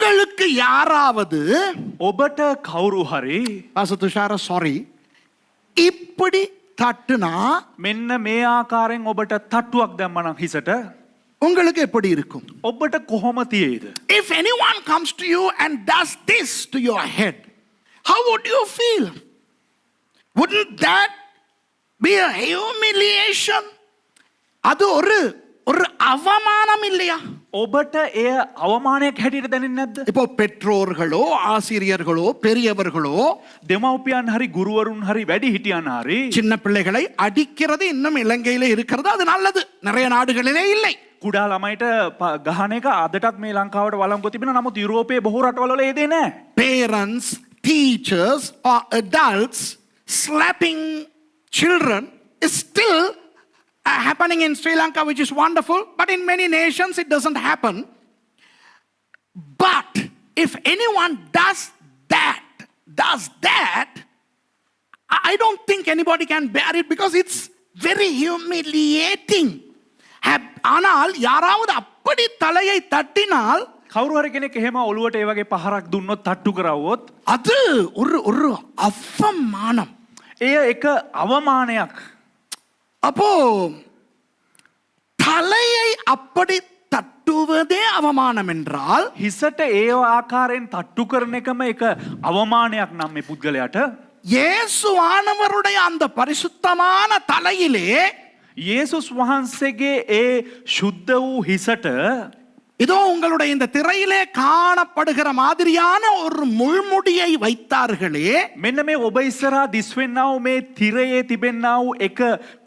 உங்களுக்கு யாராவது ඔබට කවුරු හරි Pastor Tushara, sorry, இப்படி தட்டுனா මෙන්න මේ ආකාරයෙන් ඔබට තට්ටුවක් දැම්මනම් හිසට உங்களுக்கு எப்படி இருக்கும்? ඔබට කොහොම තියෙයිද? If anyone comes to you and does this to your head, how would you feel? Wouldn't that be a humiliation? அது ஒரு அவமானம் இல்லையா? ඔබට එය අවමානයක් හැටියට දැනෙන්නේ නැද්ද? இப்போ பெற்றோர்களோ ஆசிரியர்களோ பெரியவர்களோ දෙමව්පියන් හරි ගුරුවරුන් හරි වැඩි හිටියන් හරි சின்ன பிள்ளைகளை அடிக்கிறது இன்னும் இலங்கையில இருக்கிறது, அது நல்லது. நிறைய நாடுகளிலே இல்லை. කුඩා ළමයිට ගහන එක අදටත් මේ ලංකාවට වළංගුව තිබෙනවා. නමුත් යුරෝපයේ බොහෝ රටවල ඒ දේ නැහැ. Parents, teachers or adults slapping children is still happening in Sri Lanka, which is wonderful, but in many nations it doesn't happen. But if anyone does that, I don't think anybody can bear it because it's very humiliating. ஆனால் யாராவது அப்படி தலையை தட்டினால், කවුරු හරි කෙනෙක් එහෙම ඔළුවට ඒ වගේ පහරක් දුන්නොත් තට්ටු කරවුවොත් அது ஒரு அவமானம். එය එක අවමානයක්. அப்போ தலையை அப்படி தட்டுவதே அவமானம் என்றால், හිසට ඒ ආකාරයෙන් තට්ටු කරන එකම එක අවමානයක් නම් මේ පුද්ගලයාට, இயேசுவானவருடைய அந்த பரிசுத்தமான தலையிலே යේසුස් වහන්සේගේ ඒ ශුද්ධ වූ හිසට இதோ உங்களுடைய இந்த திரையிலே காணப்படுகிற மாதிரியான ஒரு முள்முடியை வைத்தார்களே, මෙන්න මේ ඔබ ඉස්සරහා දිස්වෙන්නා වූ මේ තිරයේ තිබෙන්නා වූ එක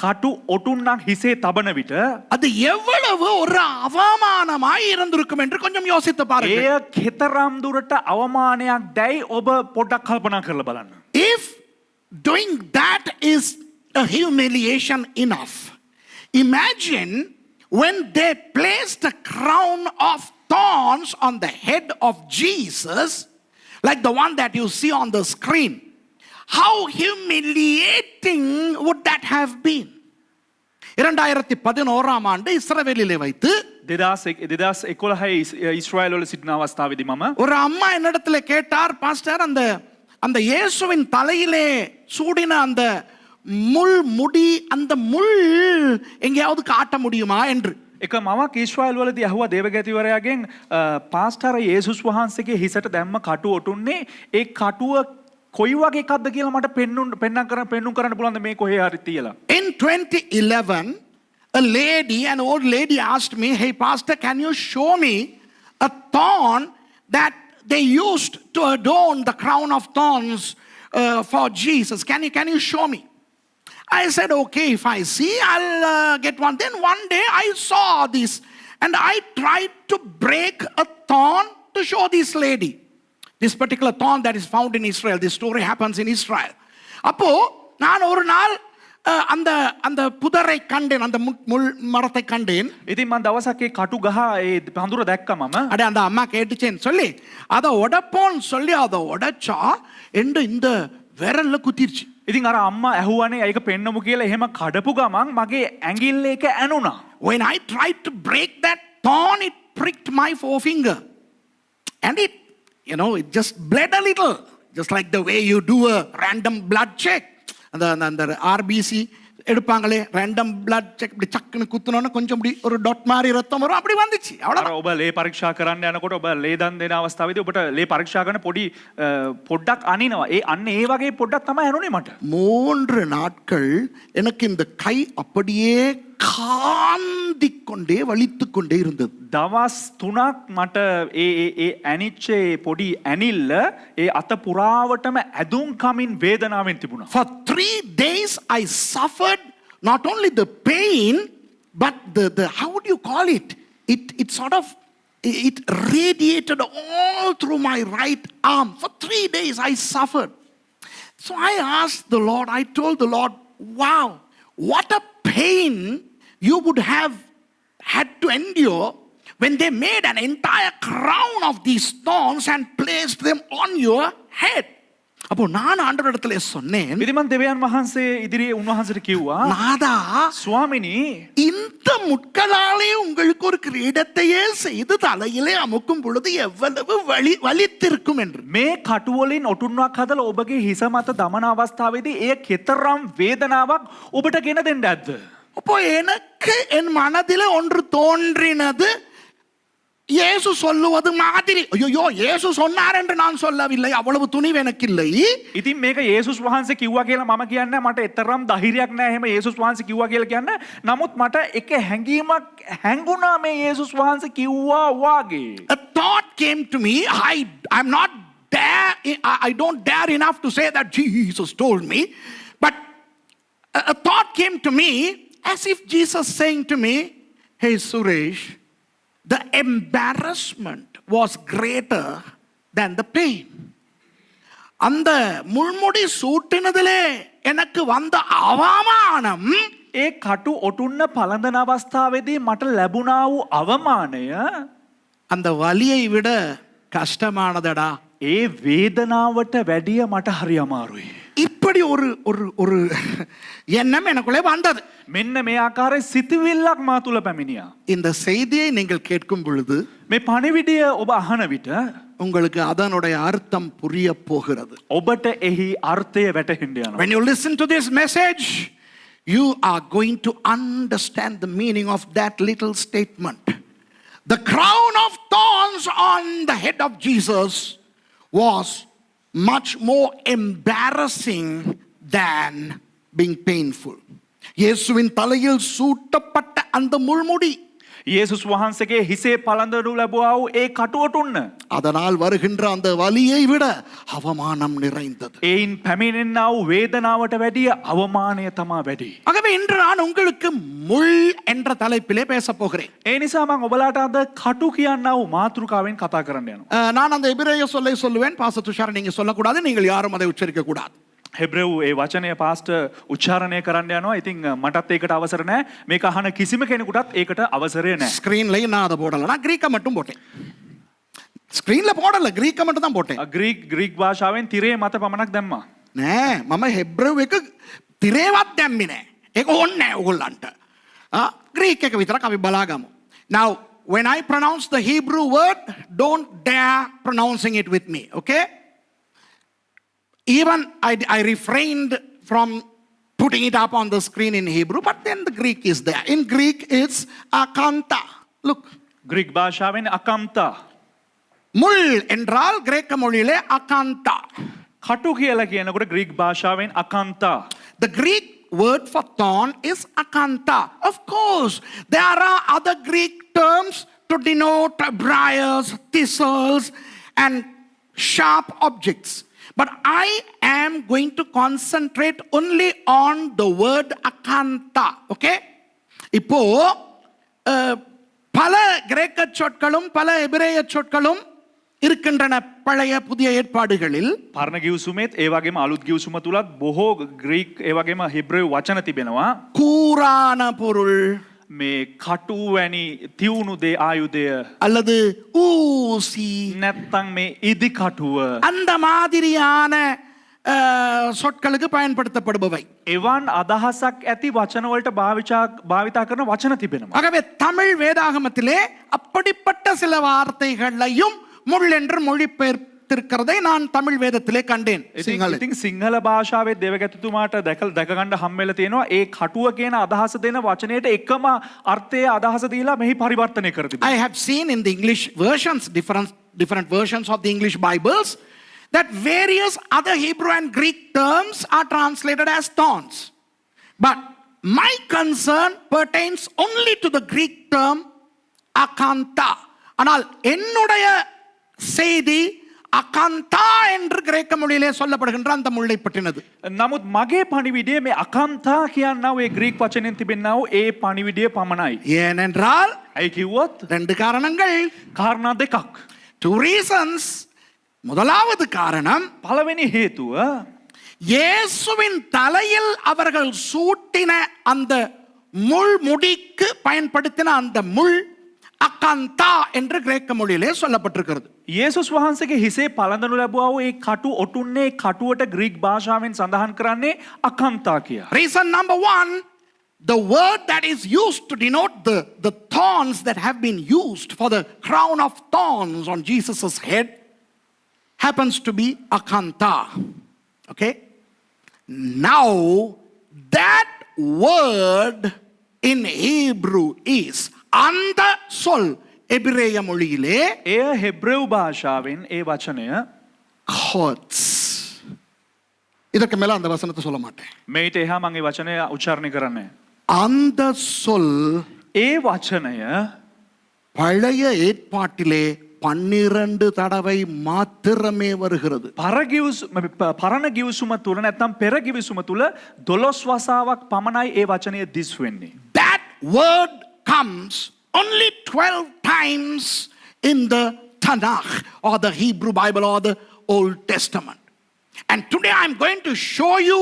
කටු ඔටුන්නක් හිසේ තබන විට அது எவ்வளவு ஒரு அவமானமாய் இருந்திருக்கும் என்று கொஞ்சம் யோசித்து பாருங்கள். එය කෙතරම් දුරට අවමානයක් දැයි ඔබ පොඩ්ඩක් කල්පනා කරලා බලන්න. If doing that is a humiliation enough, imagine when they placed a crown of thorns on the head of Jesus, like the one that you see on the screen. How humiliating would that have been? 2011 ஆண்டு இஸ்ரவேலிலே வைத்து 2011 Israel වල සිටින අවස්ථාවේදී මම ஒரு அம்மா என்னிடத்தில் கேட்டார், பாஸ்டர், அந்த இயேசுவின் தலையிலே சூடின அந்த முடி, அந்த முள் எங்கேயாவது காட்ட முடியுமா என்று. එක මමක් ඊශ්‍රායල් වලදී අහුවා දේවගතිවරයාගෙන්, පාස්ටර් යේසුස් වහන්සේගේ හිසට දැම්ම කටුව ඔටුන්නේ ඒ කටුව කොයි වගේ එකක්ද කියලා මට පෙන්නුම් කරන්න පුළුවන්ද මේ කොහේ හරි තියලා. In 2011 an old lady asked me, hey pastor, can you show me a thorn that they used to adorn the crown of thorns for Jesus? Can you show me? I said, okay, if I see, I'll get one. Then one day I saw this and I tried to break a thorn to show this lady. This particular thorn that is found in Israel. This story happens in Israel. அப்போ நான் ஒரு நாள் அந்த புதரை கண்டேன், அந்த முள் மரத்தை கண்டேன். ඉතින් මම දවසක් ඒ කටු ගහ ඒ පඳුර දැක්කා මම. அட அந்த அம்மா கேட்டுச்சேன்னு சொல்லி அதை உடைப்போன்னு சொல்லி அதை உடைச்சா இந்த விரல்ல குத்திருச்சு. ඉතින් අර අම්මා ඇහුවානේ ඒක පෙන්නමු කියලා එහෙම කඩපු ගමන් මගේ ඇඟිල්ල එක ඇනුණා. When I tried to break that thorn, it pricked my forefinger. And it just bled a little. Just like the way you do a random blood check. அந்த RBC எடுப்பாங்களே, ரேண்டம் பிளட் செக், இப்படி சக்குன்னு குத்துனோன்னா கொஞ்சம் இப்படி ஒரு dot மாதிரி ரத்தம் வரும், அப்படி வந்துச்சு. அவ்வளவுதான். ඔබ ලේ පරීක්ෂා කරන්න යනකොට ඔබ ලේ දන් දෙන අවස්ථාවේදී ඔබට ලේ පරීක්ෂා කරන පොඩ්ඩක් අනිනවා. අන්න ඒ වගේ පොඩ්ඩක් තමයි අනුනේ මට. 3 நாட்கள் எனக்கு இந்த கை அப்படியே காந்திக் கொண்டே வலித்துக் கொண்டே இருந்தது. දවස් 3ක් මට ඒ ඇනිච්ච පොඩි ඇනිල්ල ඒ අත පුරාවටම ඇදුම් කමින් වේදනාවෙන් තිබුණා. For 3 days I suffered not only the pain but the how would you call it? It sort of it radiated all through my right arm. For 3 days I suffered. So I asked the Lord, I told the Lord, wow, what a pain you would have had to endure when they made an entire crown of these thorns and placed them on your head. அப்போ நான் ஆண்டவரிடத்துல சொன்னேன், ඉතින් මම දෙවියන් වහන්සේ ඉදිරියේ උන්වහන්සේට කිව්වා நாதா, ස්වාමිනී இந்த முட்களாலே உங்களுக்கு ஒரு கிரீடத்தையே செய்து தலையிலே அமுக்கும் பொழுது எவ்வளவு வலித்திருக்கும் என்று. මේ කටුවලින් ඔටුන්නක් හදලා ඔබගේ හිස මත දමන අවස්ථාවේදී එය කෙතරම් වේදනාවක් ඔබට ගෙන දෙන්න ඇද්ද? அப்போ எனக்கு என் மனதிலே ஒன்று தோன்றினது, இயேசு சொல்லுவது மாதிரி. ஐயோ, இயேசு சொன்னார் என்று நான் சொல்லவில்லை, அவ்வளவு துணிவு எனக்கு இல்லை. ඉතින් මේක යේසුස් වහන්සේ කිව්වා කියලා මම කියන්නේ මට එතරම් ධෛර්යයක් නැහැ එහෙම යේසුස් වහන්සේ කිව්වා කියලා කියන්න. නමුත් මට එක හැඟීමක් හැඟුණා මේ යේසුස් වහන්සේ කිව්වා වාගේ. A thought came to me. I'm not dare, I don't dare enough to say that Jesus told me, but a thought came to me as if Jesus saying to me, hey Suresh, the embarrassment was greater than the pain. அந்த முள்முடி சூட்டினதிலே எனக்கு வந்த அவமானம், ඒ කටු ඔටුන්න පළඳන අවස්ථාවේදී මට ලැබුණා වූ අවමානය அந்த வலியை விட கஷ்டமானதடா. ඒ වේදනාවට වැඩිය මට හරි අමාරුයි. இப்படி ஒரு ஒரு ஒரு எண்ணம் எனக்குள்ளே வந்தது. මෙන්න මේ ආකාරයේ සිතුවිල්ලක් මා තුල පැමිණියා. இந்த செய்தியை நீங்கள் கேட்கும் பொழுது මේ පණිවිඩය ඔබ අහන විට உங்களுக்கு அதனுடைய அர்த்தம் புரிய போகிறது. ඔබට එහි අර්ථය වැටහෙන්න යනවා. When you listen to this message, you are going to understand the meaning of that little statement. The crown of thorns on the head of Jesus was much more embarrassing than being painful. இயேசுவின் தலையில் சூட்டப்பட்ட அந்த முள்முடி, යේසුස් වහන්සේගේ හිසේ පළඳනු ලැබුවා වූ ඒ කටු ඔටුන්න அதனால் வருகின்ற அந்த வலியை விட அவமானம் நிறைந்தது. ඒයින් පැමිණෙනා වූ වේදනාවට වැඩිය අවමානය තමා වැඩි. ஆகவே இன்று நான் உங்களுக்கு முள் என்ற தலைப்பிலே பேச போகிறேன். ඒ නිසා මම ඔබලාට අද කටු කියනා වූ මාතෘකාවෙන් கதா කරන්න යනවා. நான் அந்த எபிரேய சொல்லை சொல்லுவேன். பாஸ்டர் துஷார் நீங்க சொல்லக்கூடாது, நீங்கள் யாரும் அதை உச்சரிக்க கூடாது. හෙබ්‍රෙව් ඒ වචනය පාස්ටර් උච්චාරණය කරන්න යනවා. ඉතින් මටත් ඒකට අවසර නැහැ. මේක අහන කිසිම කෙනෙකුටත් ඒකට අවසරය නැහැ. ஸ்கிரீன்லயும் நான் அதை போடல, நான் கிரீக்கை மட்டும் போட்டேன். ஸ்கிரீன்ல போடல, கிரீக்கை மட்டும் தான் போட்டேன். ග්‍රීක් භාෂාවෙන් තිරේ මත පමණක් දැම්මා. නෑ, මම හෙබ්‍රව් එක තිරේවත් දැම්මේ නෑ. ඒක ඕනේ නෑ ඔයගොල්ලන්ට. ග්‍රීක් එක විතරක් අපි බලාගමු. Now when I pronounce the Hebrew word, don't dare pronouncing it with me, okay? Even I refrained from putting it up on the screen in Hebrew, but then the Greek is there. In Greek it's akanta. Look. Greek භාෂාවෙන් අකම්තා. முள் என்றால் கிரேக்க மொழியிலே akanta. කටු කියලා කියනකොට Greek භාෂාවෙන් අකම්තා. The Greek word for thorn is akanta. Of course, there are other Greek terms to denote briars, thistles, and sharp objects. But I am going to concentrate only on the word akanta. Okay? இப்போ பல கிரேக்க சொற்களும் பல எபிரேய சொற்களும் இருக்கின்றன பழைய புதிய ஏற்பாடுகளில். පරණ ගිවිසුමේත් ඒ වගේම අලුත් ගිවිසුම තුලත් බොහෝ ග්‍රීක් ඒ වගේම හිබ්‍රෙව් වචන තිබෙනවා. கூரான பொருள், මේ කටු වැනි තියුණු දේ ආයුධය அல்லது ஊசி, නැත්තම් මේ ඉදි කටුව அந்த மாதிரியான சொற்களுக்கு பயன்படுத்தப்படுபவை. එවන් අදහසක් ඇති වචන වලට භාවිතා කරන වචන තිබෙනවා. ஆகவே தமிழ் வேதாகமத்திலே அப்படிப்பட்ட சில வார்த்தைகளையும் முள் என்று மொழிபெயர்த்திருக்கிறதை நான் தமிழ் வேதத்திலே கண்டேன். ඉතින් සිංහල භාෂාවේ දෙවගැතිතුමාට දැක ගන්න හම්බෙලා තියෙනවා ඒ කටුව කියන අදහස දෙන වචනයට එකම අර්ථය අදහස දීලා මෙහි පරිවර්තනය කර තිබෙනවා. I have seen in the English versions, different versions of the English Bibles, that various other Hebrew and Greek terms are translated as thorns. But my concern pertains only to the Greek term akanta. ஆனால் என்னுடைய செய்தி அகாந்தா என்று கிரேக்க மொழியிலே சொல்லப்படுகின்ற அந்த முள்ளை பற்றினது. නමුත් මගේ පණිවිඩය මේ අකන්තා කියනා ඒ ග්‍රීක් වචනෙන් තිබෙනා වූ ඒ පණිවිඩය පමණයි. ஏனென்றால் ඇයි කිව්වොත් ரெண்டு காரணங்கள். කාරණා දෙකක්. Two reasons. முதலாவது காரணம், පළවෙනි හේතුව இயேசுவின் தலையில் அவர்கள் சூட்டின அந்த முள் முடிக்கு பயன்படுத்தின அந்த முள், அகந்தா என்று கிரேக்க மொழியிலே சொல்லப்பட்டிருக்கிறது. යේසුස් වහන්සේගේ හිසේ පළඳනු ලැබුවා වූ ඒ කටු ඔටුන්නේ කටුවට ග්‍රීක් භාෂාවෙන් සඳහන් කරන්නේ අකන්තා කියා. Reason number one, the word that is used to denote the thorns that have been used for the crown of thorns on Jesus' head happens to be akanta. Okay? Now, that word in Hebrew is அந்த சொல் எபிரேய மொழியிலே එය Hebrew භාෂාවෙන් ඒ වචනය courts. இதற்கு மேல அந்த வசனத்தை சொல்ல மாட்டேன். මේට එහා මම ඒ වචනය උච්චාරණය කරන්නේ. அந்த சொல் ඒ වචනය பழைய ஏற்பாட்டிலே 12 தடவை மாத்திரமே வருகிறது. පරණ ගිවිසුම තුල නැත්නම් පෙර ගිවිසුම තුල 12 වතාවක් පමණයි ඒ වචනය දිස් වෙන්නේ. That word comes only 12 times in the Tanakh or the Hebrew Bible or the Old Testament. And today I'm going to show you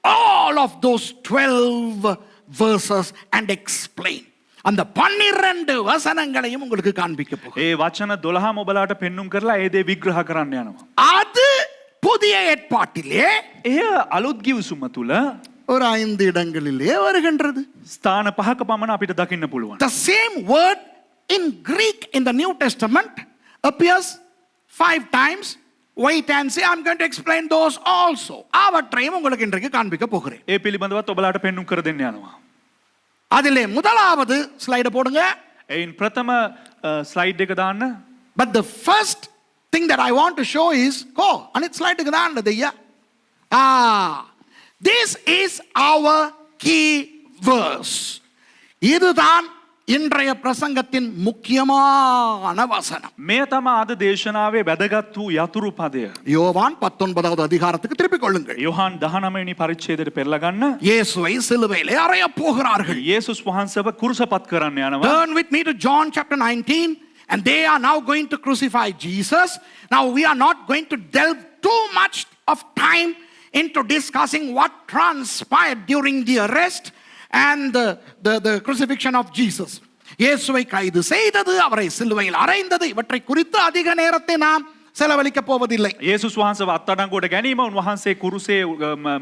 all of those 12 verses and explain. அந்த 12 வசனங்களையும் உங்களுக்கு காண்பிக்க போகிறேன். ඒ වචන 12ම ඔබලාට පෙන්눔 කරලා ඒ දේ විග්‍රහ කරන්න යනවා. அது புதிய ஏற்பாட்டிலே එය අලුත් ගිවිසුම තුල ஒரு 5 இடங்களிலே வருகின்றது. ස්ථාන 5ක පමණ අපිට දකින්න පුළුවන්. The same word in Greek in the New Testament appears 5 times. Wait and see, I'm going to explain those also. அவற்றையும் உங்களுக்கு இன்றைக்கு காண்பிக்க போகிறேன். ඒ පිළිබඳවත් ඔබලාට පෙන්눔 කර දෙන්න යනවා. அதிலே முதலாவது ஸ்லைட போடுங்க. එයින් ප්‍රථම ස්ලයිඩ් එක දාන්න. But the first thing that I want to show is Anith ஸ்லைடுக்கு தான் ஐயா. This is our key verse. இதுதான் இன்றைய பிரசங்கத்தின் முக்கியமான வசனம். මේ තමයි අද දේශනාවේ වැදගත් වූ යතුරු පදය. யோவான் 19வது அதிகாரத்துக்கு திருப்பிக் கொள்ளுங்கள். යොහාන් 19 වෙනි පරිච්ඡේදයට පෙරලා ගන්න. இயேசுவை சிலுவையிலே அறையப் போகிறார்கள். යේසුස් වහන්සේව කුරුසපත් කරන්න යනවා. Turn with me to John chapter 19, and they are now going to crucify Jesus. Now we are not going to delve too much of time into discussing what transpired during the arrest and the crucifixion of Jesus. இயேசுவை கைது செய்தது, அவரை சிலுவையில் அறைந்தது, இவற்றை குறித்து அதிக நேரத்தை நாம் செலவழிக்க போவதில்லை. යේසුස් වහන්සේව අත්අඩංගුවට ගැනීම, උන්වහන්සේ කුරුසේ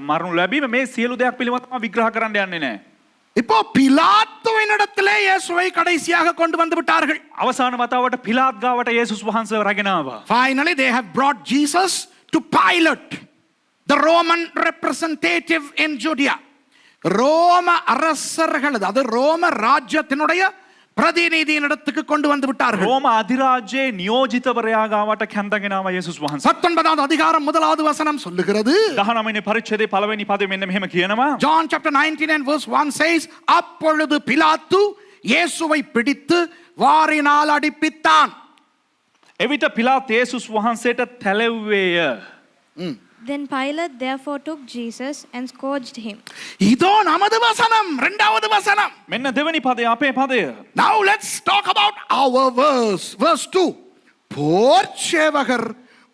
මරණු ලැබීම මේ සියලු දෙයක් පිළිබඳව විග්‍රහ කරන්න යන්නේ නැහැ. இப்போ பிலாத்துவினிடத்திலே இயேசுவை கடைசியாக கொண்டு வந்து விட்டார்கள். අවසාන වතාවට පිලාත් ගාවට යේසුස් වහන්සේව රැගෙන ආවා. Finally they have brought Jesus to Pilate, the Roman representative in Judea. ரோம அரசர்கள், அது ரோம ராஜ்யத்தினுடைய பிரதிநிதியினிடத்துக்கு கொண்டு வந்து விட்டார்கள். රෝම අධිරාජ්‍යයේ නියෝජිතවරයා ගාවට කැඳගෙන ආවා යේසුස් වහන්සේ. 19வது அதிகாரம் முதலாவது வசனம் சொல்லுகிறது. 19 වෙනි පරිච්ඡේදයේ පළවෙනි පදය මෙන්න මෙහෙම කියනවා. John chapter 19 and verse 1 says, அப்பொழுது பிலாத்து இயேசுவை பிடித்து வாரினால் அடிப்பித்தான். එවිට පිලාත් යේසුස් වහන්සේට තැලෙව්වේය. Then Pilate therefore took Jesus and scourged him. இதோ நமது வசனம், இரண்டாவது வசனம். මෙන්න දෙවෙනි පදය අපේ පදය. Now let's talk about our verse. Verse 2. போர்ச்சேவகர்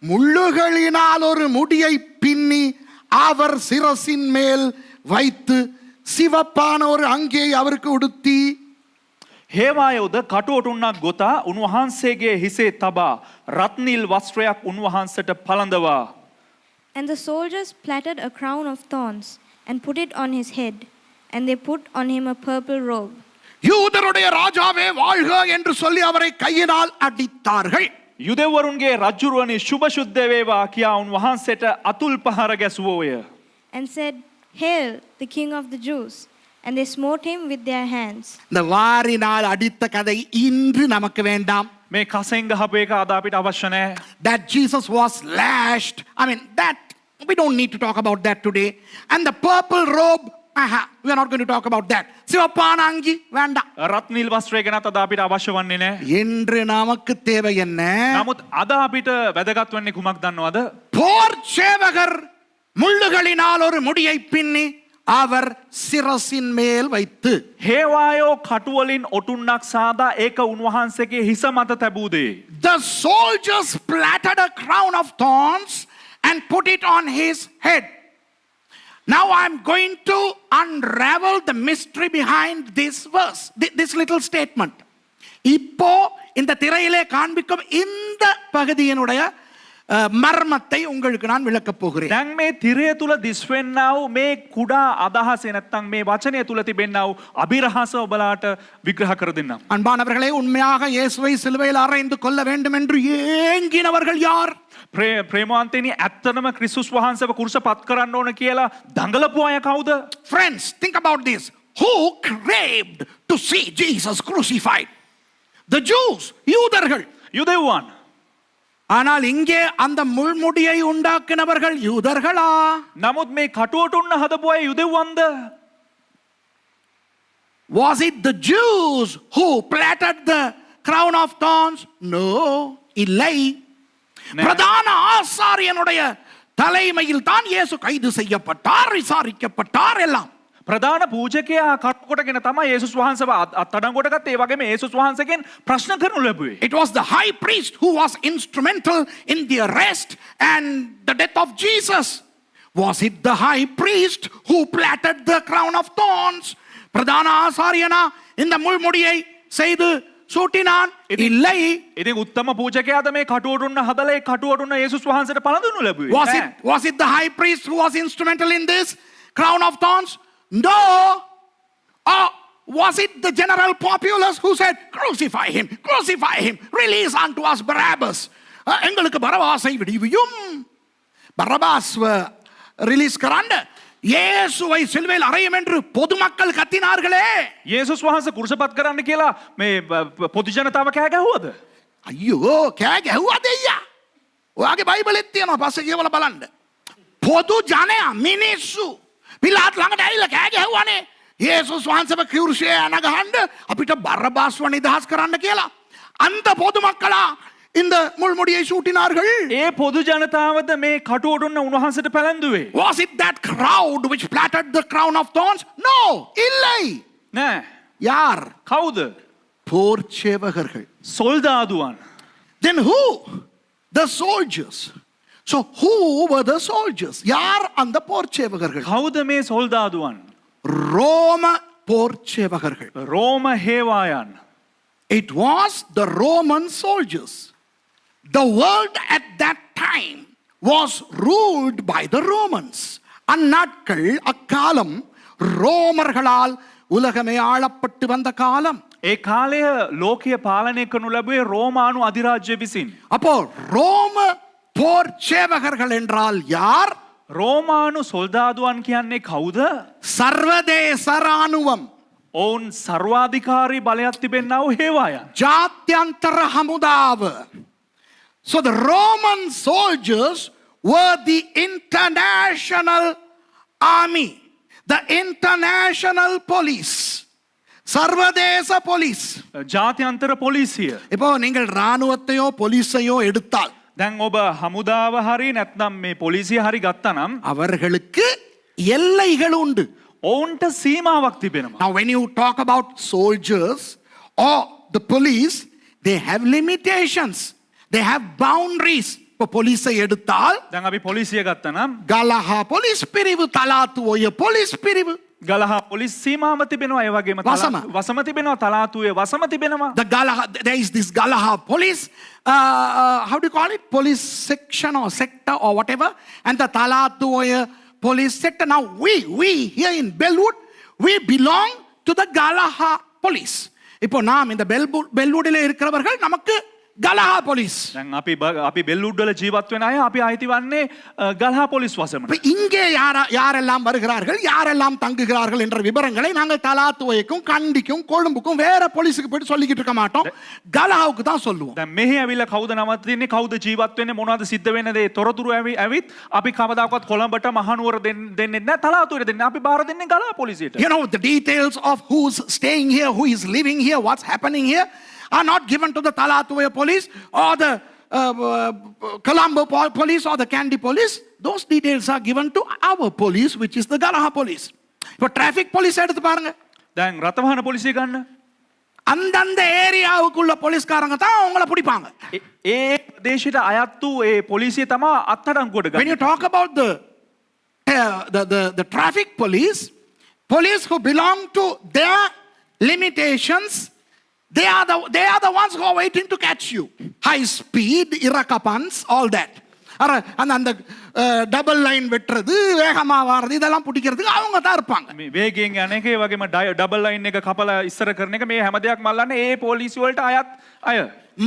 முள்ளுகளினால் ஒரு முடியை பின்னி அவர் சிரசின் மேல் வைத்து சிவப்பான ஒரு அங்கியை அவருக்கு உடுத்தி හේවායෝද කටුවටුන්නක් ගොතා උන්වහන්සේගේ හිසේ තබා රත්නිල් වස්ත්‍රයක් උන්වහන්සේට පළඳවා. And the soldiers plaited a crown of thorns and put it on his head, and they put on him a purple robe. யூதருடைய ராஜாவே வாழ்க என்று சொல்லி அவரை கையினால் அடித்தார்கள். යුදෙවරුන්ගේ රජුරුවනි සුභ සුද්ධ වේවා කියා උන්වහන්සේට අතුල් පහර ගැසුවෝය. And said, Hail, the King of the Jews! And they smote him with their hands. இந்த வாரினால் அடித்த கதை இன்று நமக்கு வேண்டாம். මේ කසෙන් ගහපු එක අද අපිට අවශ්‍ය නැහැ. That Jesus was lashed. I mean, that we don't need to talk about that today. And the purple robe, we are not going to talk about that. சிவப்பான அங்கி வேண்டாம். රත්නිල් වස්ත්‍රය ගැනත් අද අපිට අවශ්‍ය වන්නේ නැහැ. இன்று நமக்கு தேவை என்ன? නමුත් අද අපිට වැදගත් වෙන්නේ කුමක් දන්නවද? போர் சேவகர் முள்ளுகளினால் ஒரு முடியை பின்னி அவர் சிரசின் மேல் வைத்து. හේවායෝ කටුවලින් ඔටුන්නක් සාදා ඒක උන්වහන්සේගේ හිස මත තැබූ දේ. The soldiers plaited a crown of thorns and put it on his head. Now I'm going to unravel the mystery behind this verse, this little statement. இப்போ இந்த திரையிலே காண்பிக்கும் இந்த பகுதியினுடைய மர்மத்தை உங்களுக்கு நான் விளக்கப் போகிறேன். දැන් මේ තිරය තුල දිස්වෙන්නා වූ මේ කුඩා අදහසේ නැත්තම් මේ වචනය තුල තිබෙන්නා වූ අභිරහස ඔබලාට විග්‍රහ කර දෙන්නම්. அன்பானவர்களே, உண்மையாக இயேசுவை சிலுவையில் அறைந்து கொல்ல வேண்டும் என்று ஏங்கினவர்கள் யார்? ප්‍රේමවන්තයනි, ඇත්තටම ක්‍රිස්තුස් වහන්සේව කුරුස පත් කරන්න ඕන කියලා දඟලපු අය කවුද? Friends, think about this. Who craved to see Jesus crucified? The Jews, யூதர்கள். යුදෙව්වන්. ஆனால் இங்கே அந்த முள்முடியை உண்டாக்கினவர்கள் யூதர்களா? නමුත් මේ කටුවටුන්න හදපු අය යුදෙව්වන්ද? Was it the Jews who plaited the crown of thorns? No, இல்லை. பிரதான ஆசாரியனுடைய தலைமையில் தான் இயேசு கைது செய்யப்பட்டார், விசாரிக்கப்பட்டார் எல்லாம். ප්‍රධාන පූජකයා කටුකොටගෙන තමයි යේසුස් වහන්සේව අත්අඩංගුවට ගත්තේ. ඒ වගේම යේසුස් වහන්සේගෙන් ප්‍රශ්න කරනු ලැබුවේ. It was the high priest who was instrumental in the arrest and the death of Jesus. Was it the high priest who plaited the crown of thorns? பிரதான ஆசாரியனா இந்த முள்முடியை செய்து சூட்டினான்? இல்லை. ඉතින් උත්තම පූජකයාද මේ කටුවටුන්න හදලා ඒ කටුවටුන්න යේසුස් වහන්සේට පළඳිනු ලැබුවේ. Was it the high priest who was instrumental in this crown of thorns? No. Or was it the general populace who said, crucify him, release unto us Barabbas? எங்களுக்கு பரபாசை விடுவியும். பரபாஸ் ரிலீஸ் கராண்ட இயேசுவை சிலுவையில் அறையும் என்று பொதுமக்கள் கத்தினார்களே. යේසුස් වහන්සේ කුරුසපත් කරන්න කියලා මේ පොදු ජනතාව කෑ ගැහුවද? අයියෝ, කෑ ගැහුවා දෙයියා. ඔයාගේ බයිබලෙත් තියෙනවා, පස්සේ කියවලා බලන්න. පොදු ජනයා, මිනිස්සු පිලාත් ළඟට ඇවිල්ලා කෑ ගැහුවානේ. යේසුස් වහන්සේව කුරුසියේ අනගහන්න අපිට බරබාස්ව නිදහස් කරන්න කියලා. அந்த பொதுமக்களா இந்த முள்முடியை சூட்டினார்கள்? ඒ පොදු ජනතාවද මේ කටුවටුන්න උන්වහන්සේට පැලැන්දුවේ? Was it that crowd which plaited the crown of thorns? No, இல்லை. නෑ. யார்? කවුද? போர் சேவகர்கள். සොල්දාදුවන්. Then who? The soldiers. So who were the soldiers? யார் அந்த போர் சேவகர்கள்? කවුද මේ සොල්දාදුවන්? ரோம போர் சேவகர்கள். රෝම හේවායන්. It was the Roman soldiers. The world at that time was ruled by the Romans. அந்நாட்கள், அக்காலம் ரோமர்களால் உலகமே ஆளப்பட்டு வந்த காலம். ඒ කාලය ලෝකය පාලනය කරනු ලැබුවේ රෝමානු අධිරාජ්‍ය විසින්. அப்போ ரோம போர் சேவகர்கள் என்றால் யார்? රෝමානු සොල්දාදුවන් කියන්නේ කවුද? சர்வதேச ராணுவம். ඔවුන් සර්වාධිකාරී බලයක් තිබෙන්නා වූ හේවායන්. ஜாத்யந்தர ஹமுதாவ. So the Roman soldiers were the international army, the international police, சர்வதேச போலீஸ். ජාත්‍යන්තර පොලිසිය. இப்போ நீங்கள் ராணுவத்தையோ போலீஸையோ எடுத்தால் දැන් ඔබ හමුදාව හරි නැත්නම් මේ පොලිසිය හරි ගත්තනම් அவர்களுக்கு எல்லைகள் உண்டு. ඔවුන්ට සීමාවක් තිබෙනවා. Now when you talk about soldiers or the police, they have limitations. They have boundaries. இப்போ போலீஸை எடுத்தால் දැන් අපි පොලිසිය ගත්තනම් கலஹா போலீஸ் பிரிவு, தலாத்துவோய போலீஸ் பிரிவு. ගලහා පොලිස් සීමාව තිබෙනවා. ඒ වගේම වසම. වසම තිබෙනවා. තලාතුවේ වසම තිබෙනවා. The Galaha, there is this Galaha police, how do you call it? Police section or sector or whatever. And the Talatuoya police sector. Now we here in Bellwood, we belong to the Galaha police. இப்போ நாம் இந்த பெல்வுடிலே இருக்கிறவர்கள் நமக்கு ගලහා police. දැන් අපි බෙල්ලුඩ් වල ජීවත් වෙන අය අපි අයිති වන්නේ ගලහා පොලිස් වසමට. இங்கே யாரெல்லாம் வருகிறார்கள், யாரெல்லாம் தங்குகிறார்கள் என்ற விவரங்களை நாங்கள் தலாத்துவைக்கும் கண்டிக்கும் கொழும்புக்கும் வேற போலீஸுக்கு போயிட்டு சொல்லிக்கிட்டு இருக்க மாட்டோம். ගලහාவுக்கு தான் சொல்லுவோம். දැන් මෙහි ඇවිල්ලා කවුද නවතින්නේ, කවුද ජීවත් වෙන්නේ, මොනවද සිද්ධ වෙන්නේ දේ තොරතුරු ඇවිත් අපි කවදාකවත් කොළඹට මහනුවර දෙන්නේ නැහැ, තලාතුවට දෙන්නේ. අපි බාර දෙන්නේ ගලහා පොලිසියට. You know the details of who's staying here, who is living here, what's happening here are not given to the Talatuya police or the Colombo police or the Kandy police. Those details are given to our police, which is the Galaha police. இப்போ traffic police எடுத்து பாருங்க. දැන් රථවාහන පොලිසිය ගන්න. அந்தந்த ஏரியாவுக்குள்ள போலீஸ்காரங்க தான் அவங்கள பிடிப்பாங்க. ඒ ප්‍රදේශයට අයත් වූ ඒ පොලිසිය තමයි අත්අඩංගුවට ගන්නේ. When you talk about the traffic police who belong to their limitations, they are the ones who are waiting to catch you. High speed, irakapans, all that. அந்த டபுள் லைன் வெட்டுறது வேகமா வாரது இதெல்லாம் பிடிக்கிறதுக்கு அவங்க தான் இருப்பாங்க. මේ වේගයෙන් යන එක ඒ වගේම ඩබල් ලයින් එක කපලා ඉස්සර කරන එක මේ හැම දෙයක්ම අල්ලන්නේ ඒ පොලිසිය වලට අයත් අය.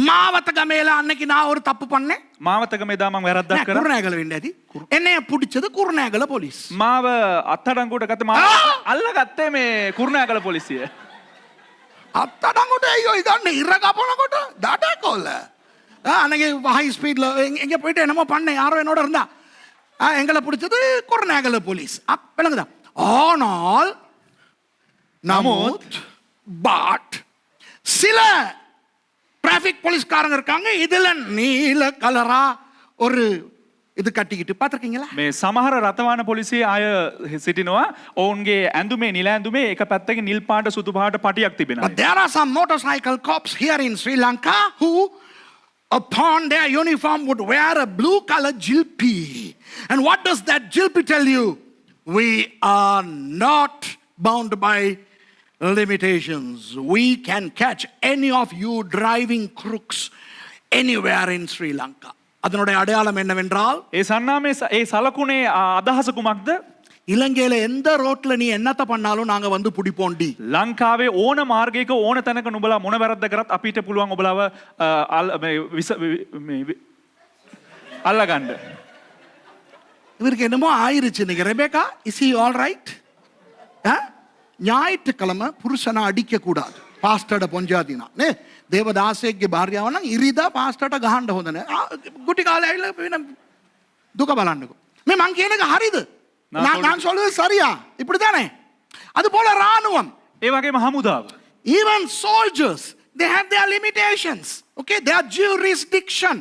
மாவத்தகமேல அன்னைக்கு நான் ஒரு தப்பு பண்ணேன். මාවතගමේ දා මම වැරද්දක් කරා. குருநாகல වෙන්නේදී என்னைய பிடிச்சது குருநாகல போலீஸ். මාව අත්අඩංගුවට ගත්ත මාව අල්ලගත්තේ මේ කුරුණෑගල පොලිසිය. අත්තඩංගුට අයියෝ ඉදන්නේ ඉර කපනකොට දඩකොල්ල. அன்னைக்கு ஹை ஸ்பீட்ல எங்க போயிட்டு என்னமோ பண்ண யாரோ என்னோட இருந்தா எங்களை பிடிச்சது குருநாகல போலீஸ். விளங்குதா? ஆனால் நமோத் பட் சில டிராஃபிக் போலீஸ்காரங்க இருக்காங்க இதுல நீல கலரா ஒரு இது கட்டிக்கிட்டு பாத்திருக்கீங்களா? මේ සමහර රතවාන පොලිසිය අය සිටිනවා. ඔවුන්ගේ ඇඳුමේ නිල ඇඳුමේ එක පැත්තකින් නිල් පාට සුදු පාට පටියක් තිබෙනවා. But there are some motorcycle cops here in Sri Lanka who upon their uniform would wear a blue color jilpi. And what does that jilpi tell you? We are not bound by limitations. We can catch any of you driving crooks anywhere in Sri Lanka. அதனுடைய அடையாளம் என்னவென்றால் ඒ සන්නාමේ ඒ සලකුණේ අදහස කුමක්ද? இலங்கையில எந்த ரோட்ல நீ என்னத்த பண்ணாலும் நாங்க வந்து பிடிப்போண்டி. ලංකාවේ ඕන මාර්ගයක ඕන තැනක නුඹලා මොන වැරද්ද කරත් අපිට පුළුවන් ඔබලව අල්ලගන්න. இவருக்கு என்னமோ ஆயிருச்சு இன்னைக்கு. Rebecca is he all right? ஞாயிற்றுக்கிழமை புருஷனை அடிக்க கூடாது. පාස්ටට පොංජාතිනා නේ දේවදාසයෙක්ගේ භාර්යාව නම් ඉරිදා පාස්ටට ගහන්න හොඳ නැහැ. ගුටි කාලේ ඇවිල්ලා වෙන දුක බලන්නකෝ. මේ මං කියන එක හරිද? நான் சொல்வது சரியா? இப்படிதானே? அது போல ராணுவம். ඒ වගේම හමුදාව. Even soldiers, they have their limitations. Okay, their jurisdiction.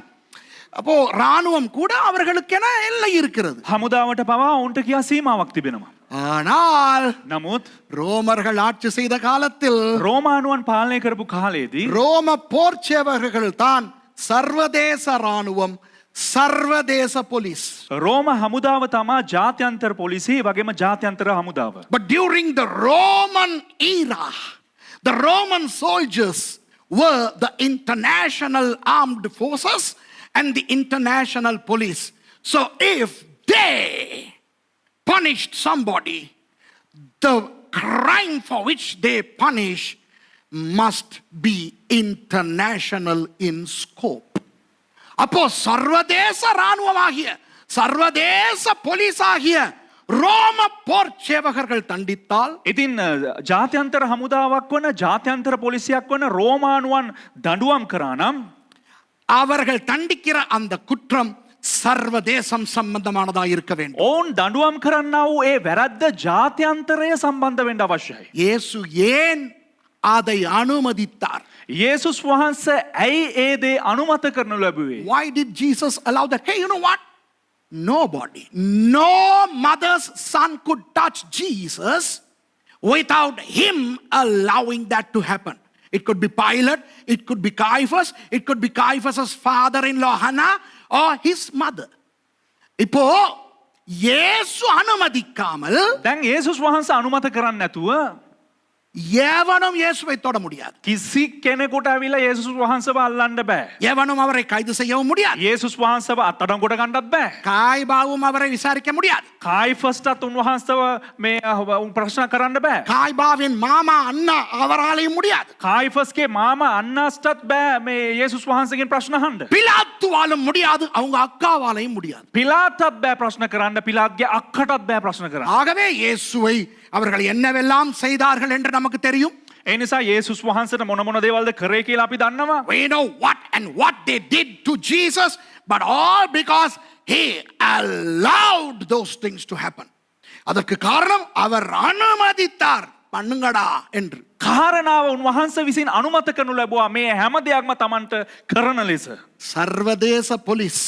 அப்போ ராணுவம் கூட அவர்களுக்கென எல்லை இருக்கிறது. හමුදාවට පවා උන්ට කියා සීමාවක් තිබෙනවා. ஆனால் නමුත් ரோமர்கள் ஆட்சி செய்த காலத்தில் රෝමානුවන් පාලනය කරපු කාලයේදී ரோம போர் சேவகர்கள் தான் சர்வதேச ராணுவம், சர்வதேச போலீஸ். රෝම හමුදාව තමා ජාත්‍යන්තර පොලිසිය වගේම ජාත්‍යන්තර හමුදාව. But during the Roman era, the Roman soldiers were the international armed forces and the international police. So if they punished somebody, the crime for which they punish must be international in scope. அப்போ சர்வதேச ராணுவமாகிய சர்வதேச police ஆகிய ரோம போர் சேவகர்கள் தண்டித்தால் ඉතින් ජාත්‍යන්තර හමුදාවක් වන ජාත්‍යන්තර පොලිසියක් වන රෝමානුවන් දඬුවම් කරා නම් அவர்கள் தண்டிக்கிற அந்த குற்றம் சர்வதேசம் சம்பந்தமானதா இருக்க வேண்டும். ඔවුන් දඬුවම් කරන්නා වූ ඒ වැරද්ද ජාත්‍යන්තරය සම්බන්ධ වෙන්න අවශ්‍යයි. இயேசு ஏன் அதை அனுமதித்தார்? යේසුස් වහන්සේ ඇයි ඒ දේ අනුමත කරනු ලැබුවේ? Why did Jesus allow that? Hey, you know what? Nobody, no mother's son could touch Jesus without him allowing that to happen. It could be Pilate, it could be Caiaphas, it could be Caiaphas's father-in-law Hannah or his mother. இப்போ இயேசு அனுமதிக்காமல் දැන් යේසුස් වහන්සේ අනුමත කරන්නේ නැතුව எவனும் இயேசுவை தொட முடியாது. කිසි කෙනෙකුට ඇවිල්ලා යේසුස් වහන්සේව අල්ලන්න බෑ. எவனும் அவரை கைது செய்யவும் முடியாது. යේසුස් වහන්සේව අත්අඩංගුවට ගන්නත් බෑ. காய்பாவும் அவரை விசாரிக்க முடியாது. කායිෆස්ටත් උන්වහන්සේව මේ ප්‍රශ්න කරන්න බෑ. காய்பாவின் மாமா அண்ணா அவராலையும் முடியாது. කායිෆස්ගේ මාමා අන්නාස්ටත් බෑ මේ යේසුස් වහන්සේගෙන් ප්‍රශ්න අහන්න. பிலாத்துவாலும் முடியாது, அவங்க அக்காவாலையும் முடியாது. පිලාතත් බෑ ප්‍රශ්න කරන්න, පිලාත්ගේ අක්කටත් බෑ ප්‍රශ්න කරන්න. ஆகவே இயேசுவை அவர்கள் என்னவெல்லாம் செய்தார்கள் என்று நமக்கு தெரியும். ඒ නිසා යේසුස් වහන්සේට මොන මොන දේවල්ද කරේ කියලා අපි දන්නවා. We know what they did to Jesus, but all because he allowed those things to happen. அதற்கு காரணம் அவர் அனுமதித்தார், பண்ணுங்கடா என்று. කාරණාව උන්වහන්සේ විසින් අනුමත කරනු ලැබුවා මේ හැම දෙයක්ම Tamanට කරන ලෙස. சர்வதேச போலீஸ்,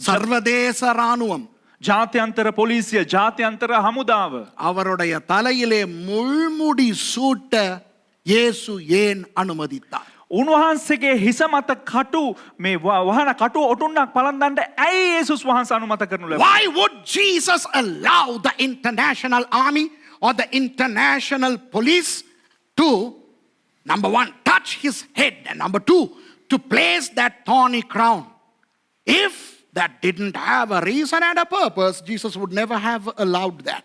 சர்வதேச ராணுவம், ජාත්‍යන්තර පොලිසිය, ජාත්‍යන්තර හමුදාව அவருடைய தலையிலே முள்முடி சூட்ட இயேசு ஏன் அனுமதித்தார்? උන්වහන්සේගේ හිස මත කටු මේ වහන කටු ඔටුන්නක් පලන්දන්න ඇයි යේසුස් වහන්සේ අනුමත කරනු ලැබුවේ? Why would Jesus allow the international army or the international police to Number one, touch his head. And number two, to place that thorny crown. If that didn't have a reason and a purpose, Jesus would never have allowed that.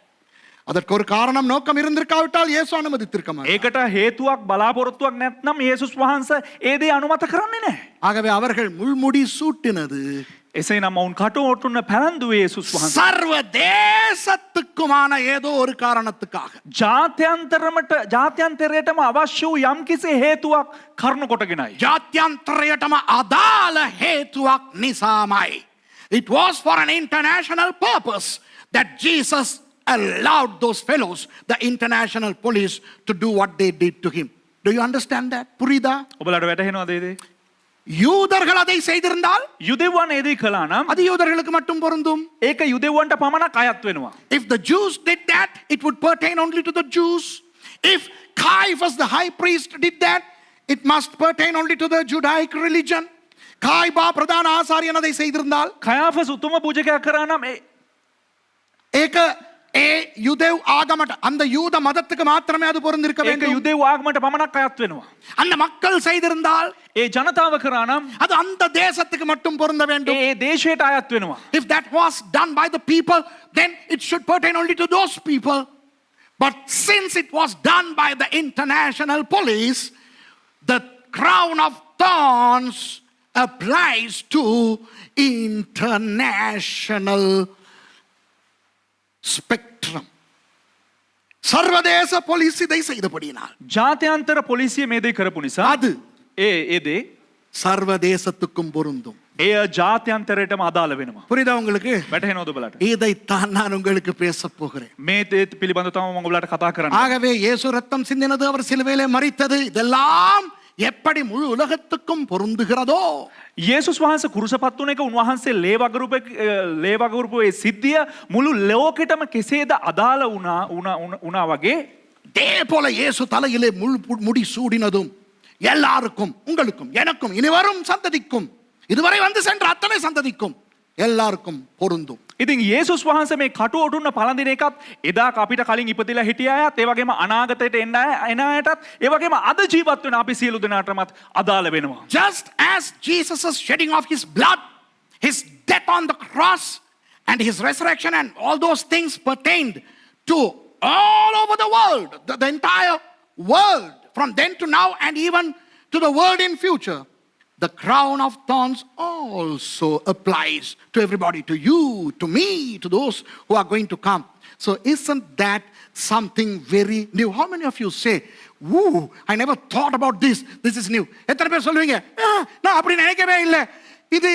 அதற்கு ஒரு காரணம் நோக்கம் இருந்திருக்காவிட்டால் இயேசு அனுமதித்திருக்க மாட்டார். ඒකට හේතුවක් බලාපොරොත්තුවක් නැත්නම් යේසුස් වහන්සේ ඒ දේ අනුමත කරන්නේ නැහැ. ஆகவே அவர்கள் முள்முடி சூட்டினது එසේනම් ඔවුන් කට ඔටුන්න පැළඳුවේ යේසුස් වහන්සේ. சர்வ தேசத்துக்குமான ஏதோ ஒரு காரணத்துக்காக. ජාත්‍යන්තරයටම අවශ්‍ය වූ යම්කිසි හේතුවක් කරුණු කොටගෙනයි. ජාත්‍යන්තරයටම අදාළ හේතුවක් නිසාමයි. It was for an international purpose that Jesus allowed those fellows, the international police, to do what they did to him. Do you understand that? புரியுதா? ඔබලට වැටහෙනවද ඒ දේ? யூதர்கள் அதை செய்திருந்தால் යුදෙව්වන් ඒ දේ කළා නම් அது யூதர்களுக்கு மட்டும் பொருந்தும். ඒක යුදෙව්වන්ට පමණක් අයත් වෙනවා. If the Jews did that, it would pertain only to the Jews. If Caiaphas the high priest did that, it must pertain only to the Judaic religion. காய்பா பிரதான ஆசாரியன் அதை செய்திருந்தால் කයාෆස් උතුම පූජකයා කරා නම් ඒක ඒ யூதேவ் ஆகமට அந்த யூத மதத்துக்கு மாத்திரமே அது பொருந்திருக்க ඒක வேண்டும். යුදෙව් ආගමට පමණක් අයත් වෙනවා. அந்த மக்கள் செய்திருந்தால் ඒ ජනතාව කරා නම් அது அந்த தேசத்துக்கு மட்டும் பொருந்த வேண்டும். ඒ දේශයට අයත් වෙනවා. If that was done by the people, then it should pertain only to those people. But since it was done by the international police, the crown of thorns applies to international spectrum. சர்வதேச police இதை செய்தபடியினால் ජාත්‍යන්තර පොලිසිය මේ දේ කරපු නිසා அது ඒ දේ சர்வதேசத்துக்கும் பொருந்தும். එය ජාත්‍යන්තරයටම අදාළ වෙනවා. புரியுதா உங்களுக்கு? වැටහෙනවද ඔබලට? இதைத்தான் நான் உங்களுக்கு பேச போகிறேன். මේ දේ පිළිබඳව තමයි මම ඔබලට කතා කරන්නේ. ஆகவே இயேசு ரத்தம் சிந்தினது, அவர் சிலுவையிலே மரித்தது, இதெல்லாம் எப்படி முழு உலகத்துக்கும் பொருந்துகிறதோ, යේසුස් වහන්සේ කුරුසපත් වුණ එක උන්වහන්සේ ලේවගරුපු ඒ සිද්ධිය මුළු ලෝකෙටම කෙසේද අදාළ වුණා වගේ அதே போல இயேசு தலையிலே முடி சூடினதும் எல்லாருக்கும், உங்களுக்கும், எனக்கும், இனி வரும் சந்ததிக்கும், இதுவரை வந்து சென்ற அத்தனை சந்ததிக்கும் எல்லாருக்கும் பொருந்தும். ඉතින් යේසුස් වහන්සේ මේ කටු ඔටුන්න පළඳින එකත් එදා අපිට කලින් ඉපදිලා හිටිය අයත් ඒ වගේම අනාගතයට එන අයටත් ඒ වගේම අද ජීවත් වෙන අපි සියලු දෙනාටමත් අදාළ වෙනවා. Just as Jesus' shedding of his blood, his death on the cross and his resurrection and all those things pertained to all over the world, the entire world, from then to now and even to the world in future, the crown of thorns also applies to everybody, to you, to me, to those who are going to come. So isn't that something very new? How many of you say, woo, I never thought about this, this is new? எத்தனை பேர் சொல்லுவீங்க, நான் அப்படி நினைக்கவே இல்லை, இது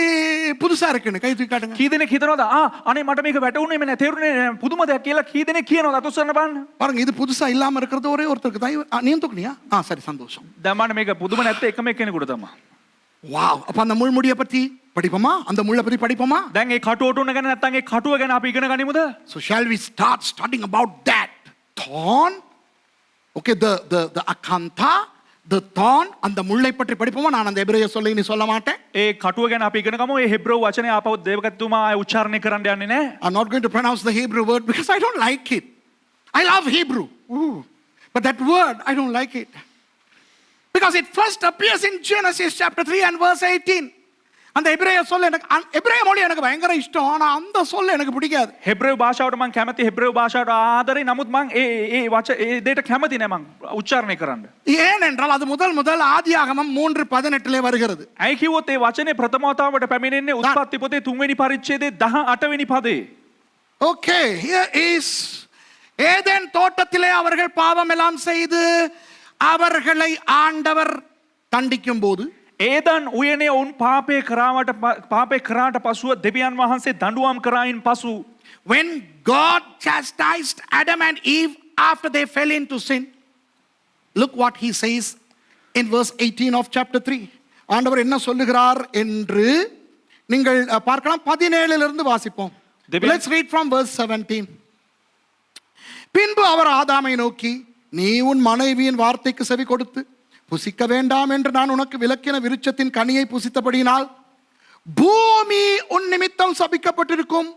புதுசா இருக்குன்னு? கை தூக்கி காட்டுங்க. කී දෙනෙක් හිතනවද අනේ මට මේක වැටුනේ මේ තේරුනේ පුදුම දෙයක් කියලා කී දෙනෙක් කියනවද අතොස්සන්න බලන්න. பாருங்க, இது புதுசா இல்லாம இருக்கிறது ஒரே ஒருத்தருக்கு தான். நீ தூக்குனியா? சரி, சந்தோஷம். දැන් මට මේක පුදුම නැත්te එකම එක්කෙනෙකුට තමයි. வாவ். அப்ப அந்த முள்முடியை பற்றி படிப்போமா? அந்த முள்ளை பற்றி படிப்போமா? දැන් ඒ කටු ඔටුන්න ගැන නැත්නම් ඒ කටුව ගැන අපි ඉගෙන ගනිමුද? So shall we start studying about that thorn? Okay, the akantha, the thorn, அந்த முள்ளை பற்றி படிப்போமா? நான் அந்த எபிரேய சொல்லை நீ சொல்ல மாட்டேன். ඒ කටුව ගැන අපි ඉගෙන ගමු. ඒ හෙබ්‍රේව වචනේ ආපහු දේවගතුමා උච්චාරණය කරන්න යන්නේ නැහැ. I'm not going to pronounce the Hebrew word because I don't like it. I love Hebrew. Ooh. But that word, I don't like it. Because it first appears in Genesis chapter 3 and verse 18. அந்த எபிரேய சொல்ல எனக்கு, எபிரேய மொழி எனக்கு பயங்கர இஷ்டம், ஆனா அந்த சொல்ல எனக்கு பிடிக்காது. හෙබ්‍රේව භාෂාවට මම කැමති, හෙබ්‍රේව භාෂාවට ආදරේ. නමුත් මම ඒ දෙයට කැමති නෑ මම උච්චාරණය කරන්න. ஏனென்றால் அது முதல் ஆதியாகமம் 3:18 வருகிறது. ඇයි කිව්වොත් ඒ වචනේ ප්‍රථම වතාවට පැමිණෙන්නේ උත්පත්ති පොතේ 3 වෙනි පරිච්ඡේදයේ 18 වෙනි පදේ. Okay, here is ஏதேன் தோட்டத்திலே அவர்கள் பாவம் எல்லாம் செய்து அவர்களை ஆண்டவர் தண்டிக்கும் போது, ඒදන් උයනේ ඔවුන් පාපේ කරාට පසුව දෙවියන් වහන්සේ දඬුවම් කරායින් පසු when God chastised Adam and Eve after they fell into sin, look what he says in verse 18 of chapter 3. ஆண்டவர் என்ன சொல்லுகிறார் என்று நீங்கள் பார்க்கலாம். 17 இருந்து வாசிப்போம். Let's read from verse 17. பின்பு அவர் ஆதாமை நோக்கி, நீ உன் மனைவியின் வார்த்தைக்கு செவி கொடுத்து புசிக்க வேண்டாம் என்று நான் உனக்கு விலக்கின விருட்சத்தின் கனியை புசித்தபடியினால் பூமி உன் நிமித்தம் சபிக்கப்பட்டிருக்கும்,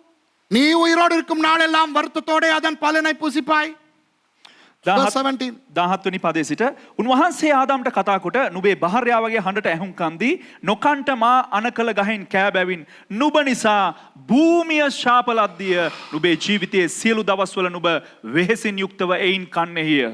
நீ உயிரோடு இருக்கும் நாளெல்லாம் வருத்தத்தோட அதன் பலனை புசிப்பாய். Verse 17. 17 පදේ සිට උන්වහන්සේ ආදාම්ට කතා කොට නුඹේ බහර්යාවගේ හඬට ඇහුම්කන් දී නොකන්ට මා අන කළ ගහෙන් කෑබැවින් නුඹ නිසා භූමිය ශාපලද්දිය නුඹේ ජීවිතයේ සියලු දවස්වල නුඹ වෙහෙසින් යුක්තව එයින් කන්නේහිය.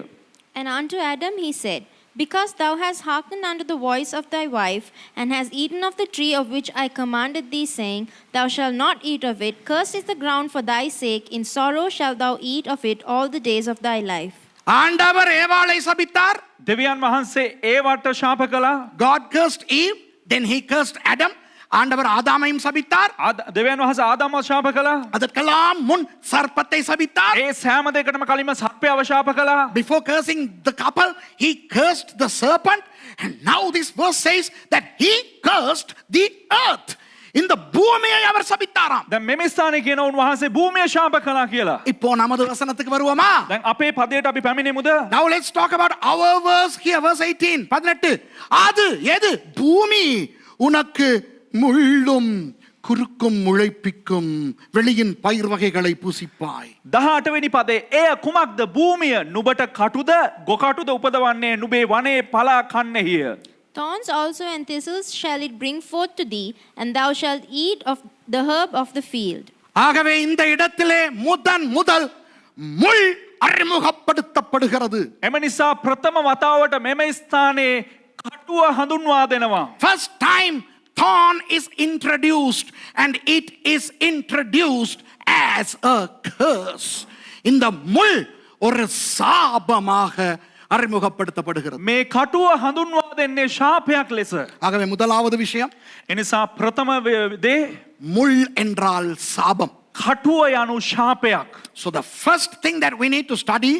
And unto Adam he said, Because thou hast hearkened unto the voice of thy wife, and hast eaten of the tree of which I commanded thee, saying, Thou shalt not eat of it, cursed is the ground for thy sake, in sorrow shalt thou eat of it all the days of thy life. ஆண்டவர் ஏவாளை சபித்தார். දෙවියන් වහන්සේ ඒවට ශාප කළා. God cursed Eve, then he cursed Adam. ஆண்டவர் ஆதாமையும் சபித்தார். දෙවියන් වහන්සේ ආදාම්ව ශාප කළා. அதற்கெல்லாம் முன் சர்ப்பத்தை சபித்தார். ඒ සෑම දෙයකටම කලින්ම සර්පයව ශාප කළා. Before cursing the couple, he cursed the serpent. And now this verse says that he cursed the earth. இந்த பூமியை அவர் சபித்தாராம். දැන් මෙම ස්ථානයේ කියන උන්වහන්සේ භූමිය ශාප කළා කියලා. இப்போ நமது வசனத்துக்கு வருவோமா? දැන් අපේ පදයට අපි පැමිණෙමුද? Now let's talk about our verse here, verse 18. 18. அது எது? பூமி உனக்கு முள்ளும் குறுக்கும் முளைப்பிக்கும் வெளியின் பயிர் வகைகளை பூசிப்பாய். 18 වෙනි පදේ එය කුමක්ද? භූමිය නුඹට කටුද ගොකටුද උපදවන්නේ නුඹේ වනයේ පලා කන්නේහිය. Thorns also and thistles shall it bring forth to thee, and thou shalt eat of the herb of the field. ஆகவே இந்த இடத்திலே முதல் முள் அறிமுகப்படுத்தப்படுகிறது. එම නිසා ප්‍රථම වතාවට මෙම ස්ථානයේ කටුව හඳුන්වා දෙනවා. First time thorn is introduced, and it is introduced as a curse. இந்த முள் ஒரு சாபமாக அறிமுகப்படுத்தப்படுகிறது. මේ කටුව හඳුන්වා දෙන්නේ ශාපයක් ලෙස. ஆகவே முதலாவது விஷயம், එනිසා ප්‍රථම දේ முள் என்றால் சாபம். කටුව යනු ශාපයක්. So the first thing that we need to study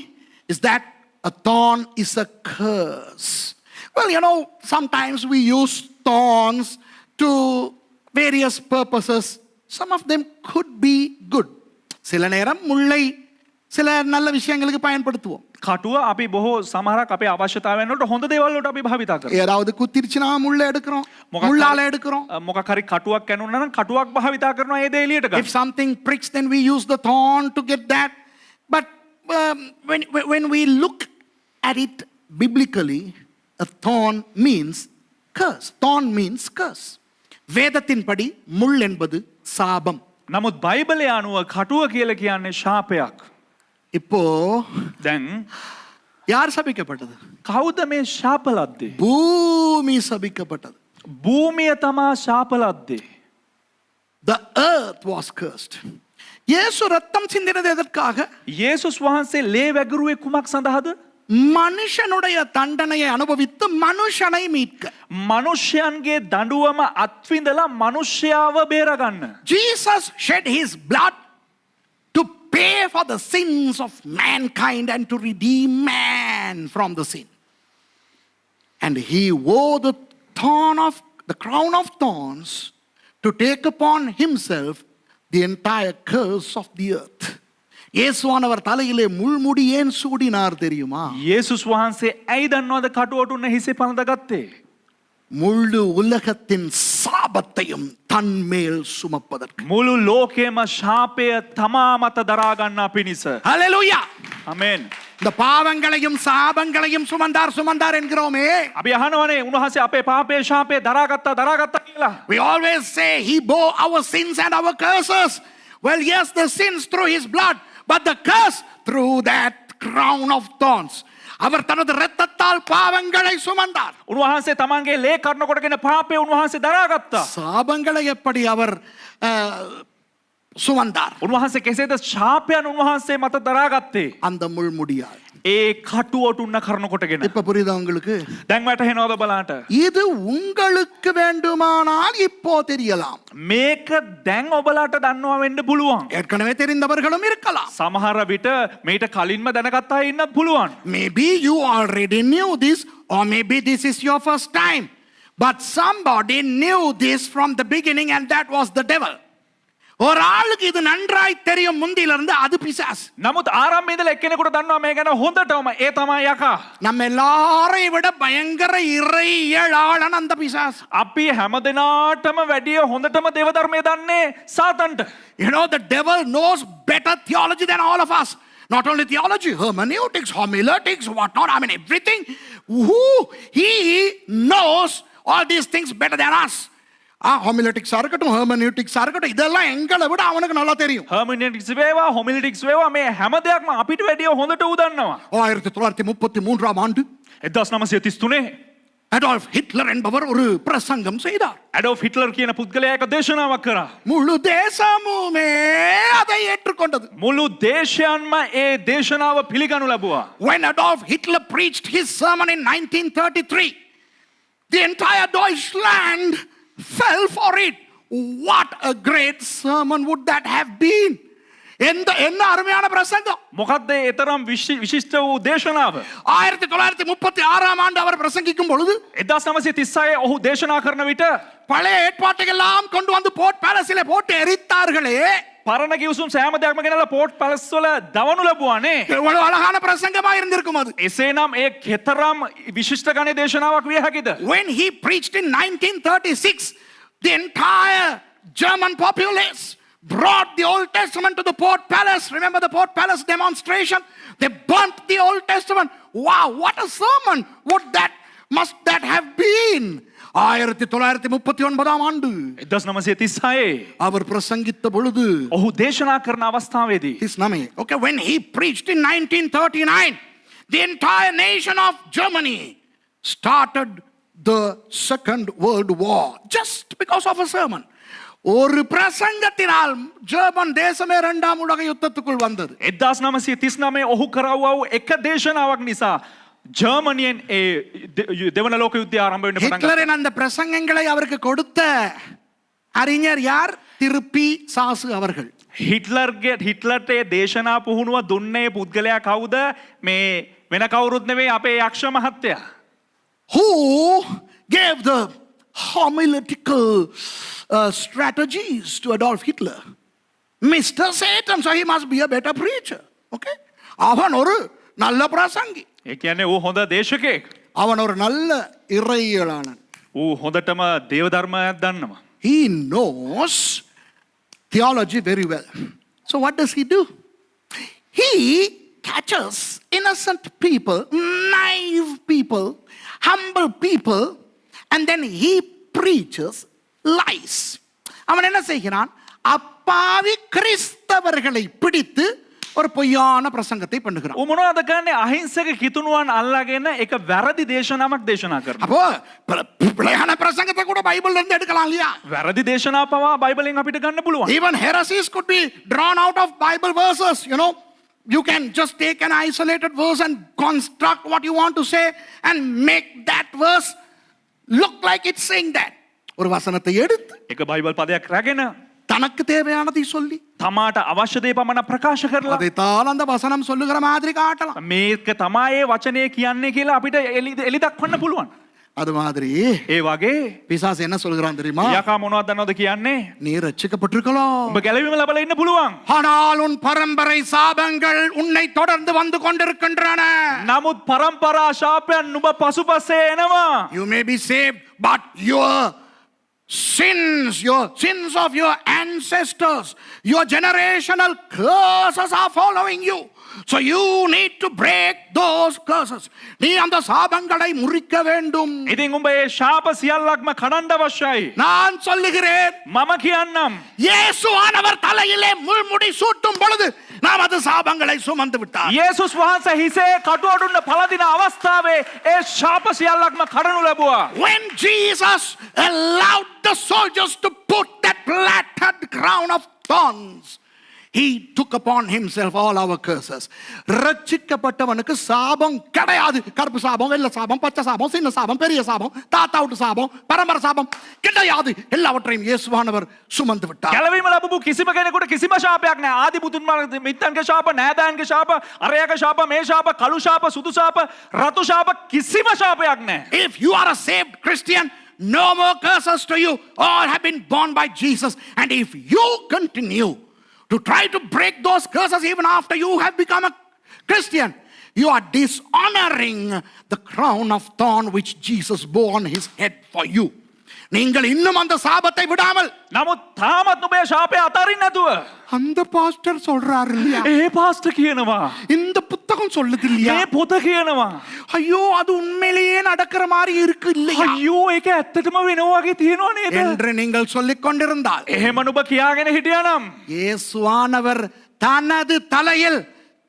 is that a thorn is a curse. Well, you know, sometimes we use thorns to various purposes. Some of them could be good. சில நேரம் முள்ளை சில நல்ல விஷயங்களுக்கு பயன்படுத்துவோம். කටුව අපි බොහෝ සමහරක් අපේ අවශ්‍යතාවයන් වලට හොඳ දේවල් වලට අපි භාවිතා කරනවා. ஏதாவது குத்திருச்சுனா முள்ளை எடுக்கிறோம், முள்ளால எடுக்கிறோம். මොකක් හරි කටුවක් කැණුනා නම් කටුවක් භාවිතා කරනවා ඒ දේ එළියට If ගන්න. something pricks, then we use the thorn to get that. But when we look at it biblically, a thorn means curse. Thorn means curse. வேதத்தின்படி முள் என்பது சாபம். නමුත් බයිබලය අනුව කටුව කියලා කියන්නේ ශාපයක්. இப்போ දැන් யார் சபிக்கப்பட்டது? කවුද මේ ශාපලද්දේ? பூமி சபிக்கப்பட்டது. භූමිය තමා ශාපලද්දේ. The earth was cursed. இயேசு ரத்தம் சிந்தினது எதற்காக? යේසුස් වහන්සේ ලේ වැගිරුවේ කුමක් සඳහාද? மனுஷனுடைய தண்டனையை அனுபவித்து மனுஷனை மீட்க. මනුෂ්‍යයන්ගේ දඬුවම අත්විඳලා මනුෂ්‍යයාව බේරගන්න. Jesus shed his blood to pay for the sins of mankind and to redeem man from the sin. And he wore the crown of thorns to take upon himself the entire curse of the earth. இயேசுவானவர் தலையிலே முள்முடி ஏன் சூடினார் தெரியுமா? යේසුස් වහන්සේ ඇයි දන්නවද කටුවට උන්න හිසේ පනදගත්තේ? முழு உலகத்தின் சாபத்தையும் தன்மேல் சுமப்பதற்கு. මුළු ලෝකයේම ශාපය තමා මත දරා ගන්නා පිණිස. ஹல்லேலூயா. ආමෙන්. இந்த பாவங்களையும் சாபங்களையும் சுமந்தார் என்கிறோமே. අපි අහනවනේ උන්වහන්සේ අපේ පාපේ ශාපේ දරාගත්තා කියලා. We always say he bore our sins and our curses. Well, yes, the sins through his blood, but the curse through that crown of thorns. அவர் தனது இரத்தத்தால் பாவங்களை சுமந்தார். උන්වහන්සේ තමන්ගේ ලේ කර්ණ කොටගෙන පාපේ උන්වහන්සේ දරාගත්තා. சாபங்களை எப்படி அவர் சுமந்தார்? උන්වහන්සේ කෙසේද ශාපයන් උන්වහන්සේ මත දරාගත්තේ? அந்த முள்முடியால். ඒ කටුවට උන්න කර්ණ කොටගෙන. இப்ப புரியுதா உங்களுக்கு? දැන් වැටහෙනවද බලන්න? இது உங்களுக்கு வேண்டுமானால் இப்போ தெரியலாம். මේක දැන් ඔබලාට දන්නවා වෙන්න පුළුවන්. ஏற்கனவே தெரிந்தவர்களும் இருக்கலாம். සමහර විට මේට කලින්ම දැනගත්ත අය ඉන්නත් පුළුවන්. Maybe you already knew this, or maybe this is your first time. But somebody knew this from the beginning, and that was the devil. ஒரு ஆளுக்கு இது நன்றாய் தெரியும் முந்திலிருந்து, அது பிசாசு. නමුත් ආරම්භයේ ඉඳලා එක්කෙනෙකුට දන්නවා මේ ගැන හොඳටම ඒ තමයි යකා. நம்ம எல்லாரையும் விட பயங்கர இறையியலாளன் அந்த பிசாசு. අපි හැමදෙනාටම වැඩිය හොඳටම දේව ධර්මය දන්නේ සාතන්ට. You know, the devil knows better theology than all of us. Not only theology, hermeneutics, homiletics, whatnot. I mean, everything. He knows all these things better than us. Homiletics இருக்கட்டும், hermeneutics இருக்கட்டும், இதெல்லாம் எங்களை விட அவனுக்கு நல்லா தெரியும். හර්මෙනෙටික්ස් වේවා හොමිලිටික්ස් වේවා මේ හැම දෙයක්ම අපිට වැඩිය හොඳට උදන්නවා. 1933 ஆண்டு 1933 அடால்ஃப் ஹிட்லர் என்பவர் ஒரு பிரசங்கம் செய்தார். ඇඩෝෆ් හිට්ලර් කියන පුද්ගලයා එක දේශනාවක් කරා. முழு தேசமுமே அதை ஏற்றுக்கொண்டது. මුළු දේශයන්ම ඒ දේශනාව පිළිගනු ලැබුවා. When Adolf Hitler preached his sermon in 1933, the entire Deutschland fell for it. What a great sermon would that have been. என்ன அருமையான பிரசங்கம். මොකද්ද ඒ තරම් විශිෂ්ට වූ දේශනාව? 1936 ஆண்டு அவர் பிரசங்கிக்கும் பொழுது 1936 ඔහු දේශනා කරන විට பழைய ஏற்பாட்டையெல்லாம் கொண்டு வந்து போர்ட் பேலஸிலே போட்டு எரித்தார்களே. පරණ කිව්සුම් සෑම දෙයක්ම ගෙනලා පෝට් පැලස් වල දවනු ලැබුවානේ. எவ்வளவு அழகான பிரசங்கமா இருந்திருக்கும் அது. එසේනම් ඒ කෙතරම් විශිෂ්ට ගණේ දේශනාවක් විය හැකිද? When he preached in 1936, the entire German populace brought the Old Testament to the Port Palace. Remember the Port Palace demonstration? They burnt the Old Testament. Wow, what a sermon must that have been. 1939 ஆண்டு 1936 அவர் பிரசங்கித்த பொழுது ඔහු දේශනා කරන අවස්ථාවේදී his name. Okay, when he preached in 1939, the entire nation of Germany started the Second World War just because of a sermon. ஒரு பிரசங்கத்தினால் German தேசமே இரண்டாம் உலக யுத்தத்துக்குள் வந்தது. 1939 ඔහු කරවුවා වූ එක දේශනාවක් නිසා ஜெர்மனியின் දෙවන ලෝක යුද්ධය ආරම්භ වෙන්න පටන් ගත්තා. ஹிட்லரின் அந்த பிரசங்கங்களை அவருக்கு கொடுத்த அறிஞர் யார்? திருப்பி சாசு அவர்கள். හිට්ලර්ට දේශනා පුහුණුව දුන්නේ පුද්ගලයා කවුද? මේ වෙන කවුරුත් නෙවෙයි අපේ යක්ෂ මහත්තයා. Who gave the homiletical strategies to Adolf Hitler? Mr. Satan, so he must be a better preacher. Okay? அவன் ஒரு நல்ல பிரசங்கி. ඒ කියන්නේ ඌ හොඳ දේශකයෙක්. அவன் ஒரு நல்ல இறையியலாளன். ඌ හොඳටම දේව ධර්මයක් දන්නවා. He knows theology very well. So what does he do? He catches innocent people, naive people, humble people, and then he preaches lies. அவன் என்ன செய்கிறான்? அப்பாவி கிறிஸ்தவர்களை பிடித்து ஒரு பொய்யான பிரசங்கத்தை பண்ணுகிறான். ඌ මොනවද කරන්නේ? අහිංසක කිතුණුවන් අල්ලාගෙන එක වැරදි දේශනාවක් දේශනා කරනවා. அப்போ பிழையான பிரசங்கத்தை கூட பைபிள்ல இருந்து எடுக்கலாம் இல்லையா? වැරදි දේශනා පවා බයිබලෙන් අපිට ගන්න පුළුවන්. Even heresies could be drawn out of Bible verses, you know. You can just take an isolated verse and construct what you want to say and make that verse look like it's saying that. ஒரு வசனத்தை எடுத்து එක Bible පදයක් රැගෙන தனக்கு தேவையானதை சொல்லி තමාට අවශ්‍ය දේ පමණ ප්‍රකාශ කරලා அதைத்தான் அந்த வசனம் சொல்லுகிற மாதிரி காட்டலாம். මේක තමයි වචනේ කියන්නේ කියලා අපිට එලි දක්වන්න පුළුවන්. அது மாதிரி ඒ වගේ பிசாசு என்ன சொல்கிறான் தெரியுமா? යකා මොනවද දන්නවද කියන්නේ? நீ ரட்சிக்கப்பட்டிருக்கலாம், ඔබ ගැලවීම ලැබලා ඉන්න පුළුවන්. ஆனால் உன் பரம்பரை சாபங்கள் உன்னை தொடர்ந்து வந்து கொண்டிருக்கின்றன. නමුත් පරම්පරා ශාපයන් නුඹ පසුපසේ එනවා. You may be saved, but your sins of your ancestors, your generational curses are following you. So you need to break those curses. நீ அந்த சாபங்களை முறிக்க வேண்டும். ඉතින් උඹ ඒ ශාප සියල්ලක්ම කඩන්න අවශ්‍යයි. நான் சொல்லுகிறேன், මම කියන්නම්. இயேசுவானவர் தலையிலே முள்முடி சூட்டும் பொழுது நாம் அது சாபங்களை சுமந்து விட்டார். යේසුස් වහන්සේ හිසේ කටුවඩුන්න පළදින අවස්ථාවේ ඒ ශාප සියල්ලක්ම කඩනු ලැබුවා. When Jesus allowed the soldiers to put that flattened crown of thorns, he took upon himself all our curses. ரட்சிக்கப்பட்டவனுக்கு சாபம் கிடையாது. கருப்பு சாபம், வெள்ளை சாபம், பச்சை சாபம், சின்ன சாபம், பெரிய சாபம், தாத்தா விட்டு சாபம், பரம்பரை சாபம் கிடையாது. எல்லாவற்றையும் இயேசுவானவர் சுமந்து விட்டார். ගැලවීම ලැබපු කිසිම කෙනෙකුට කිසිම ශාපයක් නැහැ. ආදි පුතුන් මිත්තන්ගේ ශාප, නෑදෑයන්ගේ ශාප, අරයාගේ ශාප, මේ ශාප, කළු ශාප, සුදු ශාප, රතු ශාප කිසිම ශාපයක් නැහැ. If you are a saved Christian, no more curses to you. All have been borne by Jesus. And if you continue to try to break those curses even after you have become a Christian, you are dishonoring the crown of thorn which Jesus bore on his head for you. நீங்கள் இன்னும் அந்த சாபத்தை விடாமல் නමුත් තාමත් නුඹේ ශාපය අතරින් නැතුව. அந்த பாஸ்டர் சொல்றாரு இல்லையா, ඒ පාස්ටර් කියනවා. இந்த புத்தகம் சொல்லுது இல்லையா, මේ පොත කියනවා. ஐயோ அது உண்மையிலேயே நடக்கிற மாதிரி இருக்கு இல்லையா අයියෝ ඒක ඇත්තටම වෙනවා වගේ තියෙනවා නේද? என்று நீங்கள் சொல்லிக் கொண்டிருந்தால் එහෙම නුඹ කියාගෙන හිටියානම් இயேசுவானவர் தனது தலையில்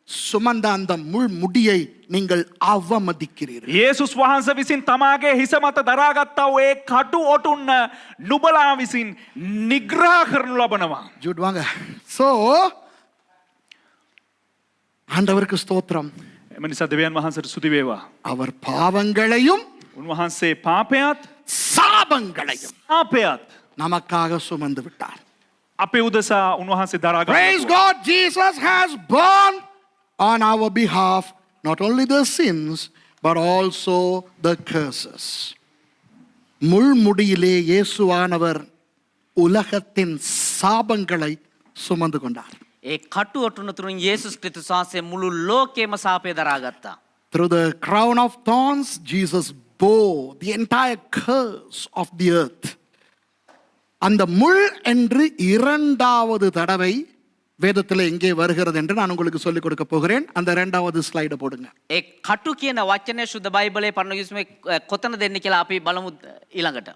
சுமந்த அந்த முள் முடியை நீங்கள் அவமதிக்கிறீர்கள். යේසුස් වහන්සේ විසින් තමාගේ හිස මත දරාගත්තා වූ ඒ කටු ඔටුන්න නුඹලා විසින් නිග්‍රහ කරනු ලබනවා. ஜூட் வாங்க. சோ ஆண்டவருக்கு ஸ்தோத்திரம். එම නිසා දෙවියන් වහන්සේට ස්තුති වේවා. அவர் பாவங்களையும் උන්වහන්සේ පාපයත් சாபங்களையும் ආපයත් நமக்காக சுமந்து விட்டார். අපේ උදෙසා උන්වහන්සේ දරාගත්තා. Praise God, Jesus has borne on our behalf not only the sins but also the curses. முள்முடியிலே இயேசுவானவர் உலகத்தின் சாபங்களை சுமந்து கொண்டார். ඒ කටු ඔටුන තුරින් යේසුස් ක්‍රිස්තුස් වහන්සේ මුළු ලෝකෙම සාපය දරාගත්තා. Through the crown of thorns, Jesus bore the entire curse of the earth. அந்த முள் என்று இரண்டாவது தடவை வேதத்தில் எங்கே வருகிறது என்று நான் உங்களுக்கு சொல்லிக் கொடுக்க போகிறேன். அந்த இரண்டாவது ஸ்லைடை போடுங்க. ඒ කටු කියන වචනය සුද්ධ බයිබලයේ පරණගිස්මේ කොතන දෙන්නේ කියලා අපි බලමු ඊළඟට.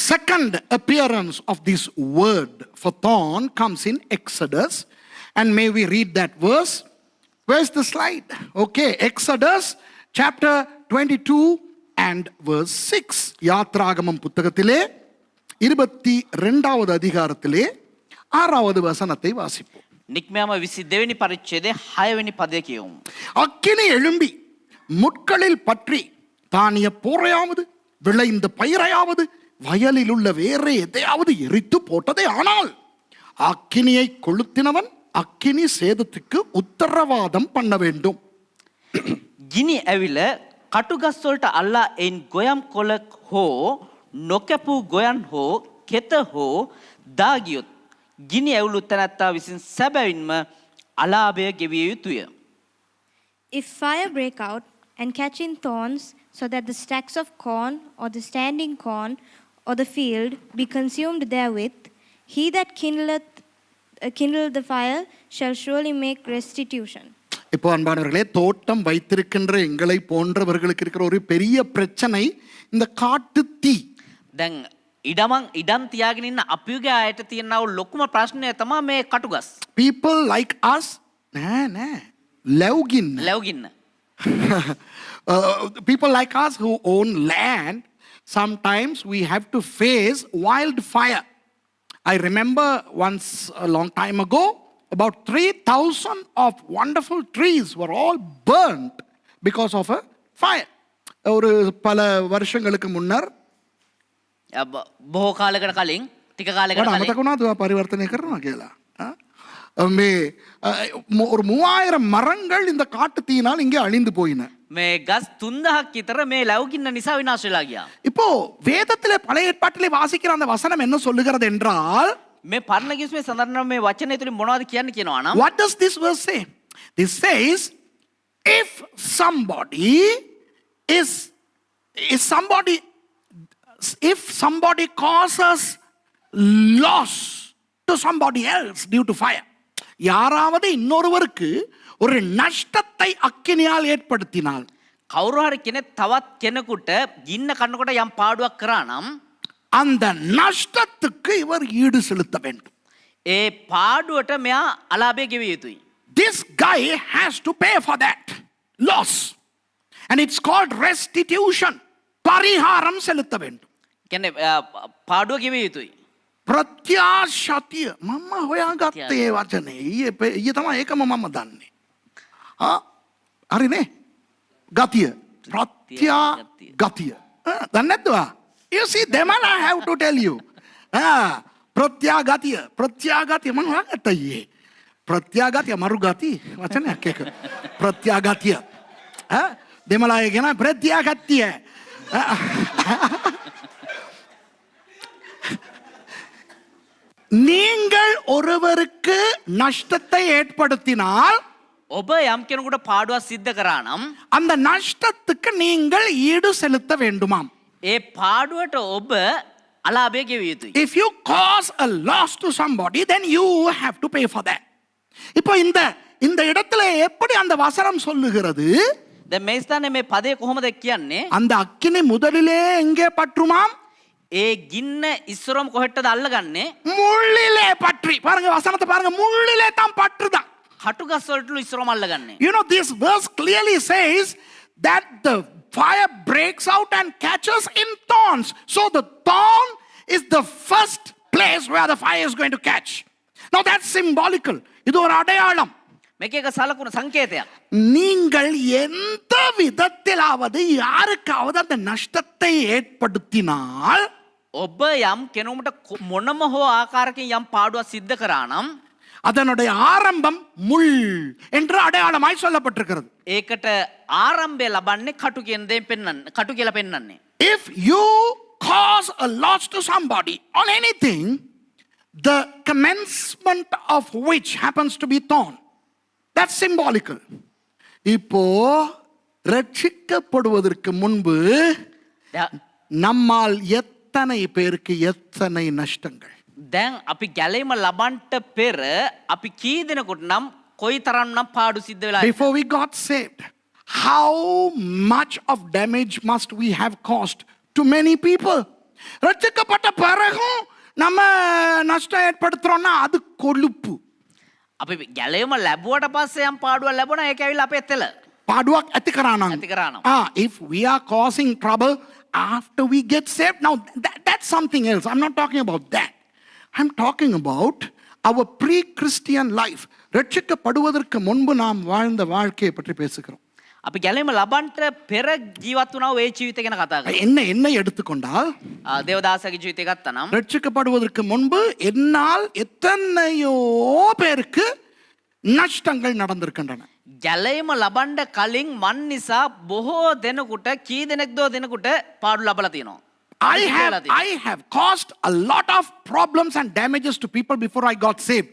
Second appearance of this word for thorn comes in Exodus, and may we read that verse. Where's the slide? Okay, Exodus chapter 22 and verse 6. யாத்ராகமம் புத்தகத்திலே 22வது அதிகாரத்திலே 6வது வசனத்தை வாசிப்போம். නික්මයාම 22 වෙනි පරිච්ඡේදයේ 6 වෙනි පදය කියවමු. அக்கினி எழும்பி முட்களில் பற்றி தானிய போரையாவது விளைந்த பயிரையாவது வயலில் உள்ள வேறு எதையாவது எரித்து போட்டதே ஆனால் அக்கினியை கொளுத்தினவன் அக்கினி சேதத்துக்கு உத்தரவாதம் பண்ண வேண்டும். ගිනි ඇවිල කටුගස් වලට අල්ලා එයින් ගොයම් කොළ හෝ නොකැපූ ගොයන් හෝ කෙත හෝ දාගියොත් ගිනි ඇවුලු තැනැත්තා විසින් සැබවින්ම අලාභය ගෙවිය යුතුය. If fire break out and catch in thorns, so that the stacks of corn or the standing corn or the field be consumed therewith, he that kindleth the fire shall surely make restitution. இப்போ அன்பானவர்களே, தோட்டம் வைத்திருக்கின்ற எங்களை போன்றவர்களுக்கு இருக்கிற ஒரு பெரிய பிரச்சனை இந்த காட்டு தீ. දැන් ඉඩම් තියාගෙන ඉන්න අපිගේ අයට තියෙනා වූ ලොකුම ප්‍රශ්නය තමයි මේ කටුගස්. People like us, නෑ ලැව්ගින්න. ලැව්ගින්න. People like us who own land, sometimes we have to face wildfire. I remember once a long time ago, about 3,000 of wonderful trees were all burnt because of a fire. ஒரு பல வருஷங்களுக்கு முன்னர் බොහෝ කාලයකට කලින් ටික කාලයකට කලින් අමතක වුණාද පරිවර්තනය කරනවා කියලා? මේ ஒரு 3000 மரங்கள் இந்த காட்டு தீயினால் இங்கே அழிந்து போயின. මේ ගස් 3000ක් විතර මේ ලැව්ගින්න නිසා විනාශ වෙලා ගියා. இப்போ வேதத்திலே பழைய ஏற்பாட்டிலே வாசிக்கிற அந்த வசனம் என்ன சொல்லுகிறது என்றால், මේ පරණගිස්මේ සඳහන් මේ වචනය තුලින් මොනවද කියන්නේ කියනවා නම් what does this verse say? This says if somebody causes loss to somebody else due to fire, யாராவது இன்னொருவருக்கு ஒரு நஷ்டத்தை அக்கினியால் ஏற்படுத்தினால், කවුරු හරි කෙනෙක් තවත් කෙනෙකුට ගින්න කනකොට යම් පාඩුවක් කරා නම් அந்த நஷ்டத்துக்கு இவர் ஈடு செலுத்த வேண்டும். ඒ පාඩුවට මෙයා අලාභය ගෙවිය යුතුයි. This guy has to pay for that loss, and it's called restitution. பரிகாரம் செலுத்த வேண்டும். කියන්නේ පාඩුව ගෙවිය යුතුයි. ප්‍රත්‍යාශතිය මම හොයාගත්තේ වචනේ ඊයේ තමයි ඒකම මම දන්නේ. හරිනේ? ගතිය. ප්‍රත්‍යාගතිය. දන්නේ නැද්ද? You see, Demal, I have to tell you. ප්‍රත්‍යාගතිය මම හොයාගත්තා ඊයේ. ප්‍රත්‍යාගතිය මරු ගති වචනයක් එක. ප්‍රත්‍යාගතිය. දෙමළාය කියන ප්‍රත්‍යාගතිය. நீங்கள் ஒருவருக்கு நஷ்டத்தை ஏற்படுத்தினால், ඔබ යම් කෙනෙකුට පාඩුවක් සිද්ධ කරා නම් அந்த நஷ்டத்துக்கு நீங்கள் ஈடு செலுத்த வேண்டுமாம். ඒ පාඩුවට ඔබ අලාභය ගෙවිය යුතුයි. If you cause a loss to somebody, then you have to pay for that. இப்போ இந்த இந்த இடத்துல எப்படி அந்த வசனம் சொல்லுகிறது? දැන් මේ ස්ථානයේ මේ පදේ කොහොමද කියන්නේ? அந்த அக்கினி முதலிலே எங்கே பற்றுமாம்? ඒ ගින්න ඉස්සරම කොහෙටද අල්ලගන්නේ? முள்ளிலே பற்றி. பாருங்க வசனத்தை பாருங்க, முள்ளிலே தான் பற்றுதான். කටුගස් වලට ඉස්සරම අල්ලගන්නේ. You know, this verse clearly says that the fire breaks out and catches in thorns. So the thorn is the first place where the fire is going to catch. Now that's symbolical. இது ஒரு அடையாளம். මේක එක සලකුණු සංකේතයක්. நீங்கள் எந்த விதத்திலாவது யாருக்காவது அந்த நஷ்டத்தை ஏற்படுத்தினால், ඔබ යම් කෙනෙකුට මොනම හෝ ආකාරකින් යම් පාඩුවක් සිද්ධ කරා නම් அதனுடைய ஆரம்பம் முள் என்று அடையாளமாய் சொல்லப்பட்டிருக்கிறது. ඒකට ආරම්භය ලබන්නේ කටු කියන දෙයෙන් පෙන්වන්නේ. කටු කියලා පෙන්වන්නේ. If you cause a loss to somebody on anything, the commencement of which happens to be thorn, that's symbolical. இப்போ ரட்சிக்கப்படுவதற்கு முன்பு நம்மால் எத்தனை பேருக்கு எத்தனை நஷ்டங்கள்? දැන් අපි ගැලීම ලබන්ට පෙර අපි කී දෙනෙකුට නම් කොයි තරම් නම් පාඩු සිද්ධ වෙලා Before we got saved, how much of damage must we have caused to many people? ரட்சிக்கப்பட்ட பிறகும் நம்ம நஷ்டம் ஏற்படுத்துறோம்னா அது கொழுப்பு. අපි ගැලීම ලැබුවට පස්සේ යම් පාඩුවක් ලැබුණා ඒක ඇවිල්ලා අපේ තෙල. பாடுவாக் ඇති කරානම්. ඇති කරානම්. If we are causing trouble after we get saved, now that's something else. I'm not talking about that. I'm talking about our pre-Christian life. ரட்சிக்கப்படுவதற்கு முன்பு நாம் வாழ்ந்த வாழ்க்கையை பற்றி பேசுகிறோம். අපි ගැලීම ලබන්ට පෙර ජීවත් වුණා ඒ ජීවිතය ගැන කතා කරා. என்னை எடுத்துக்கொண்டால் දේවදාසගේ ජීවිතය ගත්තා නම් ரட்சிக்கப்படுவதற்கு முன்பு என்னால் எத்தனையோ பேருக்கு நஷ்டங்கள் நடந்திருக்கின்றன. ගැලීම ලබන්ඩ කලින් මන් නිසා බොහෝ දෙනෙකුට කී දෙනෙක්දෝ දෙනෙකුට පාඩු ලබලා තියෙනවා. I have caused a lot of problems and damages to people before I got saved.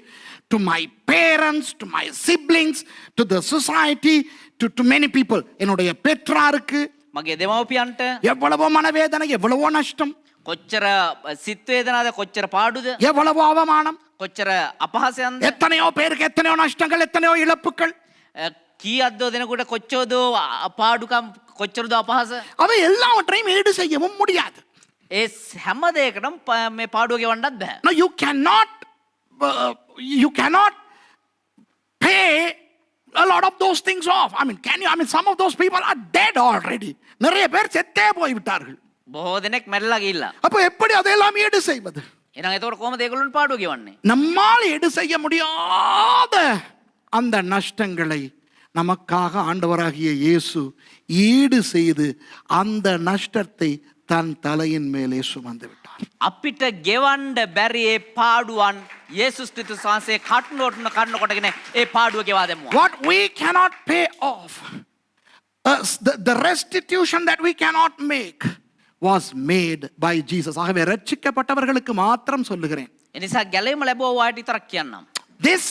To my parents, to my siblings, to the society, to many people. என்னுடைய பெற்றாருக்கு මගේ දෙමව්පියන්ට எவ்வளவோ மனவேதனை, எவ்வளவோ நஷ்டம், කොච්චර සිත් වේදනාද කොච්චර පාඩුද எவ்வளவோ அவமானம், කොච්චර අපහාසයන්ද எத்தனையோ பேருக்கு எத்தனையோ நஷ்டங்கள், எத்தனையோ இழப்புகள். කීයක්දෝ දෙනෙකුට කොච්චරදෝ පාඩුකම් කොච්චරදෝ අපහාස அவை எல்லாவற்றையும் ஈடு செய்யவும் முடியாது. ඒ හැම දෙයකටම මේ පාඩුව ගෙවන්නත් බෑ. No, you cannot pay a lot of those things off. I mean, some of those people are dead already. நிறைய பேர் செத்தே போய் விட்டார்கள். බොහෝ දෙනෙක් මැරලා ගිහිල්ලා. அப்ப எப்படி அதையெல்லாம் ஈடு செய்வது? එහෙනම් එතකොට කොහොමද ඒගොල්ලන් පාඩුව ගෙවන්නේ? நம்மால் ஈடு செய்ய முடியாத அந்த நஷ்டங்களை நமக்காக ஆண்டவராகிய இயேசு ஈடு செய்து அந்த நஷ்டத்தை தன் தலையின் மேலே சுமந்து விட்டார். අපිට ගෙවන්න බැරි ඒ පාඩුවන් යේසුස් ක්‍රිස්තුස් වහන්සේ කටුනොටන කොටගෙන ඒ පාඩුව ගෙවා දැම්මා. What we cannot pay off, the restitution that we cannot make was made by Jesus. ஆகவே ரட்சிக்கப்பட்டவர்களுக்கு மாத்திரம் சொல்லுகிறேன். ඒ නිසා ගැලීම ලැබුවා වාට විතරක් කියන්නම්. This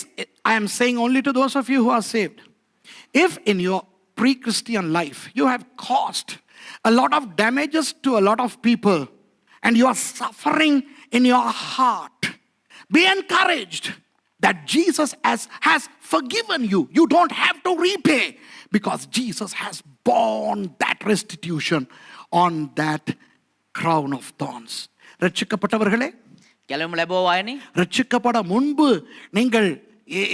I am saying only to those of you who are saved. If in your pre-Christian life you have caused a lot of damages to a lot of people and you are suffering in your heart, be encouraged that Jesus has forgiven you. You don't have to repay because Jesus has borne that restitution on that crown of thorns. ரட்சிக்கப்பட்டவர்களே, ගැලීම ලැබුවා වායනේ. ரட்சிக்கப்பட முன்பு நீங்கள்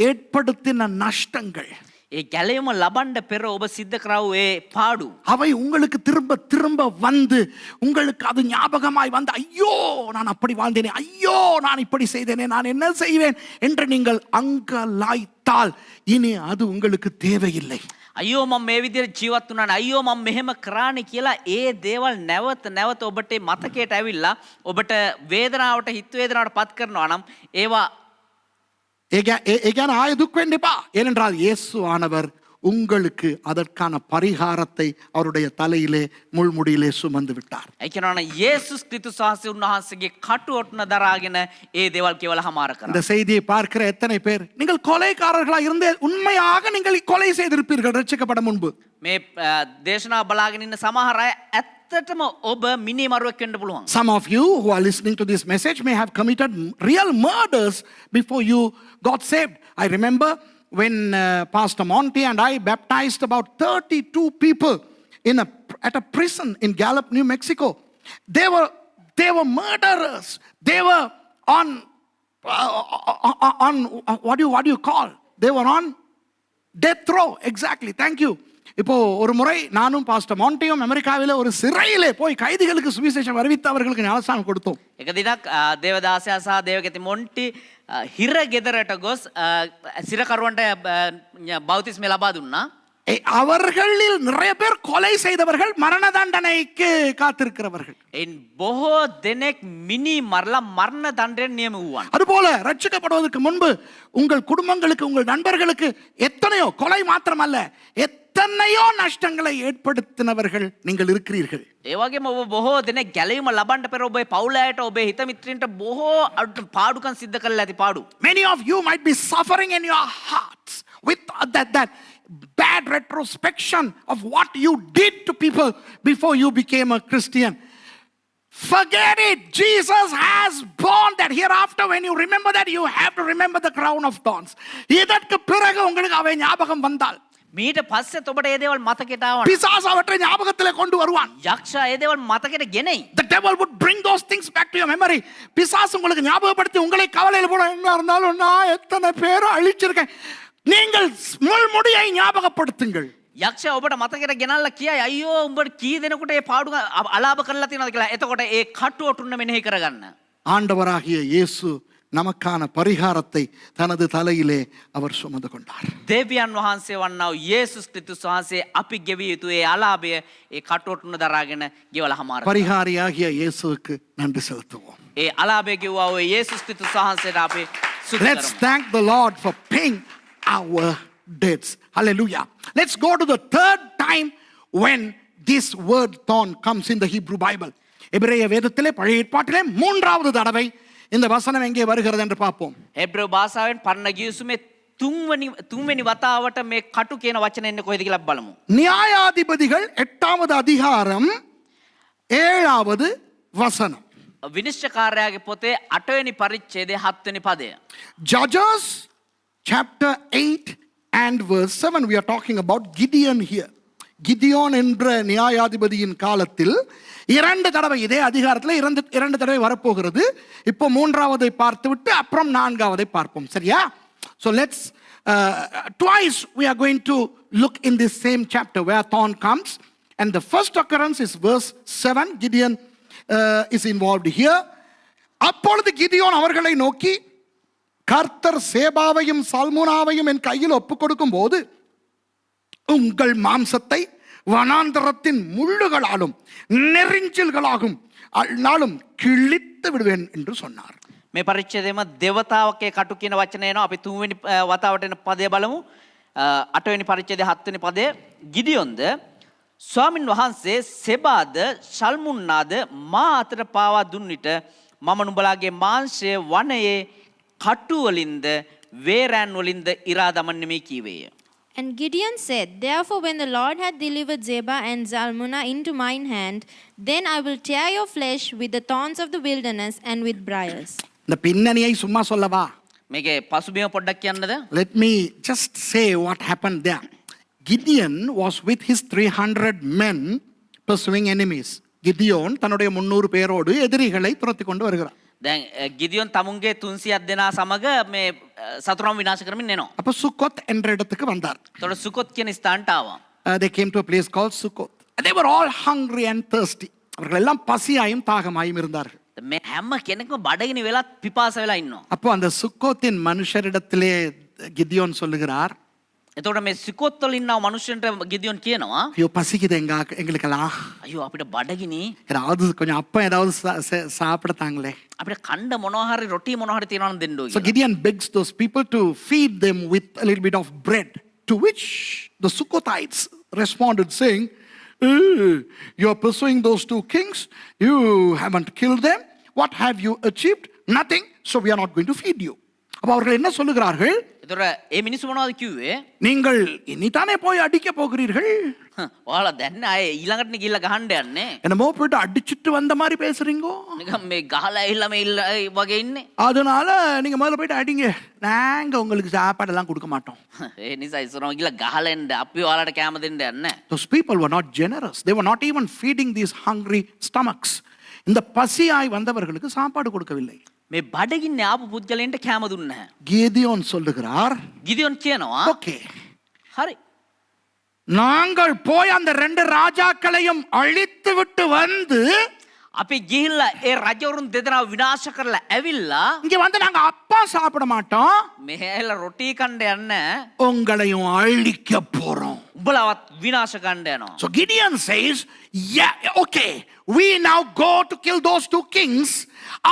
ஏற்படுத்தின நஷ்டங்கள், ඒ ගැලීම ලබන්න පෙර ඔබ සිද්ධ කරව ඒ පාඩු அவை உங்களுக்கு திரும்ப திரும்ப வந்து உங்களுக்கு அது ஞாபகமாய் வந்து, ஐயோ நான் அப்படி வாழ்ந்தேனே, ஐயோ நான் இப்படி செய்தேனே, நான் என்ன செய்வேன் என்று நீங்கள் அங்கலாய்த்தால் இனி அது உங்களுக்கு தேவையில்லை. අයියෝ මම මේ විදිහට ජීවත් වුණා නේ, අයියෝ මම මෙහෙම කරානේ කියලා ඒ දේවල් නැවත නැවත ඔබට මතකයට ඇවිල්ලා ඔබට වේදනාවට හිත වේදනාවට පත් කරනවා නම් ඒවා ඒ ගැන ආයෙ දුක් වෙන්න එපා. ஏனென்றால் இயேசு ஆனவர் உங்களுக்கு அதற்கான பரிகாரத்தை அவருடைய தலையிலே முள்முடியிலே சுமந்து விட்டார். ඒ කියනවනේ යේසුස් ක්‍රිස්තුස් වහන්සේ උන්වහන්සේගේ කටු ඔටුන දරාගෙන ඒ දේවල් කියවලා හමාර කරා. இந்த செய்தியை பார்க்கிற எத்தனை பேர் நீங்கள் கொலைகாரர்களாக இருந்தே உண்மையாக நீங்கள் கொலை செய்திருப்பீர்கள் ரட்சிக்கப்பட முன்பு? මේ දේශනාව බලාගෙන ඉන්න සමහර අය ඇත්තටම ඔබ මිනි මරුවෙක් වෙන්න පුළුවන්. Some of you who are listening to this message may have committed real murders before you got saved. I remember when Pastor Monty and I baptized about 32 people at a prison in Gallup, New Mexico. They were murderers. They were on what do you call? They were on death row. Exactly. Thank you. இப்போ ஒரு முறை நானும் pastor மாண்டியும் அமெரிக்காவிலே ஒரு சிறையிலே போய் கைதிகளுக்கு சுவிசேஷம் அறிவித்து அவர்களுக்கு ஞானஸ்நானம் கொடுத்தோம். එක දිනක් දේවදාසයා සහ දේවගති මොන්ටි හිර ගෙදරට ගොස් සිරකරුවන්ට බෞතිස්මය ලබා දුන්නා. அவர்களில் நிறைய பேர் கொலை செய்தவர்கள், மரண தண்டனைக்கு காத்திருக்கிறவர்கள். එන් බොහෝ දෙනෙක් මිනි මරලා මරණ දණ්ඩයෙන් නියම වූවන්. அதுபோல ரட்சிக்கப்படுவதற்கு முன்பு உங்கள் குடும்பங்களுக்கு உங்கள் நண்பர்களுக்கு எத்தனையோ கொலை மாத்திரமல்ல எத்தனையோ நஷ்டங்களை ஏற்படுத்தினவர்கள் நீங்கள் இருக்கிறீர்கள். ඒ වගේම ඔබ බොහෝ දෙනෙක් ගැලවීම ලබන්න පෙර ඔබේ පවුල අයට ඔබේ හිත මිත්‍රින්ට බොහෝ පාඩුකම් සිද්ධ කරලා ඇති පාඩු. Many of you might be suffering in your hearts with that bad retrospection of what you did to people before you became a Christian. Forget it. Jesus has borne that. Hereafter when you remember that, you have to remember the crown of thorns. இதற்கு பிறகு உங்களுக்கு அவை ஞாபகம் வந்தால் මීට පස්සේ ඔබට ඒ දේවල් මතකයට ආවම பிசாசு அவற்றை ஞாபகத்திலே கொண்டு வருவான். යක්ෂයා ඒ දේවල් මතකයට ගෙනෙයි. The devil would bring those things back to your memory. பிசாசு உங்களுக்கு ஞாபகப்படுத்தி உங்களை கவலையில போட என்ன இருந்தாலும் நான் எத்தனை பேரை அழிச்சிருக்கேன். நீங்கள் முள்முடியை ஞாபகப்படுத்துங்கள். යක්ෂයා ඔබට මතකයට ගෙනල්ලා කියයි අයියෝ උඹට කී දෙනෙකුට ඒ පාඩු අලාභ කරලා තියෙනවද කියලා. එතකොට ඒ කටු ඔටුන්න මෙනෙහි කරගන්න. ஆண்டவராகிய இயேசு நமக்கான பரிகாரத்தை தனது தலையிலே அவர் சுமந்து கொண்டார். දෙවියන් වහන්සේ වන්නා වූ යේසුස් ක්‍රිස්තුස් වහන්සේ අපි ගෙවිය යුතු ඒ අලාභය ඒ කටු ඔටුන්න දරාගෙන ගෙවලා හමාර කරා. பரிகாரியாகிய இயேசுவுக்கு நன்றி செலுத்துவோம். ඒ අලාභය ගෙවුවා වූ යේසුස් ක්‍රිස්තුස් වහන්සේට අපි ස්තුති Let's කරමු. thank the Lord for paying our debts. Hallelujah. Let's go to the third time when this word thorn comes in the Hebrew Bible. எபிரேய வேதத்திலே பழைய ஏற்பாட்டிலே மூன்றாவது தடவை இந்த வசனம் எங்கே வருகிறது என்று பார்ப்போம். හෙබ්‍රේව භාෂාවෙන් පරණ ගිවිසුමේ තුන්වෙනි වතාවට මේ කටු කියන වචනේ එන්නේ කොහෙද කියලා බලමු. நியாயாதிபதிகள் 8வது அதிகாரம் 7வது வசனம். විනිශ්චයකාරයාගේ පොතේ 8වෙනි පරිච්ඡේදයේ 7වෙනි පදය. Judges chapter 8 and verse 7. We are talking about Gideon here. Gideon என்ற நியாயாதிபதியின் காலத்தில் 2 தடவை இதே அதிகாரத்தில் 2 தடவை வரப்போகிறது. இப்போ 3வதை பார்த்துவிட்டு அப்புறம் 4வதை பார்ப்போம். சரியா? So let's twice we are going to look in this same chapter where thorn comes, and the first occurrence is verse 7. Gideon is involved here. அப்பொழுது கிதியோன் அவர்களை நோக்கி, கர்த்தர் சேபாவையும் சால்முனாவையும் என் கையில் ஒப்புக் கொடுக்கும் போது உங்கள் மாம்சத்தை வனாந்தரத்தின் முள்ளுகளாலும் நெரிஞ்சில்களாகும் நாளும் கிழித்து விடுவேன் என்று சொன்னார். මේ පරිච්ඡේදයේම දේවතාවකේ කටු කියන වචනය එනවා. අපි 3වෙනි වතාවට එන පදය බලමු. 8වෙනි පරිච්ඡේදයේ 7වෙනි පදය. ගිඩියොන්ද ස්වාමින් වහන්සේ සෙබාද ශල්මුන්නාද මා අතට පාවා දුන් විට මම නුඹලාගේ මාංශය වනයේ කටු වලින්ද වේරෑන් වලින්ද ඉරා දමන්නෙමි කීවේය. And Gideon said, Therefore when the Lord had delivered Zebah and Zalmunna into mine hand, then I will tear your flesh with the thorns of the wilderness and with briars. இந்த பின்னணியை சும்மா சொல்லவா? මේකේ පසුබිම පොඩ්ඩක් කියන්නද? Let me just say what happened there. Gideon was with his 300 men pursuing enemies. Gideon தன்னுடைய 300 பேரோடு எதிரிகளை துரத்தி கொண்டு வருகிறார். දැන් ගිදියොන් තමුන්ගේ 300 දෙනා සමග මේ සතුරම් විනාශ කරමින් එනවා. அப்ப சுக்கோத் என்ற இடத்துக்கு வந்தார். එතකොට සුකොත් කියන ස්ථානට ආවා. They came to a place called Sukkot. They were all hungry and thirsty. அவர்கள் எல்லாம் பசியாயும் தாகமாயும் இருந்தார்கள். මේ හැම කෙනෙක්ම බඩගිනි වෙලත් පිපාස වෙලා ඉන්නවා. அப்போ அந்த சுக்கோத்தின் மனுஷரிடத்திலே கிதியோன் சொல்லுகிறார், එතකොට මේ සිකොත් වල ඉන්නව මිනිස්සුන්ට ගිදියොන් කියනවා ஐயோ பசிக்குது எங்களுக்கெல்லாம், අයියෝ අපිට බඩගිනි ஏதாவது கொஞ்சம் அப்பம் ஏதாவது சாப்பிடத்தாங்களே. අපිට කණ්ඩ මොනවා හරි රොටි මොනවා හරි තියනවා නම් දෙන්න ඕයි So කියලා. Gideon begs those people to feed them with a little bit of bread. To which the Sukkotites responded saying, "You are pursuing those two kings. You haven't killed them. What have you achieved? Nothing. So we are not going to feed you." அப்ப அவர்கள் என்ன சொல்லுகிறார்கள்? එතකොට ඒ මිනිස්සු මොනවද කිව්වේ? நீங்கள் இனிதானே போய் அடிக்க போகிறீர்கள். ඔයාලා දැන් ආයේ ඊළඟට නේ ගිහිල්ලා ගහන්න යන්නේ. என்னமோ போயிட்டு அடிச்சிட்டு வந்த மாதிரி பேசுறீங்கோ. නිකන් මේ ගහලා ඇවිල්ලා මේ වගේ ඉන්නේ. அதனால நீங்க முதல்ல போயிட்டு அடிங்க. நாங்க உங்களுக்கு சாப்பாடு எல்லாம் கொடுக்க மாட்டோம். ඒ නිසා ඉස්සරහම ගිහිල්ලා ගහලා එන්න අපි ඔයාලට කැම දෙන්න යන්නේ. Those people were not generous. They were not even feeding these hungry stomachs. இந்த பசியாய் வந்தவர்களுக்கு சாப்பாடு கொடுக்கவில்லை. මේ බඩගින්නේ ආපු පුද්ගලයන්ට කැම දුන්නේ නැහැ. கிதியோன் சொல்லுகிறார், ගිදියොන් කියනවා ஓகே, හරි. நாங்கள் போய் அந்த ரெண்டு ராஜாக்களையும் அழித்து விட்டு வந்து අපි ගිහිල්ලා ඒ රජවරුන් දෙදෙනාව විනාශ කරලා ඇවිල්ලා இங்க வந்து நாங்க அப்பா சாப்பிட மாட்டோம், මෙහෙල රොටි කණ්ඩ යන්න உங்களையும் அழிக்க போறோம். උඹලවත් විනාශ කණ්ඩ යනවා. So Gideon says, yeah, okay, we now go to kill those two kings,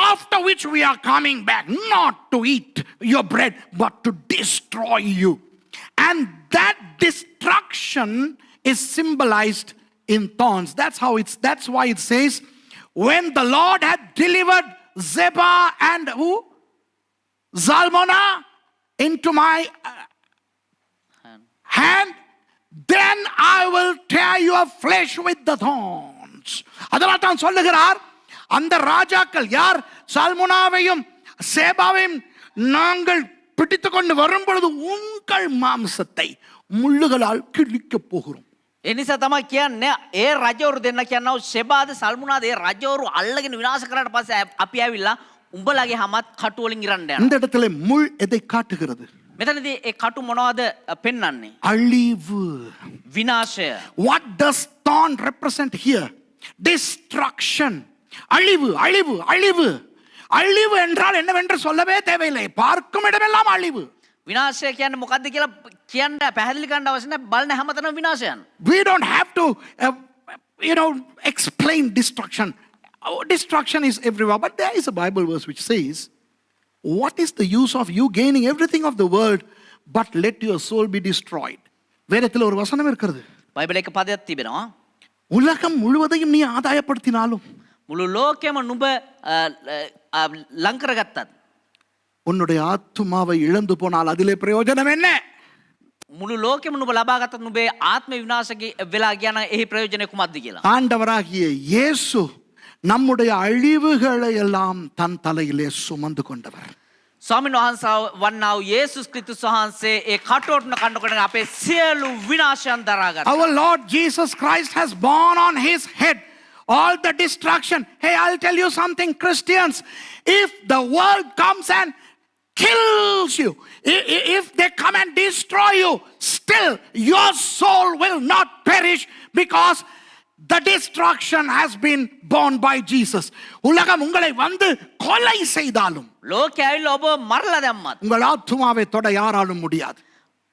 after which we are coming back, not to eat your bread, but to destroy you. And that destruction is symbolized in thorns. That's why it says, when the Lord had delivered Zebah and who? Zalmunna into my hand, then I will tear your flesh with the thorns. அதனால் தான் சொல்லுகிறார், அந்த ராஜாக்கள் யார்? சால்முனாவையும் சேபாவையும் நாங்கள் பிடித்து கொண்டு வரும் பொழுது உங்கள் மாம்சத்தை முள்ளுகளால் கிழிக்க போகிறோம். ඒ නිසා තමයි කියන්නේ ඒ රජවරු දෙන්න කියනවා සෙබාද සල්මුනාද ඒ රජවරු අල්ලගෙන විනාශ කරාට පස්සේ අපි ඇවිල්ලා උඹලගේ හැමත් කටු වලින් ඉරන්න යනවා. இந்த இடத்துல முள் எதை காட்டுகிறது? මෙතනදී ඒ කටු මොනවද පෙන්වන්නේ? அழிவு. විනාශය. What does thorn represent here? Destruction. அழிவு, அழிவு, அழிவு. அழிவு என்றால் என்னவென்று சொல்லவே தேவையில்லை. பார்க்கும் இடமெல்லாம் அழிவு. විනාශය කියන්නේ මොකද්ද කියලා කියන්න පැහැදිලි කරන්න අවශ්‍ය නැහැ. බලන හැමතැනම විනාශයන්. We don't have to explain destruction. Destruction is everywhere, but there is a Bible verse which says, what is the use of you gaining everything of the world but let your soul be destroyed? வேதத்தில் ஒரு வசனம் இருக்கிறது. බයිබලයේ එක පදයක් තිබෙනවා. உலகம் முழுவதையும் நீ ஆதாயப்படுத்தினாலும் මුළු ලෝකෙම නුඹ ලං කරගත්තත් உன்னுடைய ஆத்துமாவை இழந்து போனால் அதிலே பிரயோஜனம் என்ன? මුළු ලෝකෙම නුඹ ලබාගත්තත් නුඹේ ආත්ම විනාශකේ වෙලා ගියා එහි ප්‍රයෝජනය කුමක්ද කියලා. ஆண்டவராகிய இயேசு நம்முடைய அழிவுகளை எல்லாம் தன் தலையிலே சுமந்து கொண்டவர். ස්වාමීන් වහන්සේ වන්නා වූ යේසුස් ක්‍රිස්තුස් වහන්සේ ඒ කටෝටන කන්නකොට අපේ සියලු විනාශයන් දරාගත්තා. Our Lord Jesus Christ has borne on his head all the destruction. Hey, I'll tell you something, Christians. If the world comes and kills you, if they come and destroy you, still your soul will not perish because the destruction has been borne by Jesus. உலகம் உங்களை வந்து கொலை செய்தாலும் ලෝකයේ ඇවිල්ලා ඔබ මරලා දැම්මත් உங்கள் ஆத்துமாவை தொட யாராலும் முடியாது.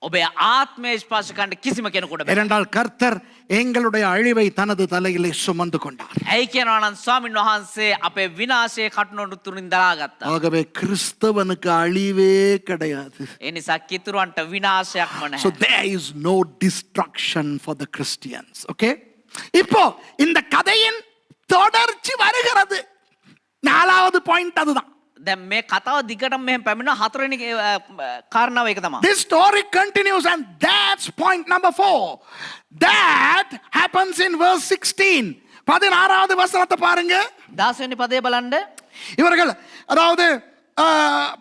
ඔබේ ආත්මය ස්පර්ශ කරන්න කිසිම කෙනෙකුට බැහැ. ஏனென்றால் கர்த்தர் எங்களுடைய அழிவை தனது தலையிலே சுமந்து கொண்டார். ඇයි කියනවා නම් ස්වාමීන් වහන්සේ අපේ විනාශයේ කටුනොඩු තුරින් දරාගත්තා. ஆகவே கிறிஸ்தவனுக்கு அழிவே கிடையாது. ඒ නිසා කිතුරුවන්ට විනාශයක්ම So නැහැ. there is no destruction for the Christians. Okay? இப்போ இந்த கதையின் தொடர்ச்சி வருகிறது. நாலாவது பாயிண்ட் அதுதான். දැන් මේ කතාව දිගටම මෙහෙම පැමිණෙන හතරවෙනි කාරණාව ඒක තමයි. This story continues and that's point number 4. That happens in verse 16. 16வது வசனத்தை பாருங்க. 10 වෙනි පදේ බලන්න. இவர்கள் அதாவது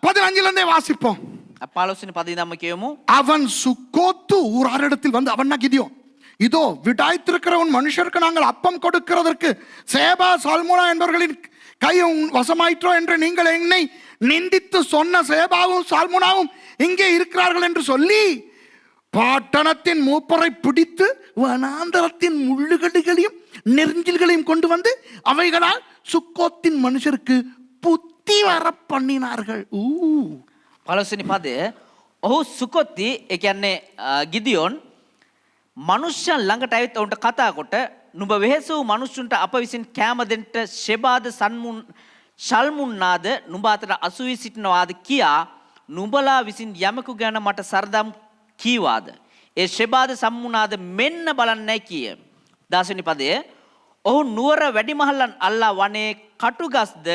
15ல இருந்தே வாசிப்போம். 15 වෙනි පදේ நம்ம කියමු. அவன் சுக்கோத்து ஊராரிடத்தில் வந்து அவன் கிதியோன், இதோ விடாய்த்திருக்கிற உன் மனுஷருக்கு நாங்கள் அப்பம் கொடுக்கிறதற்கு சேபா சால்முனா என்பவர்களின் கை வசமாயிற்றோ என்று நீங்கள் என்னை நிந்தித்து சொன்ன சேபாவும் சால்முனாவும் இங்கே இருக்கிறார்கள் என்று சொல்லி பட்டணத்தின் மூப்பரை பிடித்து வனாந்தரத்தின் முள்ளுகடிகளையும் நெருஞ்சில்களையும் கொண்டு வந்து அவைகளால் சுக்கோத்தின் மனுஷருக்கு புத்தி வர பண்ணினார்கள். 15 වෙනි පදය ඔහු සුකොත්ති ඒ කියන්නේ ගිදියොන් මනුෂ්‍යයන් ළඟට ඇවිත් ඔවුන්ට කතා කොට නුඹ වෙහෙස වූ මනුෂ්‍යන්ට අප විසින් කෑම දෙන්නට ෂෙබාද ශල්මුන්නාද නුඹ අතර අසු වී සිටිනවාද කියා නුඹලා විසින් යමකු ගැන මට සරදම් කීවාද. ඒ ෂෙබාද සම්මුණාද මෙන්න බලන්නයි කිය. 10 වෙනි පදයේ ඔහු නුවර වැඩිමහල්ලන් අල්ලා වනේ කටුගස්ද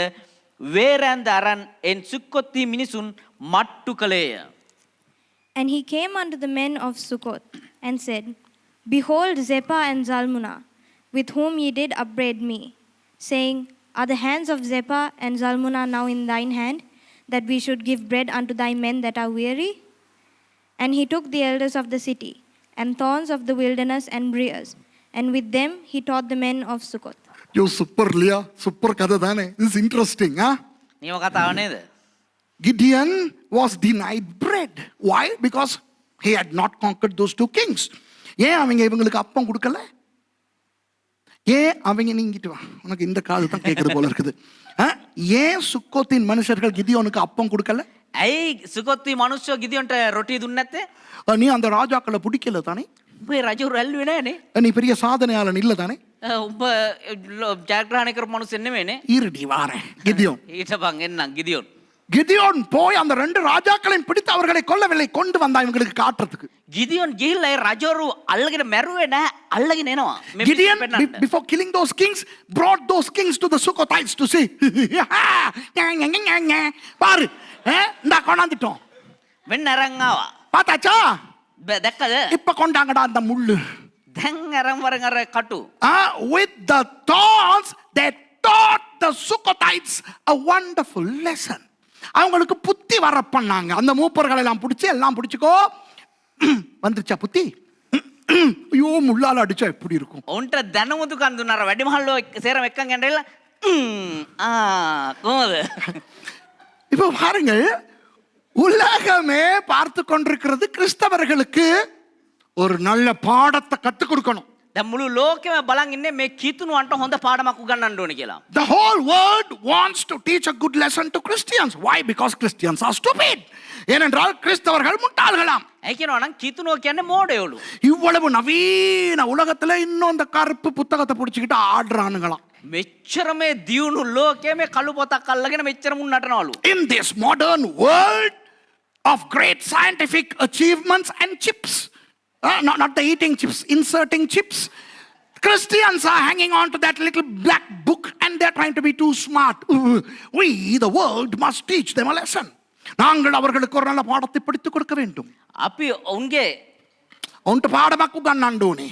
වේරැන්ද අරන් එන් සුක්කොත්ති මිනිසුන් මට්ටු කළේය. And he came unto the men of Succoth, and said, Behold Zepah and Zalmunna, with whom ye did upbraid me, saying, Are the hands of Zepah and Zalmunna now in thine hand, that we should give bread unto thy men that are weary? And he took the elders of the city, and thorns of the wilderness and briars, and with them he taught the men of Succoth. You super Leah, super kada dane. This is interesting, huh? නියම කතාව නේද? Gideon was denied bread. Why? Because he had not conquered those two kings. ஏன் அவங்க இவங்களுக்கு அப்பம் கொடுக்கல? ஏன் அவங்க நீங்கிட்டு வா, உனக்கு இந்த காது தான் கேட்குறது போல இருக்குது. ஏன் சுக்கோத்தின் மனுஷர்கள் கிதியோனுக்கு அப்பம் கொடுக்கல? ඇයි සුකොත්ති මිනිස්සු ගිදියොන්ට රොටි දුන්නේ නැත්තේ? நீ அந்த ராஜாக்களை பிடிக்கல தானே? උඹේ රජු රැල්ලුවේ නෑනේ. நீ பெரிய சாதனையாளன் இல்ல தானே? උඹ ජයග්‍රහණය කරපු මිනිස්සු නෙමෙයිනේ. இருடி வாரேன். கிதியோன் ඊටපන් එන්නම් ගිදියොන්. கிதியோன் போய் அந்த ரெண்டு ராஜாக்களையும் பிடித்து அவர்களை கொல்லவில்லை, கொண்டு வந்தா இவங்களுக்கு காட்டுறதுக்கு. ගිදියොන් ගිහිල්ලා ඒ රජවරු අල්ලගෙන මැරුවේ නැහැ, අල්ලගෙන එනවා. මේ Gideon, පිටු පෙන්නන්න. before killing those kings, brought those kings to the Sukkothites to see. பாரு, இந்த கொண்டாந்துட்டோம். වෙන්න අරන් ආවා. பார்த்தாச்சா? දැක්කද? இப்ப கொண்டாங்கடா அந்த முள்ளு. දැන් අරන් වරන් අර කටු. With the thorns, they taught the Sukkothites a wonderful lesson. அவங்களுக்கு புத்தி வர பண்ணாங்க. அந்த மூப்பர்களை எல்லாம் பிடிச்சி எல்லாம் பிடிச்சிக்கோ. வந்துருச்சா புத்தி? ஐயோ முள்ளால அடிச்சா எப்படி இருக்கும்? උන්ට දැනුමුතු කන් දුන්නාර වැඩිමහල්ලෝ සේරම එක්කන් යන්නilla. කොහොමද? இப்போ பாருங்கள், உலகமே பார்த்து கொண்டிருக்கிறது கிறிஸ்தவர்களுக்கு ஒரு நல்ல பாடத்தை கற்றுக் கொடுக்கணும். දැන් මුළු ලෝකෙම බලන් ඉන්නේ මේ කිතුණුවන්ට හොඳ පාඩමක් උගන්වන්න ඕනේ කියලා. The whole world wants to teach a good lesson to Christians. Why? Because Christians are stupid. ஏனென்றால் கிறிஸ்தவர்கள் முட்டாள்களாம். ඇයි කියනවා නම් කිතුණුව කියන්නේ මෝඩයෝලු. இவ்வளவு நவீன உலகத்துல இன்னும் அந்த கருப்பு புத்தகத்தை பிடிச்சிக்கிட்டு ஆடுறானுங்களாம். මෙච්චර මේ දියුණු ලෝකයේ මේ කළු පොතක් අල්ලගෙන මෙච්චර මුන් නටනවලු. In this modern world of great scientific achievements and chips, not the eating chips, inserting chips, Christians are hanging on to that little black book and they're trying to be too smart. We, the world, must teach them a lesson. நாங்கள் அவர்களுக்கு ஒரு நல்ல பாடத்தை படித்துக் கொடுக்க வேண்டும். අපි උන්ගේ உன்ட்டு பாடமாக்கு உட்காண்டாண்டோனே.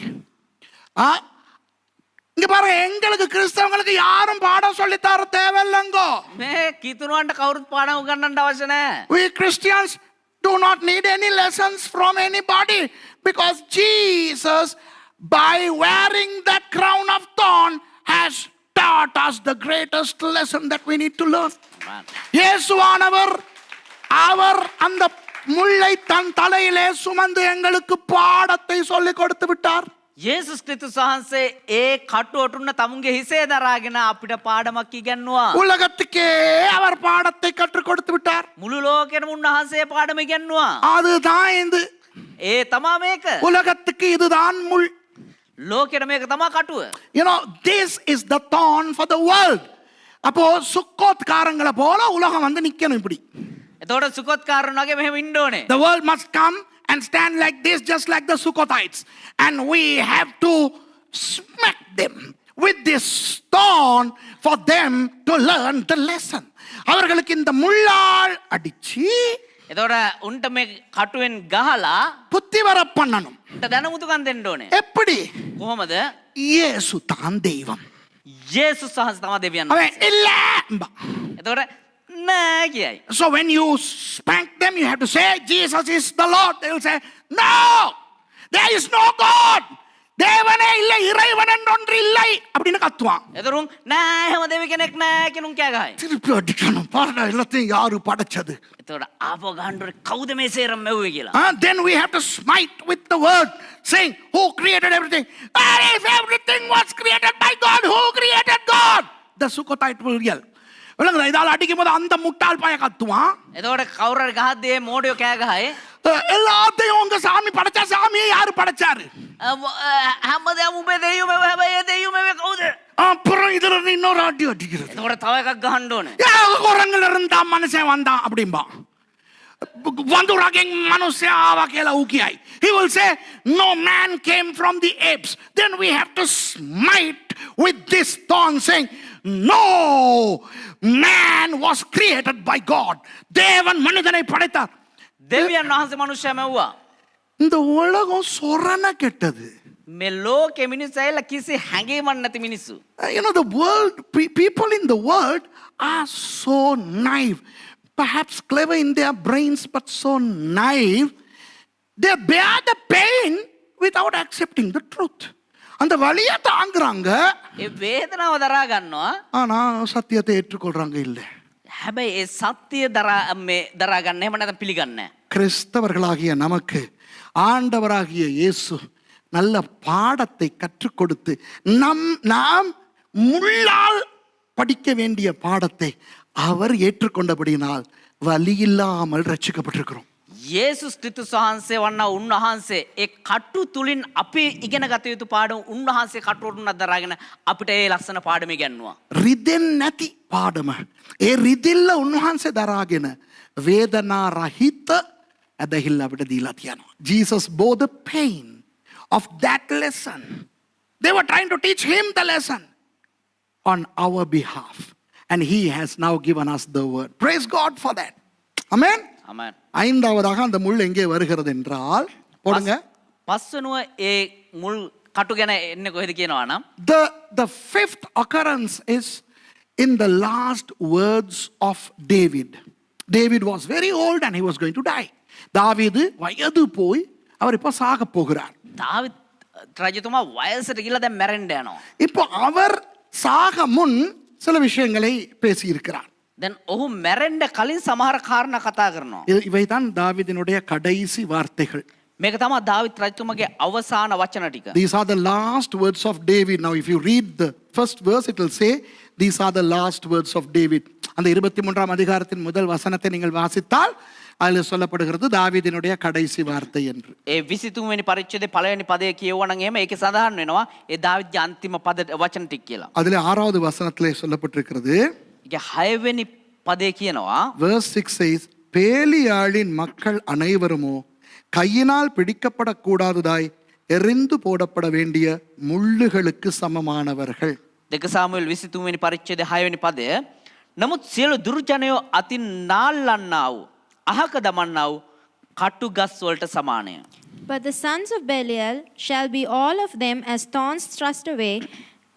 இங்க பாருங்க, எங்களுக்கு கிறிஸ்தவங்களுக்கு யாரும் பாடம் சொல்லி தர தேவையில்லைங்கோ. මේ කිතුණුවන්ට කවුරුත් පාඩම් උගන්වන්න අවශ්‍ය නැහැ. We Christians do not need any lessons from anybody because Jesus, by wearing that crown of thorn, has taught us the greatest lesson that we need to learn. இயேசுவானவர் அவர் அந்த முள்ளை தன் தலையிலே சுமந்து எங்களுக்கு பாடத்தை சொல்லிக் கொடுத்து விட்டார். යේසුස් ක්‍රිස්තුස් වහන්සේ ඒ කටුවටුන්න තමුන්ගේ හිසේ දරාගෙන අපිට පාඩමක් ඉගැන්නුවා. உலகத்துக்கே அவர் பாடத்தை கற்றுக் கொடுத்து விட்டார். මුළු ලෝකෙටම උන්වහන්සේ පාඩම ඉගැන්නුවා. அதுதான் இது. ඒ තමා මේක. உலகத்துக்கு இதுதான் முள். ලෝකෙට මේක තමා කටුව. You know, this is the thorn for the world. அப்போ சுக்கோத் காரங்களை போல உலகம் வந்து நிக்கணும் இப்படி. එතකොට සුකොත් කාරණ වගේ මෙහෙම ඉන්න ඕනේ. The world must come and stand like this, just like the Sukkothites. And we have to smack them with this thorn for them to learn the lesson. அவர்களுக்கு இந்த முள்ளால் அடிச்சு එතකොට උන්ට මේ කටුවෙන් ගහලා புத்தி வர பண்ணணும். උන්ට දැනුමුතුකම් දෙන්න ඕනේ. எப்படி? කොහොමද? இயேசு தான் தெய்வம். යේසුස් වහන්සේ තමයි දෙවියන්. அவன் இல்ல. එතකොට නෑ කියයි. So when you spank them, you have to say, Jesus is the Lord. They will say, no, there is no God. தேவனே இல்லை, இறைவன் என்றொன்று இல்லை அப்படின்னு கத்துவான். එතරුන් නෑ හැම දෙවි කෙනෙක් නෑ කියනුන් කෑ ගහයි. திருப்பி அடிக்கணும். பாருங்க, எல்லாத்தையும் யாரு படைச்சது? එතකොට ආපහු ගහන්න ඕනේ කවුද මේ සේරම මෙව්වේ කියලා. Then we have to smite with the word, saying, who created everything? That is, everything was created by God. Who created God? The Sukkothite will yell. விளங்குதா? இதால அடிக்கும் போது அந்த முட்டாள் பையன் கத்துவான். එතකොට කවුරු හරි ගහද්දී මේ මෝඩයෝ කෑ ගහයි. எல்லாத்தையும் உங்க சாமி படைச்சா, சாமியை யாரு படைச்சாரு? හැමදාම උඹේ දෙයියෝ මෙව හැබැයි ඒ දෙයියෝ මෙව කවුද? அப்புறம் இதுல இன்னொரு அடி அடிக்கிறது. එතකොට තව එකක් ගහන්න ඕනේ. குரங்குல இருந்தா மனுஷன் வந்தான் அப்படிம்பா. වඳුරගෙන් මිනිස්සයා ආවා කියලා ඌ කියයි. He will say, no man came from the apes. Then we have to smite with this thorn saying, no, man was created by God. தேவன் மனிதனை படைத்தார். දෙවියන් වහන්සේ මනුෂ්‍යයා මැව්වා. இந்த உலகம் சொரண கெட்டது. මේ ලෝකෙ මිනිස්සු ඇවිල්ලා කිසි හැඟීමක් නැති මිනිස්සු. You know, the world, people in the world are so naive. Perhaps clever in their brains, but so naive. They bear the pain without accepting the truth. அந்த வலியை தாங்குறாங்க. ඒ වේදනාව දරා ගන්නවා. ஆனா சத்தியத்தை ஏற்றுக்கொள்றாங்க இல்ல. හැබැයි ඒ සත්‍ය දරා ගන්න එහෙම නැත්නම් පිළිගන්නේ නැහැ. கிறிஸ்தவர்களாகிய நமக்கு ஆண்டவராகிய இயேசு நல்ல பாடத்தை கற்றுக் கொடுத்து நாம் முள்ளால் படிக்க வேண்டிய பாடத்தை அவர் ஏற்றுக்கொண்டபடியினால் வலி இல்லாமல் ரட்சிக்கப்பட்டிருக்கிறோம். යේසුස් ක්‍රිස්තුස් වහන්සේ වන්නා උන්වහන්සේ ඒ කටු තුලින් අපි ඉගෙන ගත යුතු පාඩම උන්වහන්සේ කටුවටුන දරාගෙන අපිට ඒ ලස්සන පාඩම ඉගෙනුවා. රිදෙන් නැති පාඩම. ඒ රිදිල්ල උන්වහන්සේ දරාගෙන වේදනා රහිත ඇදහිල්ල අපිට දීලා තියෙනවා. Jesus bore the pain of that lesson. They were trying to teach him the lesson on our behalf. And he has now given us the word. Praise God for that. Amen. Amen. ஐந்தாவதாக அந்த முள் எங்கே வருகிறது என்றால் போடுங்க. පස්වනුව ඒ මුල් කටු ගැන එන්නේ කොහෙද කියනවා නම් The fifth occurrence is in the last words of David. David was very old and he was going to die. தாவீது வயது போய் அவர் இப்ப சாக போகிறார். දාවිත් රජතුමා වයසට ගිහලා දැන් මැරෙන්න යනවා. இப்போ அவர் சாக முன் சில விஷயங்களை பேசி இருக்கிறார். දැන් ඔහු මැරෙන්න කලින් සමහර කාරණා කතා කරනවා. இவைதான் தாவீதினுடைய கடைசி வார்த்தைகள். මේක තමයි දාවිත් රජතුමාගේ අවසාන වචන ටික. These are the last words of David. Now if you read the first verse it will say these are the last words of David. அந்த 23ஆம் அதிகாரத்தின் முதல் வசனத்தை நீங்கள் வாசித்தால் அதில் சொல்லப்படுகிறது தாவீதினுடைய கடைசி வார்த்தை என்று. ඒ 23 වෙනි පරිච්ඡේදයේ පළවෙනි පදය කියවුවා නම් එහෙම ඒකේ සඳහන් වෙනවා ඒ දාවිත්ගේ අන්තිම පද වචන ටික කියලා. அதில் 6வது வசனத்திலே சொல்லப்பட்டிருக்கிறது. ඒකේ 6 වෙනි පදේ කියනවා verse 6 says பேலியாளின் மக்கள் அனைவருமோ கையினால் பிடிக்கப்படக்கூடாததாய் எறிந்து போடப்பட வேண்டிய முள்ளுகளுக்கு சமமானவர்கள். 2 සාමුවෙල් 23 වෙනි පරිච්ඡේදයේ 6 වෙනි පදය නමුත් සියලු දුර්ජනයෝ අතින් නාල්ලන්නා වූ අහක දමන්නා වූ කටු ගස් වලට සමානය. But the sons of Belial shall be all of them as thorns thrust away,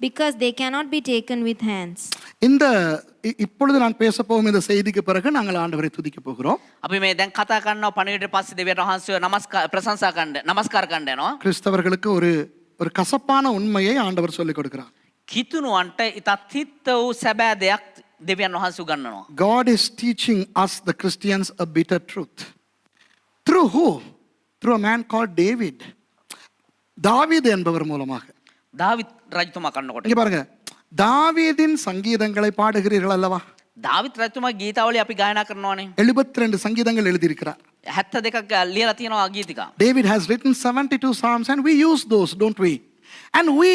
because they cannot be taken with hands. இந்த இப்பொழுது நான் பேச போகும் இந்த செய்திக்கு பிறகு நாங்கள் ஆண்டவரை துதிக்க போகிறோம். අපි මේ දැන් කතා කරනවා පණිවිඩයට පස්සේ දෙවියන් වහන්සේව නමස්කාර කරන්න යනවා. கிறிஸ்தவர்களுக்கு ஒரு கசப்பான உண்மையை ஆண்டவர் சொல்லிக் கொடுக்கிறார். කිතුණුවන්ට ඉතත් හිත වූ සැබෑ දෙයක් දෙවියන් වහන්සේ උගන්වනවා. God is teaching us the Christians a bitter truth. Through who? Through a man called David. தாவீது என்பவர் மூலமாக. දාවිත් රජතුමා කන්නකොට இங்க பாருங்க, தாவீதின் சங்கீதங்களை பாடுகிறீர்கள் அல்லவா? දාවිත් රජතුමා ගීතාවලිය අපි ගායනා කරනවානේ. 72 சங்கீதங்கள் எழுதியிருக்கிறார். 72ක් ලියලා තියෙනවා ගීතිකා. David has written 72 psalms and we use those, don't we? And we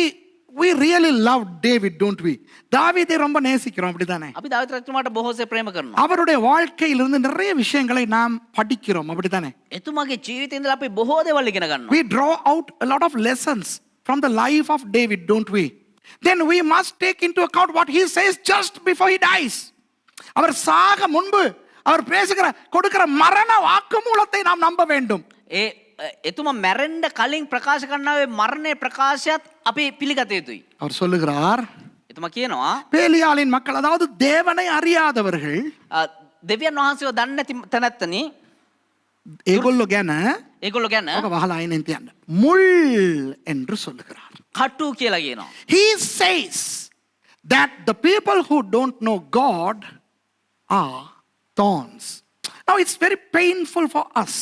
really love David, don't we? தாவீதை ரொம்ப நேசிக்கிறோம், அப்படிதானே? අපි දාවිත් රජතුමාට බොහෝසේ ප්‍රේම කරනවා. அவருடைய வாழ்க்கையிலிருந்து நிறைய விஷயங்களை நாம் படிக்கிறோம், அப்படிதானே? එතුමාගේ ජීවිතේ ඉඳලා අපි බොහෝ දේවල් ඉගෙන ගන්නවා. We draw out a lot of lessons from the life of David, don't we? Then we must take into account what he says just before he dies. அவர் சாக முன்பு அவர் பேசுகிற கொடுக்கிற மரண வாக்குமூலத்தை நாம் நம்ப வேண்டும். එතුමා මැරෙන්න කලින් ප්‍රකාශ කරනාවේ මරණයේ ප්‍රකාශයත් අපි පිළිගත යුතුයි. அவர் சொல்லுகிறார், එතුමා කියනවා பேலியாளின் மக்கள், அதாவது தேவனை அறியாதவர்கள், දෙවියන් වහන්සේව දන්නේ නැති තැනැත්තනි, ඒගොල්ලෝ ගැන ඒගොල්ලෝ ගැන ඔක වහලා අයිනෙන් තියන්න, මුල් என்று சொல்லுகிறார். කටු කියලා කියනවා. He says that the people who don't know God are thorns. Now it's very painful for us.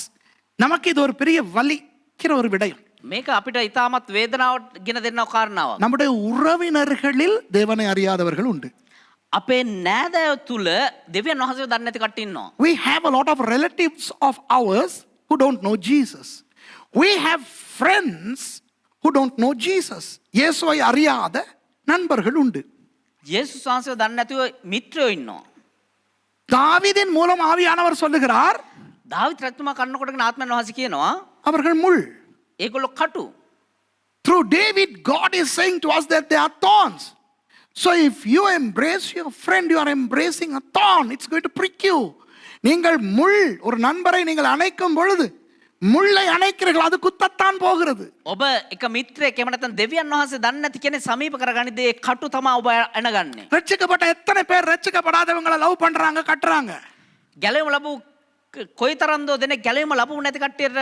நமக்கு இது ஒரு பெரிய வலிக்கிற ஒரு விடயம். මේක අපිට ඉතාමත් වේදනාවක් ගෙන දෙන්නව කාරණාවක්. நம்முடைய உறவினர்களில் தேவனை அறியாதவர்கள் உண்டு. අපේ නෑදෑයෝ තුල දෙවියන් වහන්සේව දන්නේ නැති කට්ටිය ඉන්නවා. We have a lot of relatives of ours who don't know Jesus. We have friends who don't know Jesus. இயேசுவை அறியாத நண்பர்கள் உண்டு. යේසුස් වහන්සේව දන්නේ නැතිව මිත්‍රයෝ ඉන්නවා. தாவீதின் மூலம் ஆவியானவர் சொல்லுகிறார், දාවිත් රජතුමා කන්නකොටගෙන ආත්මයන් වහන්සේ කියනවා அவர்கள் முள். ඒගොල්ලෝ කටු. Through David, God is saying to us that they are thorns. So if you embrace your friend, you are embracing a thorn. It's going to prick you. நீங்கள் முள், ஒரு நண்பரை நீங்கள் அணைக்கும் பொழுது முள்ளை அணைக்கிறீர்கள், அது குத்தத்தான் போகிறது. ඔබ එක මිත්‍රයෙක් එහෙම නැත්නම් දෙවියන් වහන්සේ දන්නේ නැති කෙනෙක් සමීප කරගනිද්දී ඒ කටු තමයි ඔබ එනගන්නේ. ரட்சிக்கப்பட்ட எத்தனை பேர் ரட்சிக்கப்படாதவங்களை லவ் பண்றாங்க, கட்டுறாங்க. ගැලවීම ලැබු කොයිතරම්දෝ දෙනෙක් ගැලවීම ලැබු නැති කට්ටියට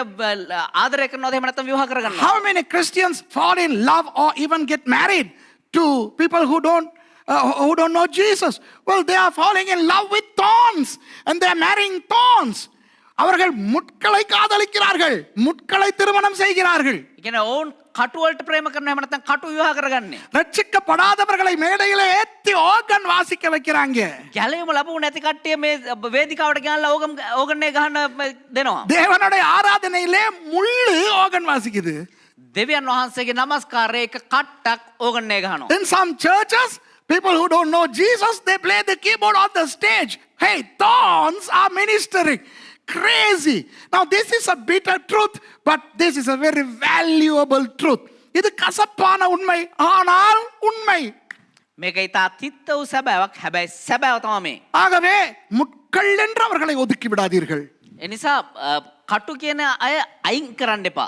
ආදරය කරනවද එහෙම නැත්නම් විවාහ කරගන්නවා. How many Christians fall in love or even get married to people who don't know Jesus? Well, they are falling in love with thorns and they are marrying thorns. அவர்கள் முட்களை காதலிக்கிறார்கள், முட்களை திருமணம் செய்கிறார்கள். ඒ කියන්නේ ඔවුන් කටු වලට ප්‍රේම කරනවා එහෙම නැත්නම් කටු විවාහ කරගන්නේ. ரட்சிக்கப்படாதவர்களை மேடையில ஏத்தி ஆர்கன் வாசிக்க வைக்கிறாங்க. ගැලවීම ලැබු නැති කට්ටිය මේ වේදිකාවට ගෙනල්ලා ඕගන් එක ගහන්න දෙනවා. தேவனுடைய ஆராதனையிலே முள்ளு ஆர்கன் வாசிக்குது. දෙවියන් වහන්සේගේ නමස්කාරයේ එක කට්ටක් ඕගන් එක ගහනවා. In some churches, people who don't know Jesus, they play the keyboard on the stage. Hey, thorns are ministering. Crazy. Now this is a bitter truth, but this is a very valuable truth. இது கசப்பான உண்மை, ஆனால் உண்மை. මේක ඊට තිත්ත වූ සැබෑවක්. හැබැයි සැබෑව තමයි මේ. ஆகவே முட்கள் என்று அவர்களை ஒதுக்கி விடாதீர்கள். ඒ නිසා කටු කියන අය අයින් කරන්න එපා.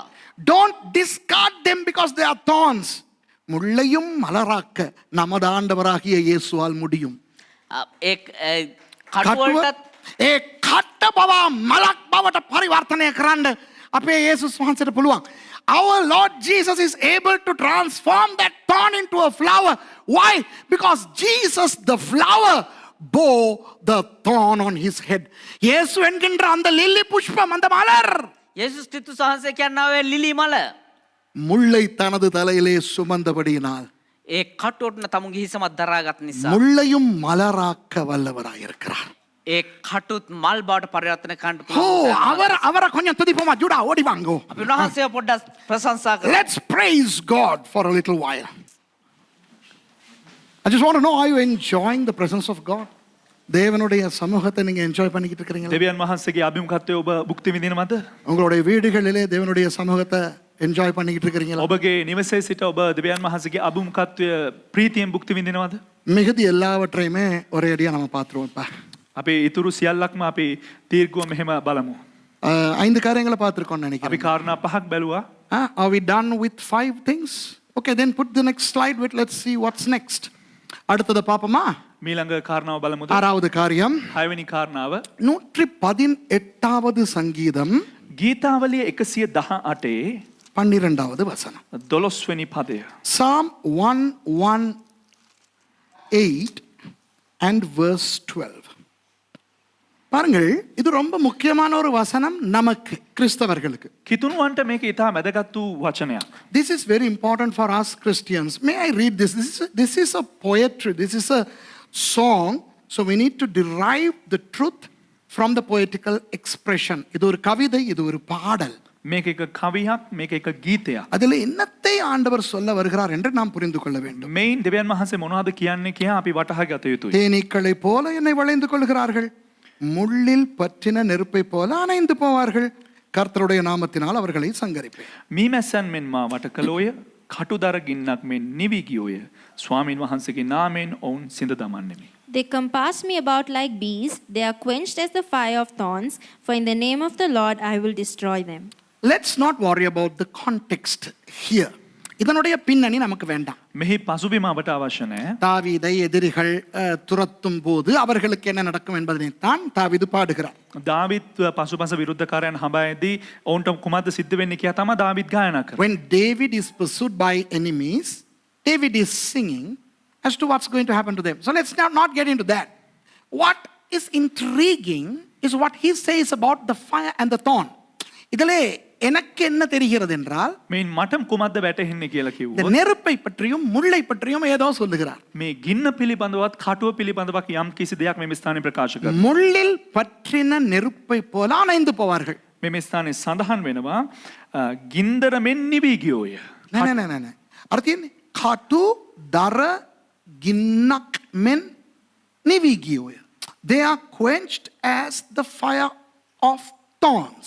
Don't discard them because they are thorns. முள்ளையும் மலராக்க நமது ஆண்டவராகிய இயேசுவால் முடியும். ඒ කටු වලට ඒ කට්ට බව මලක් බවට පරිවර්තනය කරන්න අපේ යේසුස් වහන්සේට පුළුවන්. Our Lord Jesus is able to transform that thorn into a flower. Why? Because Jesus, the flower, bore the thorn on his head. இயேசு என்கின்ற அந்த லில்லி புஷ்பம், அந்த மலர், යේසුස් ක්‍රිස්තුස් වහන්සේ කියනවා ලිලි මල முள்ளை தனது தலையிலே சுமந்தபடியினால் ඒ කටුවට තමුගේ හිසමත් දරාගත් නිසා முள்ளையும் மலராக்க வல்லவராயிருக்கிறார். ඒ කටුත් මල් බවට පරිවර්තන කරන්න ஓ, அவரை கொஞ்சம் துதிப்போமா? ஜூடா ஓடி வாங்கோ. අපි උන්වහන්සේව පොඩ්ඩක් ප්‍රශංසා කරමු. Let's praise God for a little while. I just want to know, are you enjoying the presence of God? தேவனுடைய சமூகத்தை நீங்க என்ஜாய் பண்ணிக்கிட்டு இருக்கீங்களா? දෙවියන් වහන්සේගේ අභිමුඛත්වය ඔබ භුක්ති විඳිනවද? உங்களுடைய வீடுகளிலே தேவனுடைய சமூகத்தை என்ஜாய் பண்ணிக்கிட்டு இருக்கீங்களா? ඔබගේ නිවසේ සිට ඔබ දෙවියන් වහන්සේගේ අභිමුඛත්වය ප්‍රීතියෙන් භුක්ති විඳිනවද? மிகுதி எல்லாவற்றையுமே ஒரே அடியா நம்ம பார்த்துருவோம்ப்பா. අපි ඉතුරු සියල්ලක්ම අපි දීර්ඝව මෙහෙම බලමු. 5 காரியங்களை பார்த்துருக்கோம்னு අපි நினைக்கிறேன். කාරණා පහක් බැලුවා. Are we done with 5 things? Okay, then put the next slide with, let's see what's next. அடுத்தது பாப்போமா? මීළඟ කාරණාව බලමුද? 6வது காரியம், 6වෙනි කාරණාව 118வது சங்கீதம் ගීතාවලිය 118 12வது வசனம். 12වෙනි පදය. Psalm 118 and verse 12. பாருங்கள், இது ரொம்ப முக்கியமான ஒரு வசனம் நமக்கு கிறிஸ்தவர்களுக்கு. කිතුණුවන්ට මේක ඉතා වැදගත් වූ වචනයක්. This is very important for us Christians. May I read this? This is a poetry. This is a song. So we need to derive the truth from the poetical expression. இது ஒரு கவிதை, இது ஒரு பாடல். මේක එක කවියක්, මේක එක ගීතයක්. அதில் என்னத்தை ஆண்டவர் சொல்ல வருகிறார் என்று நாம் புரிந்து கொள்ள வேண்டும். මේන් දෙවියන් වහන්සේ මොනවද කියන්නේ කියලා අපි වටහා ගත යුතුයි. தேனீக்களை போல என்னை வளைந்து கொள்கிறார்கள், முள்ளில் பற்றின நெருப்பை போல அணைந்து போவார்கள், கர்த்தருடைய நாமத்தினால் அவர்களை சங்கரிப்பேன். මීමැස්සන් මෙන් මා වට කළෝය, කටුදර ගින්නක් මෙන් නිවි ගියෝය, ස්වාමීන් වහන්සේගේ නාමයෙන් ඔවුන් සිඳ දමන්නෙමි. They compass me about like bees. They are quenched as the fire of thorns. For in the name of the Lord I will destroy them. Let's not worry about the context here. இதனுடைய பின்னணி நமக்கு வேண்டாம். මෙහි පසුබිම අපට අවශ්‍ය නැහැ. தாவீதை எதிரிகள் துரத்தும் போது அவர்களுக்கு என்ன நடக்கும் என்பதை தான் தாவீது பாடுகிறார். දාවිත් පසුපස විරුද්ධකාරයන් හඹායේදී ඔවුන්ට කුමක්ද සිද්ධ වෙන්නේ කියලා තමයි දාවිත් ගායනා කරන්නේ. When David is pursued by enemies, David is singing as to what's going to happen to them. So let's not get into that. What is intriguing is what he says about the fire and the thorn. இதிலே எனக்கு என்ன தெரிகிறது என்றால், මේන් මට කුමක්ද වැටහෙන්නේ කියලා இந்த කිව්වොත් நெருப்பை பற்றியும் முள்ளை பற்றியும் ஏதோ சொல்லுகிறார். මේ ගින්න පිළිබඳවත් කටුව පිළිබඳවත් යම් කිසි දෙයක් මේ ස්ථානයේ ප්‍රකාශ කරනවා. முள்ளில் பற்றின நெருப்பை போல அணைந்து போவார்கள். මේ ස්ථානයේ සඳහන් වෙනවා ගින්දර මෙන් නිවි ගියෝය. නෑ. අර තියෙන්නේ කටු දර ගින්නක් මෙන් නිවි ගියෝය. They are quenched as the fire of thorns.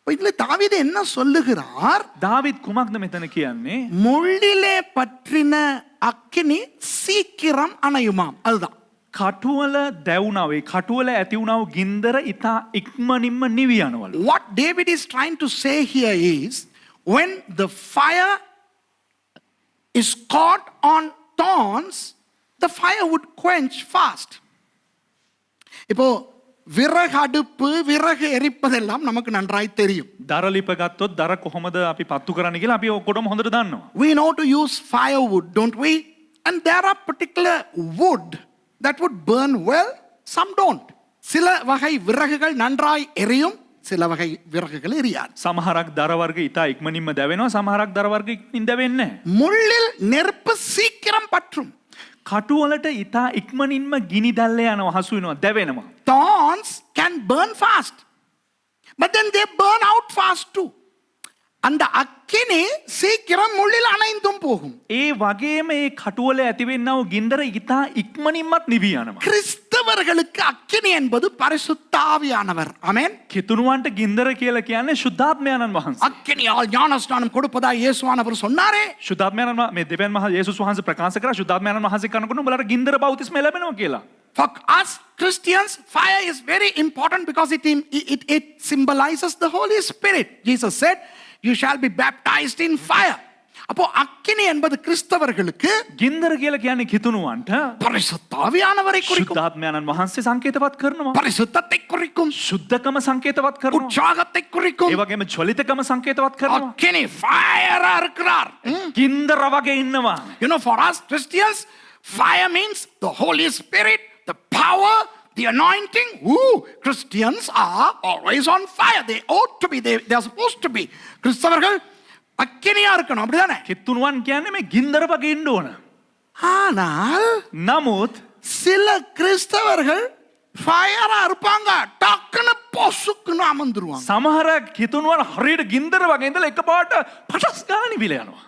இப்போ இதுல தாவீது என்ன சொல்லுகிறார்? දාවිත් කුමක්ද මෙතන කියන්නේ? முள்ளிலே பற்றின அக்கினி சீக்கிரம் அணையுமாம். அதுதான். කටුවල දැවුණා වේ කටුවල ඇති වුණා වූ ගින්දර ඉතා ඉක්මනින්ම නිවි යනවලු. What David is trying to say here is, when the fire is caught on thorns, the fire would quench fast. இப்போ விறகு அடுப்பு, விறகு எரிப்பதெல்லாம் நமக்கு நன்றாய் தெரியும். දරලිප ගත්තොත් දර කොහොමද අපි පත්තු කරන්න කියලා අපි ඔක්කොටම හොඳට දන්නවා. We know to use firewood, don't we? And there are particular wood that would burn well, some don't. சில வகை விறகுகள் நன்றாய் எரியும், சில வகை விறகுகள் எரியாது. සමහරක් දර වර්ග ඉතා ඉක්මනින්ම දැවෙනවා සමහරක් දර වර්ග ඉක්මනින් දැවෙන්නේ නැහැ. முள்ளில் நெருப்பு சீக்கிரம் பற்றும். කටුවලට ඉතා ඉක්මනින්ම ගිනි දැල්ල යනවා හසු වෙනවා දැවෙනවා. Thorns can burn fast, but then they burn out fast too. அந்த அக்கினி சீக்கிரம் முள்ளில் அணைந்தும் போகும். ඒ වගේම ඒ කටුවල ඇතිවෙන්නා වූ ගින්දර ඉතා ඉක්මනින්මත් නිවි යනවා. கிறிஸ்தவர்களுக்கு அக்கினி என்பது பரிசுத்த ஆவியானவர். ஆமென். කිතුණුවන්ට ගින්දර කියලා කියන්නේ ශුද්ධාත්මයන්න් වහන්සේ. அக்கினியால் ஞானஸ்நானம் கொடுப்பதா இயேசுவானவர் சொன்னாரே. ශුද්ධාත්මයන්න් මේ දෙවියන් වහන්සේ යේසුස් වහන්සේ ප්‍රකාශ කරා ශුද්ධාත්මයන්න් වහන්සේ කනකොට උඹලට ගින්දර බෞතිස්මය ලැබෙනවා කියලා. For us Christians, fire is very important because it symbolizes the Holy Spirit. Jesus said, you shall be baptized in fire. அப்போ அக்கினி என்பது கிறிஸ்தவர்களுக்கு ගින්දර කියලා කියන්නේ කිතුණුවන්ට பரிசுத்த ஆவியானவரை குறிக்கும். ශුද්ධාත්මයන්න් වහන්සේ සංකේතවත් කරනවා. பரிசுத்தத்தை குறிக்கும். ශුද්ධකම සංකේතවත් කරනවා. உற்சாகத்தை குறிக்கும். ඒ වගේම ජොලිතකම සංකේතවත් කරනවා. அக்கினி ஃபயரா இருக்கிறார். ගින්දර වගේ ඉන්නවා. You know, for us Christians, fire means the Holy Spirit, the power, the anointing. Christians are always on fire. They ought to be. They are supposed to be. கிறிஸ்தவர்கள் அக்கினியா இருக்கணும், அப்படிதானே? කිතුණුවන් කියන්නේ මේ ගින්දර වගේ ඉන්න ඕන. ஆனால் නමුත් சில கிறிஸ்தவர்கள் ஃபயரா இருப்பாங்க, டக்குன்னு பொசுக்குன்னு அமர்ந்துருவாங்க. සමහර කිතුණුවන් හරියට ගින්දර වගේ ඉඳලා එකපාරට පටස් ගාන නිවිල යනවා.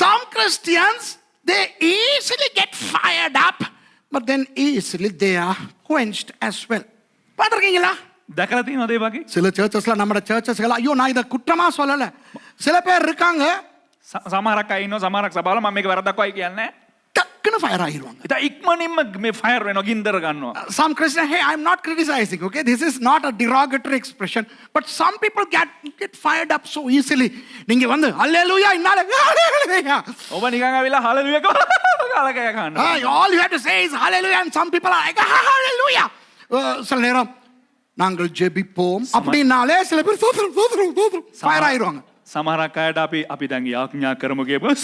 Some Christians, they easily get fired up, but then easily they are quenched as well. பார்த்திருக்கீங்களா? දැකලා තියෙනවද ඒ වගේ? சில சர்ச்சஸ்ல, நம்ம சர்ச்சஸ்ல, ஐயோ நான் இதை குற்றமா சொல்லல, சில பேர் இருக்காங்க සමහරක් අය ඉන්නවා සමහරක් සභාවල මම මේක වැරද්දක්වයි කියන්නේ. டக்குன்னு ஃபயர் ஆகிடுவாங்க. ඉතින් ඉක්මනින්ම මේ ෆයර් වෙනවා ගින්දර ගන්නවා. Some Christians, hey, I'm not criticizing, okay? This is not a derogatory expression, but some people get fired up so easily. நீங்க வந்து ஹalleluya இன்னால ஹalleluya. ඔබ නිකන් ආවිලා හalleluya කාලා කෑ ගන්නවා. All you have to say is hallelujah, and some people are like hallelujah. சில நேரம் நாங்கள் ஜெபிப்போம் அப்படினாலே சில பேர் தோத்துரும் ஃபயர் ஆயிடுவாங்க. සමහරක් අයට අපි දැන් යාඥා කරමු කියපුවා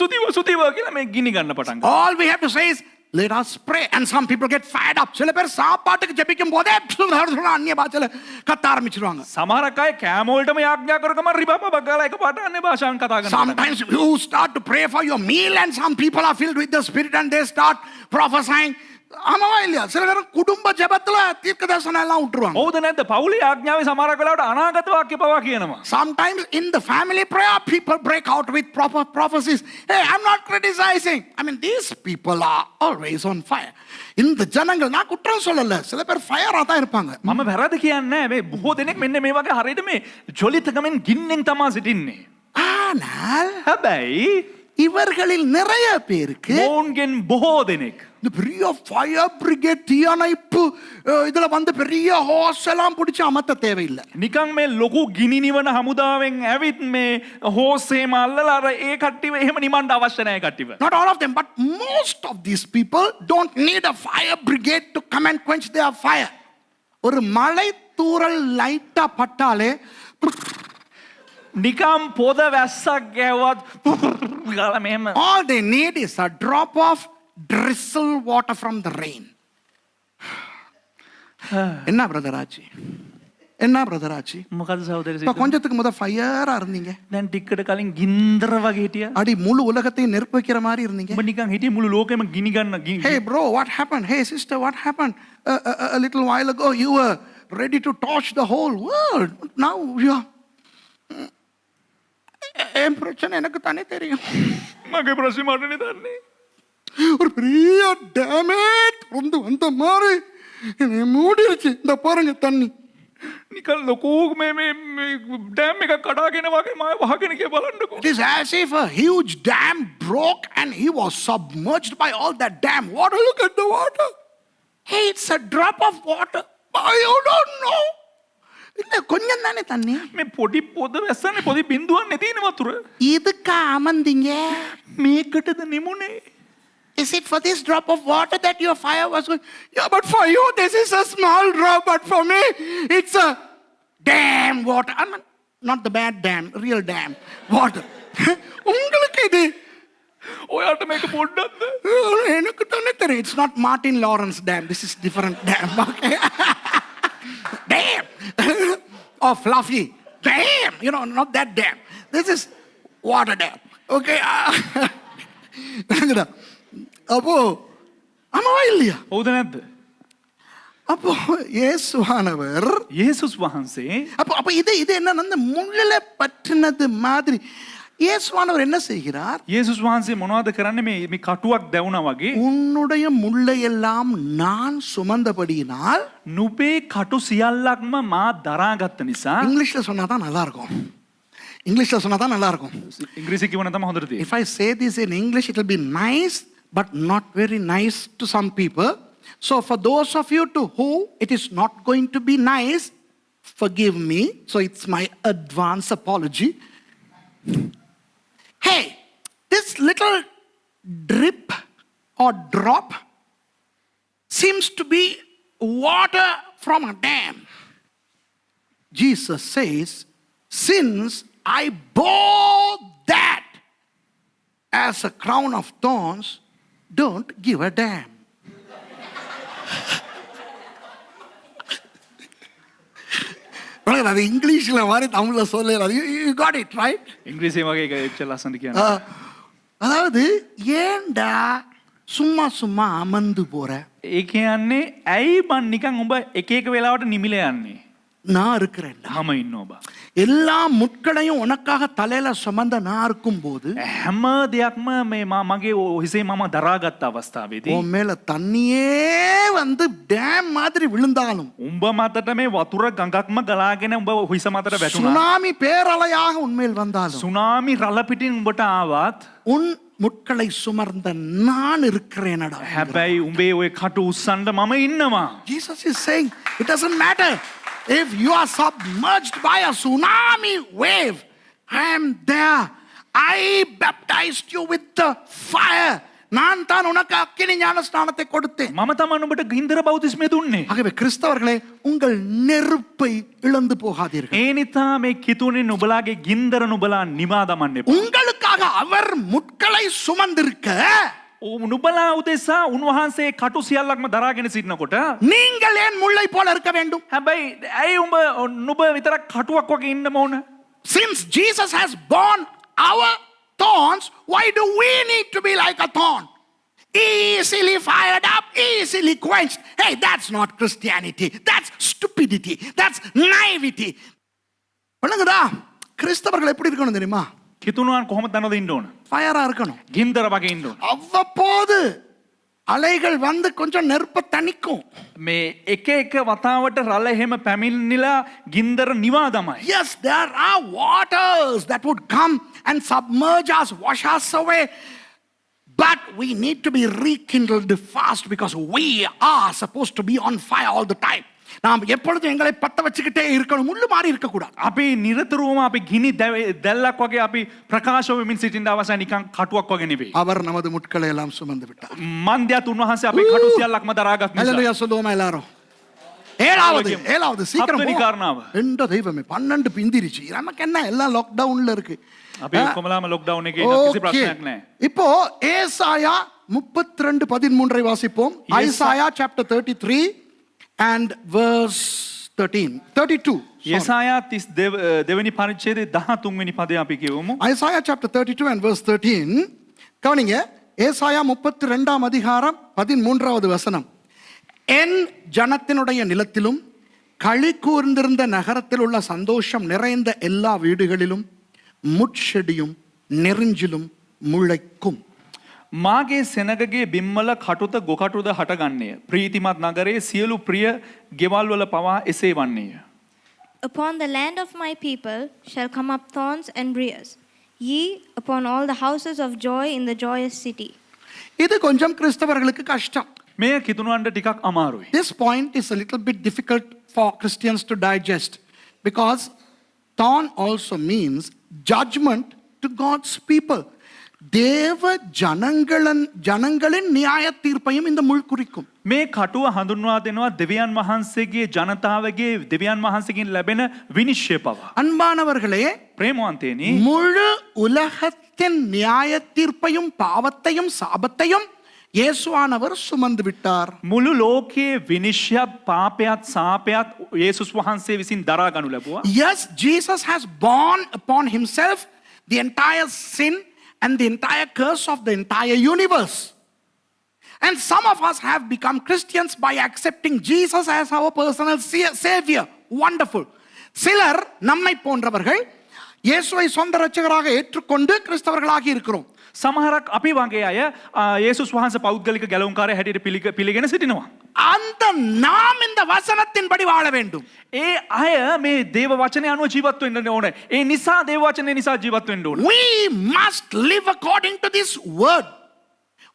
සුතිව කියලා මේ ගිනි ගන්න පටන් ගන්නවා. All we have to say is let us pray, and some people get fired up. சில பேர் சாப்பாட்டுக்கு ஜெபிக்கும் போதே அந்நிய பாஷையில கத்த ஆரம்பிச்சிடுவாங்க. සමහරක් අය කෑම වලටම යාඥා කරකම රිබම බගාලා එකපාරට අන්‍ය භාෂාවෙන් කතා කරනවා. Sometimes you start to pray for your meal, and some people are filled with the Spirit and they start prophesying. ஆமாவா இல்லையா? சில நேரம் குடும்ப ஜெபத்துல தீர்க்கதரிசனம் எல்லாம் விட்டுருவாங்க. හවුද නැද්ද? පවුලේ යාඥාවේ සමහරක් වෙලාවට අනාගත වාක්‍ය පවා කියනවා. Sometimes in the family prayer, people break out with proper prophecies. Hey, I'm not criticizing. I mean, these people are always on fire. இந்த ஜனங்கள், நான் குற்றம் சொல்லல, சில பேர் ஃபயரா தான் இருப்பாங்க. මම වැරදි කියන්නේ නැහැ. මේ බොහෝ දෙනෙක් මෙන්න මේ වගේ හරියට මේ ජොලිතකමෙන් ගින්නෙන් තමා සිටින්නේ. ஆனால் හැබැයි இவர்களில் நிறைய பேருக்கு මොවුන්ගෙන් බොහෝ දෙනෙක් இந்த பெரிய ஃபயர் பிரிகேட், தீயணைப்பு இதுல வந்து பெரிய ஹோஸ் எல்லாம் பிடிச்சு அமர்த்த தேவையில்லை. නිකන් මේ ලොකු ගිනි නිවන හමුදාවෙන් ඇවිත් මේ හෝසේම අල්ලලා අර ඒ කට්ටියව එහෙම නිමන්න අවශ්‍ය නැහැ කට්ටියව. Not all of them, but most of these people don't need a fire brigade to come and quench their fire. ஒரு மழை தூறல் லைட்டா பட்டாலே නිකම් පොද වැස්සක් ගැව්වත් ගාලා මෙහෙම. all they need is a drop of drizzle water from the rain. என்ன brother ஆச்சு? என்ன பிரதர் ஆச்சு? මොකද සහෝදරය இப்ப கொஞ்சத்துக்கு முத ஃபயரா இருந்தீங்க, දැන් ටිකකට කලින් ගින්දර වගේ හිටියා. அடி முழு உலகத்தையும் நெருப்பு வைக்கிற மாதிரி இருந்தீங்க. ඔබ නිකන් හිටියේ මුළු ලෝකෙම ගිනි ගන්න Hey bro, what happened? Hey sister, what happened? A little while ago you were ready to torch the whole world. Now you are என் பிரச்சனை எனக்கு தானே தெரியும். මගේ ප්‍රශ්නේ මටනේ දන්නේ. ஒரு பெரிய டேமேஜ் வந்து வந்த மாதிரி என்னை மூடிருச்சு. இந்த பாருங்க தண்ணி. නිකන් ලොකු මේ ඩෑම් එකක් කඩාගෙන වගේ මාව වහගෙන ගිය බලන්නකෝ. It is as if a huge dam broke and he was submerged by all that dam water. Look at the water. Hey, it's a drop of water. Oh, you don't know. இல்ல கொஞ்சம் தானே தண்ணி. මේ පොඩි පොද වැස්සන්නේ පොඩි බින්දුවක් නේ තියෙන වතුර. இதுக்கா அமர்ந்தீங்க? මේකටද නිමුනේ? Is it for this drop of water that your fire was going? Yeah, but for you, this is a small drop. But for me, it's a dam water. I mean, not the bad dam, real dam water. உங்களுக்கு இது ඔයාට මේක පොඩ්ඩක්ද? எனக்கு தானே தெரியும். It's not Martin Lawrence dam. This is different dam. Okay. Dam. Oh, fluffy. Dam. You know, not that dam. This is water dam. Okay. அப்போ ஆமாவா இல்லையா? හවුද නැද්ද? அப்போ இயேசுவானவர் යේසුස් වහන්සේ அப்போ இது என்ன அந்த முள்ளில பற்றினது மாதிரி இயேசுவானவர் என்ன செய்கிறார்? යේසුස් වහන්සේ මොනවද කරන්නේ මේ කටුවක් දැවුනා වගේ உன்னுடைய முள்ளை எல்லாம் நான் சுமந்தபடியினால் නුඹේ කටු සියල්ලක්ම මා දරාගත්ත නිසා இங்கிலீஷ்ல சொன்னா தான் நல்லா இருக்கும். இங்கிலீஷ்ல சொன்னா தான் நல்லா இருக்கும். ඉංග්‍රීසි කියවන තමයි හොඳට තියෙන්නේ. If I say this in English, it will be nice, but not very nice to some people. So for those of you to who it is not going to be nice, forgive me. So it's my advance apology. Hey, this little drip or drop seems to be water from a dam. Jesus says, since I bore that as a crown of thorns, don't give a damn. அது இங்கிலீஷ்ல மாதிரி தமிழ்ல சொல்லல. You got it right? ඉංග්‍රීසි වගේ එක එච්චර ලස්සනට කියන්න. அதாவது ஏன்டா சும்மா சும்மா அமர்ந்து போற? ඒ කියන්නේ ඇයි මං නිකන් උඹ එක එක වෙලාවට නිමිල යන්නේ? நான் இருக்கிறேன்டா. මම ඉන්නවා බා. எல்லா முட்களையும் உனக்காக தலையில சுமந்த நான் இருக்கும்போது හැම දෙයක්ම මේ මගේ හිසේ මම දරාගත් අවස්ථාවේදී உன் மேல தண்ணியே வந்து டேம் மாதிரி விழுந்தாலும் උඹ මතට මේ වතුර ගඟක්ම ගලාගෙන උඹ හිස මතට වැටුණා. சுனாமி பேரலையாக உன்மேல் வந்தாலும் සුනාමි රළ පිටින් උඹට ආවත් உன் முட்களை சுமர்ந்த நான் இருக்கிறேனடா. හැබැයි උඹේ ඔය කටු උස්සන්න මම ඉන්නවා. Jesus is saying it doesn't matter if you are submerged by a tsunami wave. I am there. I baptized you with the fire. நான் தான் உனக்கு அக்கினி ஞானஸ்நானத்தை கொடுத்தேன். මම තමයි උඹට ගින්දර බෞතිස්මය දුන්නේ. ஆகவே கிறிஸ்தவர்களே, உங்கள் நெருப்பை இழந்து போகாதீர்கள். ඒ නිසා මේ කිතුනේ නුඹලාගේ ගින්දර නුඹලා නිවා දමන්න එපා. உங்களுக்காக அவர் முட்களை சுமந்திருக்க නුඹලා උදෙසා උන්වහන්සේ කටු සියල්ලක්ම දරාගෙන සිටිනකොට நீங்கள் ஏன் முள்ளை போல இருக்க வேண்டும்? හැබැයි ඇයි නුඹ විතරක් කටුවක් වගේ ඉන්න ඕන? Since Jesus has borne our thorns, why do we need to be like a thorn? Easily fired up, easily quenched. Hey, that's not Christianity. That's stupidity. That's naivety. வணங்குதா? கிறிஸ்தவர்கள் எப்படி இருக்கணும் தெரியுமா? කිතුණුවන් කොහොමද දනවද ඉන්න ඕන? ஃபயரா இருக்கணும். ගින්දර වගේ ඉන්න ඕන. அவ்வப்போது அலைகள் வந்து கொஞ்சம் நெருப்ப தணிக்கும். මේ එක එක වතාවට රළ එහෙම පැමිණිලා ගින්දර නිවා දමයි. Yes, there are waters that would come and submerge us, wash us away. But we need to be rekindled fast because we are supposed to be on fire all the time. நாம் எப்பொழுதும் எங்களை பத்த வச்சுக்கிட்டே இருக்கணும். முள்ளு மாறி இருக்க கூடாது. අපි නිරතුරුවම අපි ගිනි දැල්ලක් වගේ අපි ප්‍රකාශ වෙමින් සිටින්න අවශ්‍ය නිකන් කටුවක් වගේ නෙවෙයි. அவர் நமது முட்களை எல்லாம் சுமந்து விட்டார். මන්දයත් උන්වහන්සේ අපේ කටු සියල්ලක්ම දරාගත් නිසා. ஹalleluya சொல்லுவோமா எல்லாரும்? ஏழாவது சீக்கிரம் හත්වෙනි කාරණාව. எந்த தெய்வமே 12 பிந்திருச்சு. நமக்கு என்ன எல்லாம் லாக்டவுன்ல இருக்கு. අපි ඔක්කොමලාම ලොක්ඩවුන් එකේ ඉන්න කිසි ප්‍රශ්නයක් නැහැ. இப்போ ஏசாயா 32:13 வாசிப்போம். Isaiah chapter 33 and verse 32. යසායා 32 වෙනි පරිච්ඡේදයේ 13 වෙනි පදය අපි කියවමු. Isaiah chapter 32 and verse 13. கவனிங்க. ஏசாயா 32ஆம் அதிகாரம் 13வது வசனம். என் ஜனத்தினுடைய நிலத்திலும் களி கூர்ந்திருந்த நகரத்தில் உள்ள சந்தோஷம் நிறைந்த எல்லா வீடுகளிலும் முட்செடியும் நெறிஞ்சிலும் முளைக்கும். මාගේ සෙනගගේ බිම්මල කටුත ගොකටුද හටගන්නේය. ප්‍රීතිමත් නගරයේ සියලු ප්‍රිය ගෙවල් වල පවා එසේ වන්නේය. Upon the land of my people shall come up thorns and briars, ye upon all the houses of joy in the joyous city. இது கொஞ்சம் கிறிஸ்தவர்களுக்கு கஷ்டம். මේ කිතුනුවන්ට ටිකක් අමාරුයි. This point is a little bit difficult for Christians to digest because thorn also means judgment to God's people. தேவ ஜனங்களின் நியாய தீர்ப்பையும் இந்த முள் குறிக்கும். මේ කටුව හඳුන්වා දෙනවා දෙවියන් වහන්සේගේ ජනතාවගේ දෙවියන් වහන්සේගෙන් ලැබෙන විනිශ්චය පවා. அன்பானவர்களே, ප්‍රේමවන්තයනි, முழு உலகத்தின் நியாய தீர்ப்பையும் பாவத்தையும் சாபத்தையும் இயேசுவானவர் சுமந்து விட்டார். මුළු ලෝකයේ විනිශ්චයත් පාපයත් සාපයත් යේසුස් වහන්සේ විසින් දරා ගනු ලැබුවා. Yes, Jesus has borne upon himself the entire sin and the entire curse of the entire universe. And some of us have become Christians by accepting Jesus as our personal savior. Wonderful. சிலர் நம்மை போன்றவர்கள் இயேசுவை சொந்த இரட்சகராக ஏற்றுக்கொண்டு கிறிஸ்தவர்களாகி இருக்கிறோம். සමහරක් අපි වගේ අය යේසුස් වහන්සේ පෞද්ගලික ගැලවුම්කාරය හැටියට පිළිගෙන සිටිනවා. அந்த நாம் இந்த வசனத்தின்படி வாழ வேண்டும். ඒ අය මේ දේව වචනය අනුව ජීවත් වෙන්න ඕනේ. ඒ නිසා දේව වචනය නිසා ජීවත් වෙන්න ඕනේ. We must live according to this word.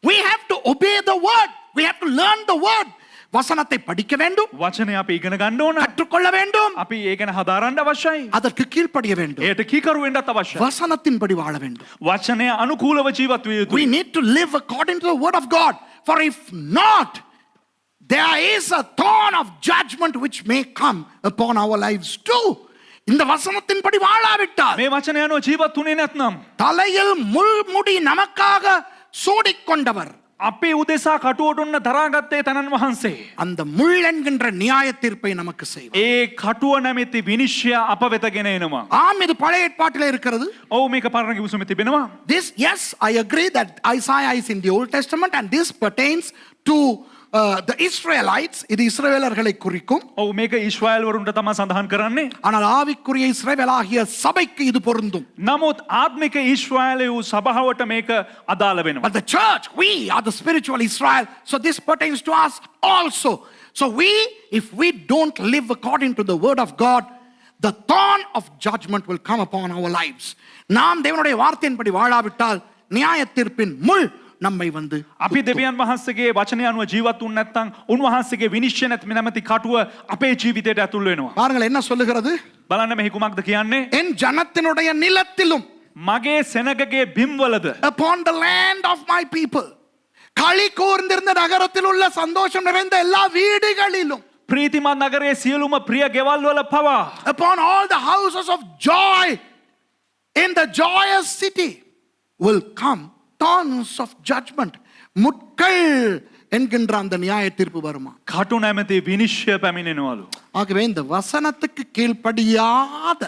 We have to obey the word. We have to learn the word. வசனத்தை படிக்க வேண்டும், වචනය අපි ඉගෙන ගන්න ඕන. கற்றுக்கொள்ள வேண்டும், අපි ඒ ගැන හදාරන්න අවශ්‍යයි. அதற்கு கீழ்ப்படிய வேண்டும், ඒට කීකරු වෙන්නත් අවශ්‍යයි. வசனத்தின்படி வாழ வேண்டும். වචනය අනුකූලව ජීවත් විය We යුතුයි. need to live according to the word of God. For if not, there is a thorn of judgment which may come upon our lives too. இந்த வசனத்தின்படி வாழாவிட்டால் මේ වචනය අනුව ජීවත් වුණේ නැත්නම් தலையில் முள்முடி நமக்காக சூடிக்கொண்டவர் අපේ උදෙසා කටුවටුන්න දරාගත්තේ තනන් වහන්සේ. அந்த முள் என்கின்ற நியாய தீர்ப்பை நமக்கு செய்வார். ඒ කටුව නැමැති විනිශ්චය අප වෙත ගෙන එනවා. ஆம், இது பழைய ஏற்பாட்டிலே இருக்கிறது. ඔව් මේක පරණ කිව්සුමේ තිබෙනවා. This, yes, I agree that Isaiah is in the Old Testament and this pertains to the Israelites. இது இஸ்ரவேலர்களை குறிக்கும். ඔව් මේක ඊශ්‍රායල් වරුන්ට තමයි සඳහන් කරන්නේ. ஆனால் ஆவிக்குரிய இஸ்ரவேலாகிய சபைக்கு இது பொருந்தும். නමුත් ආත්මික ඊශ්‍රායලයේ වූ සභාවට මේක අදාළ වෙනවා. But the church, we are the spiritual Israel, so this pertains to us also. So if we don't live according to the word of God, the thorn of judgment will come upon our lives. நாம் தேவனுடைய வார்த்தையின்படி வாழாவிட்டால் நியாய தீர்ப்பின் முள் நம்மை வந்து අපි දෙවියන් වහන්සේගේ වචනය අනුව ජීවත් වුනේ නැත්නම් උන්වහන්සේගේ විනිශ්චය නැමැති කටුව අපේ ජීවිතයට ඇතුල් වෙනවා. பாருங்கள் என்ன சொல்லுகிறது. බලන්න මෙහි කුමක්ද කියන්නේ? என் ஜனத்தினுடைய நிலத்திலும், මගේ සෙනගගේ බිම්වලද, upon the land of my people, களி கூர்ந்திருந்த நகரத்தில் உள்ள சந்தோஷம் நிறைந்த எல்லா வீடுகளிலும், ප්‍රීතිමත් නගරයේ සියලුම ප්‍රිය ගෙවල් වල පවා, upon all the houses of joy in the joyous city will come thorns of judgment. முட்கள் என்கின்ற அந்த நியாய தீர்ப்பு வருமா? කටු නැමැති විනිශ්චය පැමිණෙනවලු. ஆகவே இந்த வசனத்துக்கு கீழ்ப்படியாத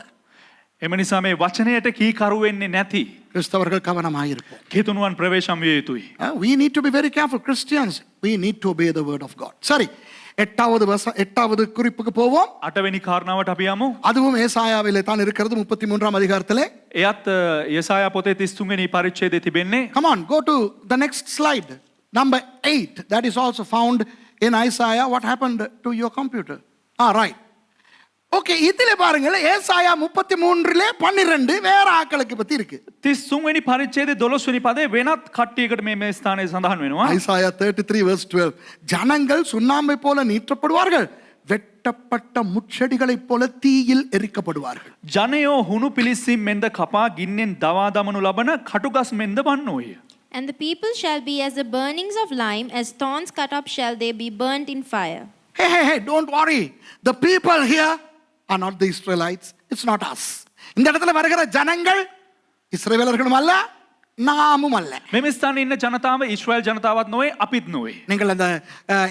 එම නිසා මේ වචනයට කීකරු වෙන්නේ නැති கிறிஸ்தவர்கள் கவனமாயிருப்போம். කිතුනුවන් ප්‍රවේශම් විය යුතුයි. We need to be very careful. Christians, we need to obey the word of God. சரி, எட்டாவது குறிப்புக்கு போவோம். 8 වෙනි කාරණාවට අපි යමු. அதுவும் ஏசாயாவிலே தான் இருக்கிறது, 33ஆம் அதிகாரத்திலே. එයත් යසායා පොතේ 33 වෙනි පරිච්ඡේදයේ තිබෙන්නේ. Come on, go to the next slide. Number 8. That is also found in Isaiah. What happened to your computer? Right. Okay, இதிலே பாருங்கள், ஏசாயா 33லே 12 வேற ஆட்களுக்கு பத்தி இருக்கு. 33 වෙනි පරිච්ඡේදයේ 12 වෙනි පදේ වෙනත් කට්ටියකට මේ ස්ථානයේ සඳහන් වෙනවා. Isaiah 33 verse 12. ஜனங்கள் சுண்ணாம்பை போல நீற்றப்படுவார்கள், வெட்டப்பட்ட முட்செடிகளைப் போல தீயில் எரிக்கப்படுவார்கள். ජනයෝ හුණු පිලිසිම් මෙන්ද කපා ගින්නෙන් දවා දමනු ලබන කටුගස් මෙන්ද වන්නෝය. And the people shall be as the burnings of lime, as thorns cut up shall they be burnt in fire. Hey, don't worry. The people here are not the Israelites. It's not us. இந்த இடத்துல வருகிற ஜனங்கள் இஸ்ரவேலர்களும் அல்ல, நாமும் அல்ல. මෙම ස්ථානයේ ඉන්න ජනතාව ඊශ්‍රායල් ජනතාවක් නොවේ, අපිත් නොවේ. நீங்கள் அந்த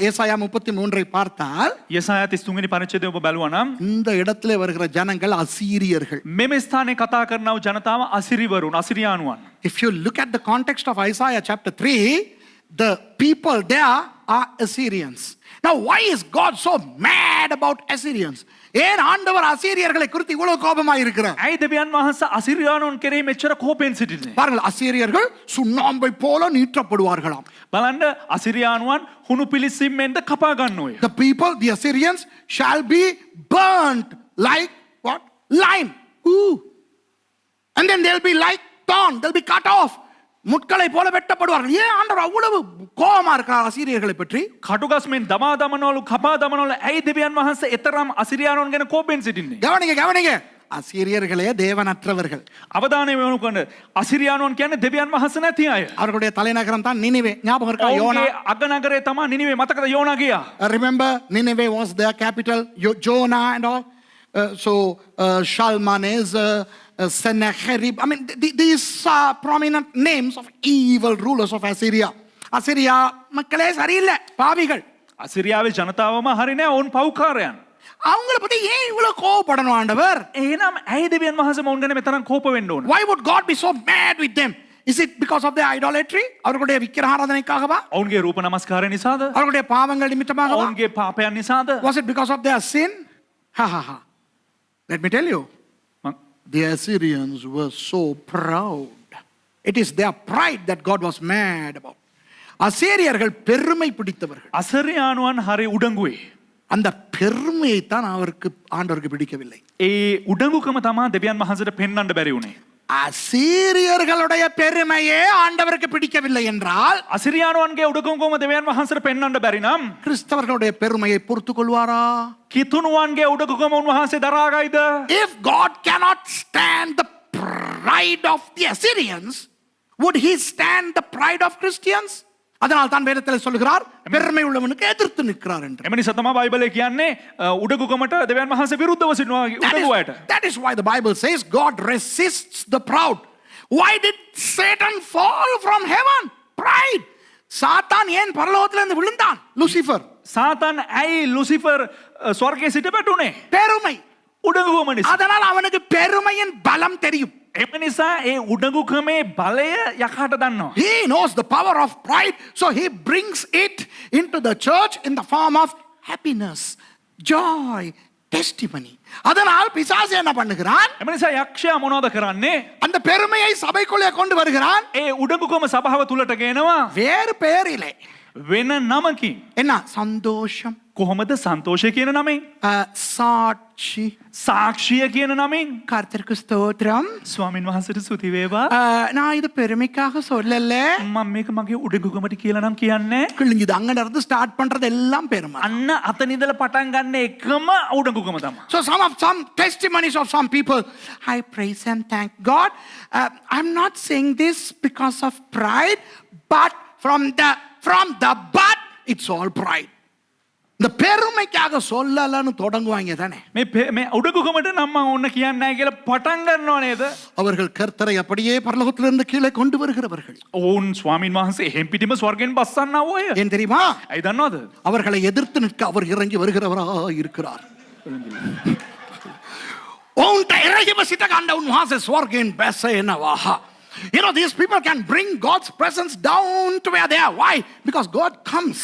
ஏசாயா 33 பார்த்தால் යසායා 33 වෙනි පරිච්ඡේදය ඔබ බැලුවා නම් இந்த இடத்துல வருகிற ஜனங்கள் அசீரியர்கள். මෙම ස්ථානයේ කතා කරන ජනතාව අසිරිවරුන්, අසිරියානුවන්. If you look at the context of Isaiah chapter 3, the people there are Assyrians. Now, why is God so mad about Assyrians? ஏன் ஆண்டவர் அசீரியர்களை குறித்து இவ்வளவு கோபமாக இருக்கிறார்? ඇයි දෙවියන් වහන්සේ අසිරියානුන් කෙරෙහි මෙච්චර කෝපයෙන් සිටින්නේ? பாருங்கள், அசீரியர்கள் சுண்ணாம்பை போல நீற்றப்படுவார்களாம். බලන්න, අසිරියානුවන් හුණු පිලිසිම් මෙන්ද කපා ගන්නෝය. The people, the Assyrians, shall be burnt like what? Lime. Ooh. And then they'll be like thorn. They'll be cut off. முட்களை போல வெட்டப்படுவார்கள். ஏன் ஆண்டவர் அவ்வளவு கோபமா இருக்கிறார் அசீரியர்களை பற்றி? කටුගස්මෙන් දමා දමනවලු කපා දමනවලු ඇයි දෙවියන් වහන්සේ එතරම් අසිරියානුවන් ගැන කෝපෙන් සිටින්නේ? கவனிங்க அசீரியர்களே தேவனற்றவர்கள். අවධානය යොමු කරන්න. අසිරියානුවන් කියන්නේ දෙවියන් වහන්සේ නැති අය. அவர்களுடைய தலைநகரம் தான் நினிவே. ஞாபகம் இருக்கா? யோனா. ඔවුන්ගේ අගනගරේ තමයි නිනිවේ. මතකද යෝනා ගියා? Remember, Nineveh was their capital. Jonah and all. Shalmaneser, Sennacherib. I mean, these are prominent names of evil rulers of Assyria. Assyria மக்களே சரியில்லை, பாவிகள். අසිරියාවේ ජනතාවම හරි නෑ. ඔවුන් පව්කාරයන්. அவங்கள பத்தி ஏன் இவ்வளவு கோபப்படணும் ஆண்டவர்? එහෙනම් ඇයි දෙවියන් වහන්සේ මොවුන් ගැන මෙතරම් කෝප වෙන්න ඕන? Why would God be so mad with them? Is it because of their idolatry? அவர்களுடைய விக்கிரகாராதனைக்காகவா? ඔවුන්ගේ රූප නමස්කාරය නිසාද? அவர்களுடைய பாவங்கள் நிமித்தமாகவா? ඔවුන්ගේ පාපයන් නිසාද? Was it because of their sin? Ha. Let me tell you, the Assyrians were so proud. It is their pride that God was mad about. அசீரியர்கள் பெருமை பிடித்தவர்கள். අසරියානුවන් හරි උඩඟුවේ. அந்த பெருமையை தான் ஆண்டவருக்கு பிடிக்கவில்லை. ඒ උඩඟුකම තමයි දෙවියන් වහන්සේට පෙන්වන්න බැරි වුණේ. அசீரியர்களுடைய பெருமையே ஆண்டவருக்கு பிடிக்கவில்லை என்றால் අසිරියානුවන්ගේ උඩඟුකම දෙවියන් වහන්සේට පෙන්වන්න බැරි නම් கிறிஸ்தவர்களுடைய பெருமையை பொறுத்துக் கொள்வாரா? කිතුණුවන්ගේ උඩඟුකම උන්වහන්සේ දරාගයිද? If God cannot stand the pride of the Assyrians, would he stand the pride of Christians? அதனால் தான் வேதத்தில் சொல்கிறார் பெருமை உள்ளவனுக்கு எதிர்த்து நிற்கிறார் என்று. එම නිසා තමයි බයිබලයේ කියන්නේ උඩඟුකමට දෙවියන් වහන්සේ විරුද්ධව සිටිනවා උඩඟුවට. That is why the Bible says God resists the proud. Why did Satan fall from heaven? Pride. சாத்தான் ஏன் பரலோகத்திலிருந்து விழுந்தான்? லூசிஃபர். සාතන් ඇයි ලුසිෆර් ස්වර්ගයේ සිට පැටුනේ? பெருமை. උඩඟුකම නිසා. அதனால் அவனுக்கு பெருமையின் பலம் தெரியும். එම නිසා ඒ උඩඟුකමේ බලය යකාට දන්නවා. He knows the power of pride, so he brings it into the church in the form of happiness, joy, testimony. அதனால் பிசாசு என்ன பண்ணுகிறான்? එම නිසා යක්ෂයා මොනවද කරන්නේ? அந்த பெருமையை சபைக்குள்ளே கொண்டு வருகிறான். ඒ උඩඟුකම සභාව තුලට ගෙනවා. வேறு பெயரிலே. වෙන නමකින්. என்ன? சந்தோஷம், කොහොමද සන්තෝෂය කියන නමෙන්? சாட்சி, සාක්ෂිය කියන නමෙන්. கர்த்தருக்கு ஸ்தோத்திரம். ස්වාමින් වහන්සේට ස්තුති වේවා. நான் இது பெருமைக்காக சொல்லல. මම මේක මගේ උඩඟුකමට කියලා නම් කියන්නේ. கிழிஞ்சுது. அங்க இருந்து ஸ்டார்ட் பண்றது எல்லாம் பெருமை. අන්න අතන ඉඳලා පටන් ගන්න එකම උඩඟුකම තමයි. So some testimonies of some people, I praise and thank God. I'm not saying this because of pride, but from the but it's all pride. இந்த பெருமைக்காக சொல்லலன்னு தொடங்குவாங்க தானே. මේ උඩඟුකමට නම් මම ඕන්න කියන්නේ නැහැ කියලා පටන් ගන්නව නේද? அவர்கள் கர்த்தரை அப்படியே பரலோகத்திலிருந்து கீழே கொண்டு வருகிறவர்கள். ඕන් ස්වාමින් වහන්සේ එහෙම් පිටිම ස්වර්ගෙන් බස්සන්නව ඔය. ஏன் தெரியுமா? ඇයි දන්නවද? அவர்களை எதிர்த்து நிற்க அவர் இறங்கி வருகிறவராக இருக்கிறார். உன்ட்ட இறங்கி வசிட்ட கண்ட உன்வாச ஸ்வர்கேன் பேச என்னவாஹா. You know, these people can bring God's presence down to where they are. Why? Because God comes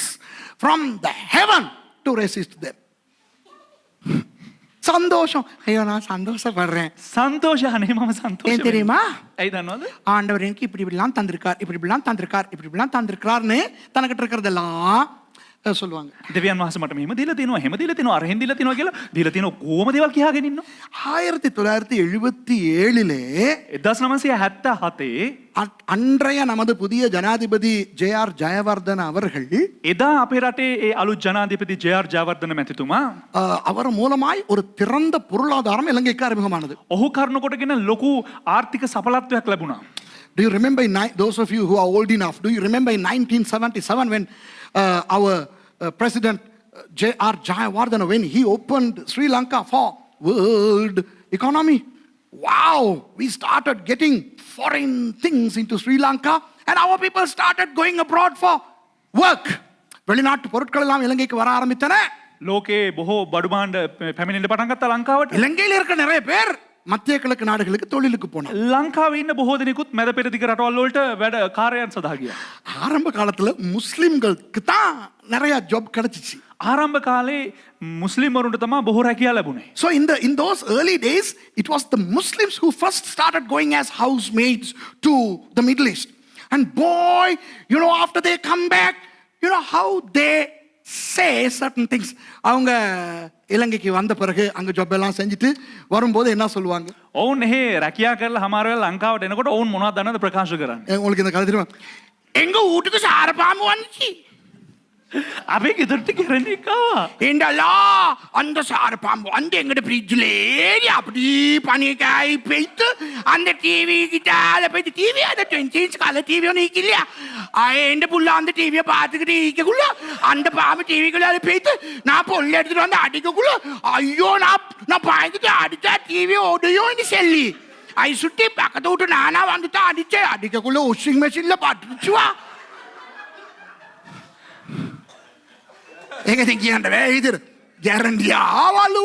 from the heaven to resist them. சந்தோஷம். ஐயோ நான் சந்தோஷப்படுறேன். சந்தோஷானே மாமா ஏன் சந்தோஷம். தெரியுமா? ඇයි දන්නවද? ஆண்டவர் எனக்கு இப்படிலாம் தந்திருக்கார், இப்படிலாம் தந்திருக்கார்னு தனக்கிட்ட இருக்கிறதெல்லாம் சொல்லுவாங்க. දෙවියන් වහන්සේ මට මෙහෙම දීලා තිනවා, එහෙම දීලා තිනවා, අරහෙන් දීලා තිනවා කියලා දීලා තිනවා කොහොම දේවල් කියාගෙන ඉන්නවා. 1977 1977 அன்றைய நமது புதிய ஜனாதிபதி ஜே.ஆர். ஜெயவர்தன அவர்கள் එදා අපේ රටේ ඒ අලුත් ජනාධිපති ජේ.ආර්. ජයවර්ධන මැතිතුමා அவர் மூலமாய் ஒரு திறந்த பொருளாதாரம் இலங்கைக்கு அறிமுகமானது. ඔහු කරුණ කොටගෙන ලොකු ආර්ථික සඵලත්වයක් ලැබුණා. Do you remember, those of you who are old enough, do you remember in 1977 when our President J.R. Jayawardena, when he opened Sri Lanka for world economy? Wow, we started getting foreign things into Sri Lanka and our people started going abroad for work. வெளிநாட்டு பொருட்கள் எல்லாம் இலங்கைக்கு வர ஆரம்பித்தன. ලෝකේ බොහෝ බඩු භාණ්ඩ පැමිණෙන්න පටන් ගත්තා ලංකාවට. இலங்கையில் இருக்க நிறைய பேர் மத்திய கிழக்கு நாடுகளுக்கு தொழிலுக்கு போனாங்க. ලංකාවේ ඉන්න බොහෝ දෙනෙකුත් මැද පෙරදිග රටවල් වලට වැඩ කාර්යයන් සඳහා ගියා. ஆரம்ப காலத்துல முஸ்லிம்களுக்கு தான் நிறைய ஜாப் கிடைச்சிச்சு. ආරම්භ කාලේ මුස්ලිම් වරුන්ට තමයි බොහෝ රැකියා ලැබුණේ. So in those early days, it was the Muslims who first started going as housemaids to the Middle East. And boy, after they come back, how they say certain things. அவங்க இலங்கைக்கு வந்த பிறகு அங்க ஜாப் எல்லாம் செஞ்சுட்டு வரும்போது என்ன சொல்லுவாங்க? ඔවුන් එහේ රැකියා කරලා හමාර වෙලා ලංකාවට එනකොට ඔවුන් මොනවද දන්නවද ප්‍රකාශ කරන්නේ? உங்களுக்கு இந்த கதை தெரியுமா? எங்க வீட்டுக்கு சாரப்பாம்பு வந்துச்சு. අපේ ගෙදරට කෙරෙන්නේ ආවා. ஏண்டல்லா அந்த சாரப்பாம்பு வந்து எங்கட ஃப்ரிட்ஜ்ல ஏறி அப்படி பனிக்காய் போயிட்டு அந்த டிவி கிட்டால போயிட்டு டிவி அந்த 20 இன்ச் கலர் டிவி ஒன்று இல்லையா எந்த புள்ள அந்த டிவியை பார்த்துக்கிட்டு இருக்கக்குள்ள அந்த பாம்பு டிவிக்குள்ள போயிட்டு நான் பொருள் எடுத்துட்டு வந்து அடிக்கக்குள்ள ஐயோ நான் பயந்துட்டு அடிச்சா டிவி ஓடையோன்னு சொல்லி அது சுட்டி பக்கத்து விட்டு நானா வந்துட்டு அடிச்சேன் அடிக்கக்குள்ள வாஷிங் மெஷின்ல பட்டுச்சுவா. ඒක ඉතින් කියන්න බෑ ඉතින් ගැරන්ඩිය ආවලු